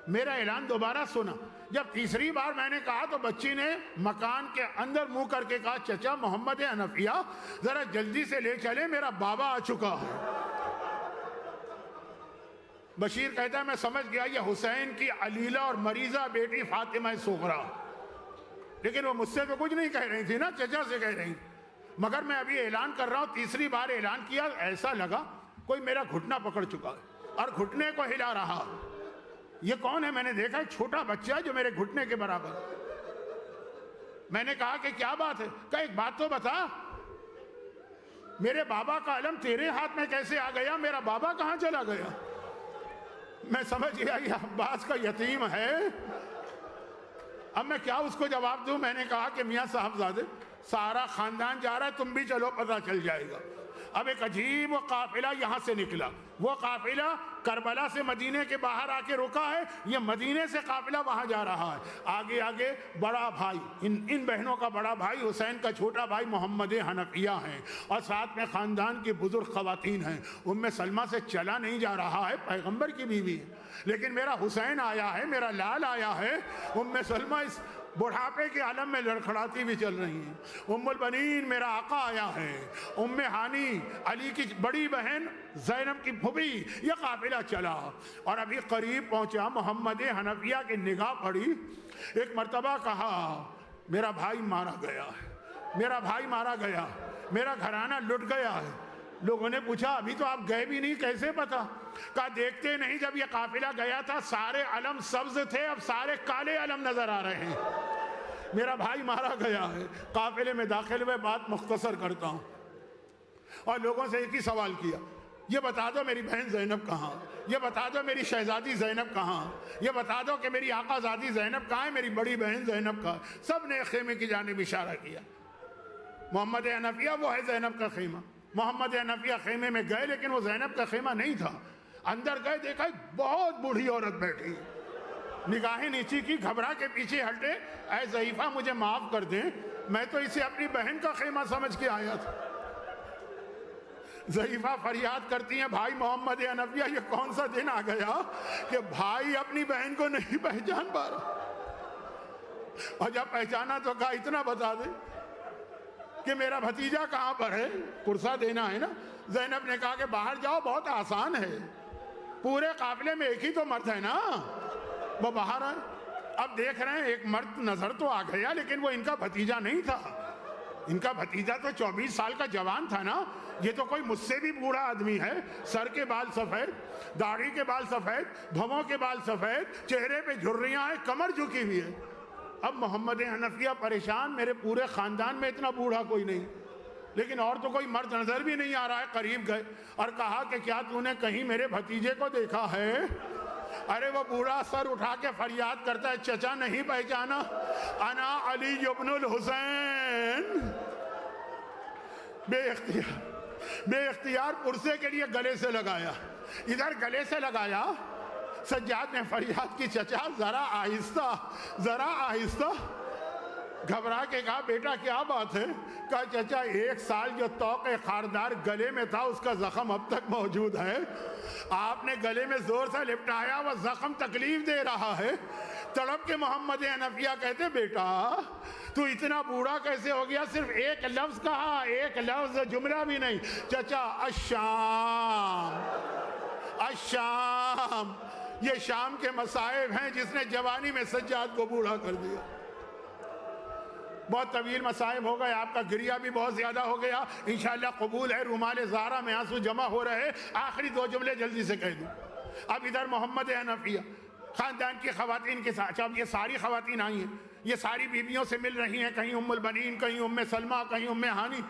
میرا اعلان دوبارہ سنا. جب تیسری بار میں نے کہا تو بچی نے مکان کے اندر منہ کر کے کہا چچا محمد حنفیہ ذرا جلدی سے لے چلے، میرا بابا آ چکا ہے. بشیر کہتا ہے میں سمجھ گیا یہ حسین کی علیلہ اور مریضہ بیٹی فاطمہ صغریٰ. لیکن وہ مجھ سے تو کچھ نہیں کہہ رہی تھی نا، چچا سے کہہ رہی. مگر میں ابھی اعلان کر رہا ہوں. تیسری بار اعلان کیا، ایسا لگا کوئی میرا گھٹنا پکڑ چکا ہے اور گھٹنے کو ہلا رہا. یہ کون ہے؟ میں نے دیکھا ایک چھوٹا بچہ جو میرے گھٹنے کے برابر. میں نے کہا کہ کیا بات ہے؟ کہا ایک بات تو بتا، میرے بابا کا علم تیرے ہاتھ میں کیسے آ گیا؟ میرا بابا کہاں چلا گیا؟ میں سمجھ گیا یہ عباس کا یتیم ہے. اب میں کیا اس کو جواب دوں؟ میں نے کہا کہ میاں صاحبزادے سارا خاندان جا رہا ہے، تم بھی چلو، پتہ چل جائے گا. اب ایک عجیب قافلہ یہاں سے نکلا. وہ قافلہ کربلا سے مدینے کے باہر آ کے رکا ہے، یہ مدینے سے قافلہ وہاں جا رہا ہے. آگے آگے بڑا بھائی، ان بہنوں کا بڑا بھائی حسین کا چھوٹا بھائی محمد حنفیہ ہیں، اور ساتھ میں خاندان کی بزرگ خواتین ہیں. ام سلمہ سے چلا نہیں جا رہا ہے، پیغمبر کی بیوی ہے، لیکن میرا حسین آیا ہے، میرا لال آیا ہے. ام سلمہ اس بڑھاپے کے عالم میں لڑکھڑاتی بھی چل رہی ہیں. ام البنین میرا آقا آیا ہے، ام ہانی علی کی بڑی بہن زینب کی پھوپھی. یہ قافلہ چلا اور ابھی قریب پہنچا. محمد حنفیہ کی نگاہ پڑی. ایک مرتبہ کہا میرا بھائی مارا گیا ہے، میرا بھائی مارا گیا، میرا گھرانہ لٹ گیا ہے. لوگوں نے پوچھا ابھی تو آپ گئے بھی نہیں، کیسے پتا؟ کہا دیکھتے نہیں، جب یہ قافلہ گیا تھا سارے علم سبز تھے، اب سارے کالے علم نظر آ رہے ہیں. میرا بھائی مارا گیا ہے. قافلے میں داخل ہوئے، بات مختصر کرتا ہوں، اور لوگوں سے ایک ہی سوال کیا، یہ بتا دو میری بہن زینب کہاں، یہ بتا دو میری شہزادی زینب کہاں، یہ بتا دو کہ میری آقا زادی زینب کہاں ہے، میری بڑی بہن زینب کہاں. سب نے خیمے کی جانب اشارہ کیا. محمد حنفیہ وہ ہے زینب کا خیمہ. محمد حنفیہ خیمے میں گئے، لیکن وہ زینب کا خیمہ نہیں تھا. اندر گئے، دیکھا ایک بہت بوڑھی عورت بیٹھی. نگاہیں نیچی کی، گھبرا کے پیچھے ہٹے. اے ضعیفہ مجھے معاف کر دیں، میں تو اسے اپنی بہن کا خیمہ سمجھ کے آیا تھا. ضعیفہ فریاد کرتی ہیں بھائی محمد حنفیہ یہ کون سا دن آ گیا کہ بھائی اپنی بہن کو نہیں پہچان پا رہا. اور جب پہچانا تو کہا اتنا بتا دیں کہ میرا بھتیجا کہاں پر ہے، کرسا دینا ہے نا. زینب نے کہا کہ باہر جاؤ، بہت آسان ہے، پورے قافلے میں ایک ہی تو مرد ہے نا. وہ باہر آئے. اب دیکھ رہے ہیں ایک مرد نظر تو آ گیا، لیکن وہ ان کا بھتیجا نہیں تھا. ان کا بھتیجا تو 24 سال کا جوان تھا نا. یہ تو کوئی مجھ سے بھی بوڑھا آدمی ہے. سر کے بال سفید، داڑھی کے بال سفید، بھووں کے بال سفید، چہرے پہ جھریاں ہیں، کمر جھکی ہوئی ہے. اب محمد حنفیہ پریشان، میرے پورے خاندان میں اتنا بوڑھا کوئی نہیں، لیکن اور تو کوئی مرد نظر بھی نہیں آ رہا ہے. قریب گئے اور کہا کہ کیا تو نے کہیں میرے بھتیجے کو دیکھا ہے؟ ارے وہ بوڑھا سر اٹھا کے فریاد کرتا ہے چچا نہیں پہچانا، انا علی ابن الحسین. بے اختیار پرسے کے لیے گلے سے لگایا. ادھر گلے سے لگایا، سجاد نے فریاد کی چچا ذرا آہستہ، ذرا آہستہ. گھبرا کے کہا بیٹا کیا بات ہے؟ کہا چچا 1 سال جو توق خاردار گلے میں تھا اس کا زخم اب تک موجود ہے. آپ نے گلے میں زور سے لپٹایا، وہ زخم تکلیف دے رہا ہے. تڑپ کے محمد حنفیہ کہتے بیٹا تو اتنا بوڑھا کیسے ہو گیا؟ صرف ایک لفظ کہا، ایک لفظ، جملہ بھی نہیں. چچا الشام، الشام. یہ شام کے مصائب ہیں جس نے جوانی میں سجاد کو بوڑھا کر دیا. بہت طویل مصائب ہو گئے، آپ کا گریہ بھی بہت زیادہ ہو گیا، انشاءاللہ قبول ہے، رومال زہرا میں آنسو جمع ہو رہے، آخری 2 جملے جلدی سے کہہ دوں۔ اب ادھر محمد حنفیہ خاندان کی خواتین کے ساتھ، اب یہ ساری خواتین آئی ہیں، یہ ساری بیویوں سے مل رہی ہیں، کہیں ام البنین، کہیں ام سلمہ، کہیں ام ہانی۔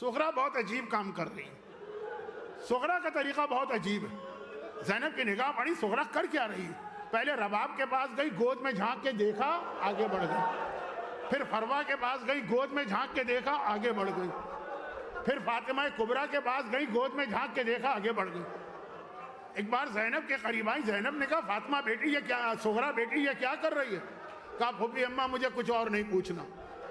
سغرا بہت عجیب کام کر رہی ہے، سغرا کا طریقہ بہت عجیب ہے۔ زینب کی نگاہ پڑی، سغرا کر کیا رہی ہے؟ پہلے رباب کے پاس گئی، گود میں جھانک کے دیکھا، آگے بڑھ گئی۔ پھر فروا کے پاس گئی، گود میں جھانک کے دیکھا، آگے بڑھ گئی۔ پھر فاطمہ کبریٰ کے پاس گئی، گود میں جھانک کے دیکھا، آگے بڑھ گئی۔ ایک بار زینب کے قریب آئی، زینب نے کہا فاطمہ بیٹی یہ کیا، سغرا بیٹی یہ کیا کر رہی ہے؟ کہا پھوپھی اماں مجھے کچھ اور نہیں پوچھنا،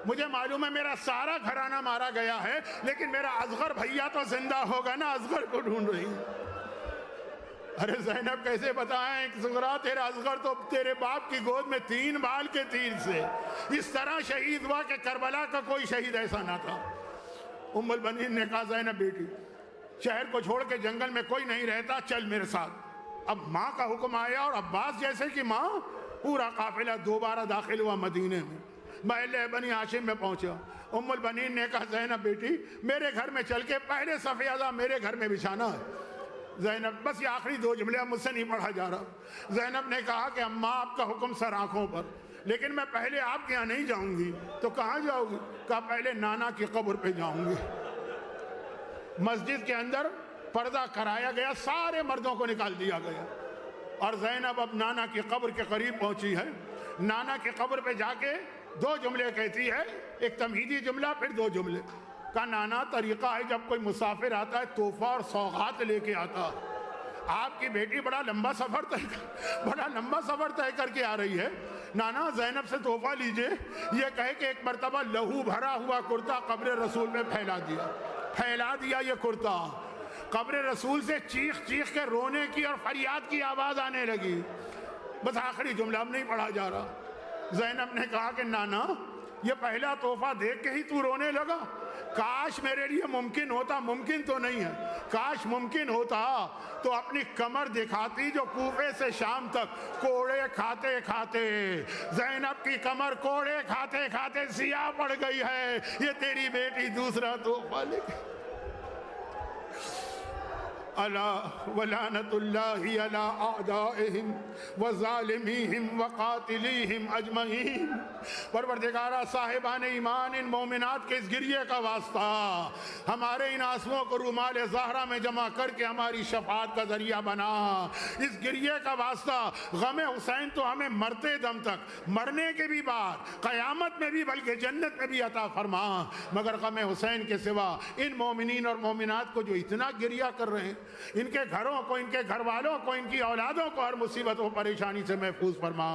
مجھے معلوم ہے میرا سارا گھرانہ مارا گیا ہے، لیکن میرا اصغر بھیا تو زندہ ہوگا نا، اصغر کو ڈھونڈ رہی ہے۔ ارے زینب کیسے بتائیں سغرا، تیرا اصغر تو تیرے باپ کی گود میں 3 بال کے تیر سے اس طرح شہید ہوا کہ کربلا کا کوئی شہید ایسا نہ تھا۔ ام البنین نے کہا زینب بیٹی شہر کو چھوڑ کے جنگل میں کوئی نہیں رہتا، چل میرے ساتھ۔ اب ماں کا حکم آیا اور عباس جیسے کہ ماں، پورا قافلہ دوبارہ داخل ہوا مدینے میں، محل بنی ہاشم میں پہنچا۔ ام البنین نے کہا زینب بیٹی میرے گھر میں چل کے پہلے صف اعظم میرے گھر میں بچھانا ہے۔ زینب بس یہ آخری 2 جملے اب مجھ سے نہیں پڑھا جا رہا۔ زینب نے کہا کہ اماں آپ کا حکم سر آنکھوں پر، لیکن میں پہلے آپ کے یہاں نہیں جاؤں گی۔ تو کہاں جاؤ گی؟ کہا پہلے نانا کی قبر پہ جاؤں گی۔ مسجد کے اندر پردہ کرایا گیا، سارے مردوں کو نکال دیا گیا، اور زینب اب نانا کی قبر کے قریب پہنچی ہے۔ نانا کی قبر پہ جا کے 2 جملے کہتی ہے، ایک تمہیدی جملہ پھر 2 جملے۔ کہا نانا طریقہ ہے جب کوئی مسافر آتا ہے تحفہ اور سوغات لے کے آتا، آپ کی بیٹی بڑا لمبا سفر طے کر کے آ رہی ہے، نانا زینب سے تحفہ لیجئے، یہ کہے کہ ایک مرتبہ لہو بھرا ہوا کرتا قبر رسول میں پھیلا دیا یہ کرتا، قبر رسول سے چیخ کے رونے کی اور فریاد کی آواز آنے لگی۔ بس آخری جملہ اب نہیں پڑھا جا رہا۔ زینب نے کہا کہ نانا یہ پہلا تحفہ دیکھ کے ہی تو رونے لگا؟ کاش میرے لیے ممکن ہوتا، ممکن تو نہیں ہے، کاش ممکن ہوتا تو اپنی کمر دکھاتی جو کوفے سے شام تک کوڑے کھاتے کھاتے، زینب کی کمر کوڑے کھاتے کھاتے سیاہ پڑ گئی ہے، یہ تیری بیٹی دوسرا تحفہ لے گئی۔ الا ولعنت اللہ علی اعدائہم وظالمیہم وقاتلیہم اجمعین۔ پروردگارہ صاحبان ایمان ان مومنات کے اس گریے کا واسطہ، ہمارے ان آنسوؤں کو رومال زہرا میں جمع کر کے ہماری شفاعت کا ذریعہ بنا۔ اس گریے کا واسطہ غم حسین تو ہمیں مرتے دم تک، مرنے کے بھی بعد، قیامت میں بھی بلکہ جنت میں بھی عطا فرما، مگر غم حسین کے سوا ان مومنین اور مومنات کو جو اتنا گریہ کر رہے ہیں، ان کے گھروں کو، ان کے گھر والوں کو، ان کی اولادوں کو ہر مصیبت و پریشانی سے محفوظ فرما،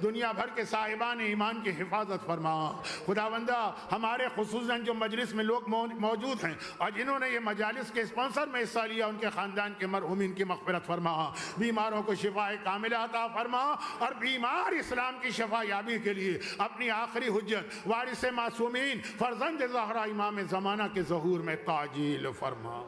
دنیا بھر کے صاحبان ایمان کی حفاظت فرما۔ خداوندہ ہمارے خصوصاً جو مجلس میں لوگ موجود ہیں اور جنہوں نے یہ مجالس کے اسپانسر میں حصہ لیا، ان کے خاندان کے مرحومین کی مغفرت فرما، بیماروں کو شفا کاملہ عطا فرما، اور بیمار اسلام کی شفا یابی کے لیے اپنی آخری حجت وارث معصومین فرزند زہرا امام زمانہ کے ظہور میں تعجیل فرما۔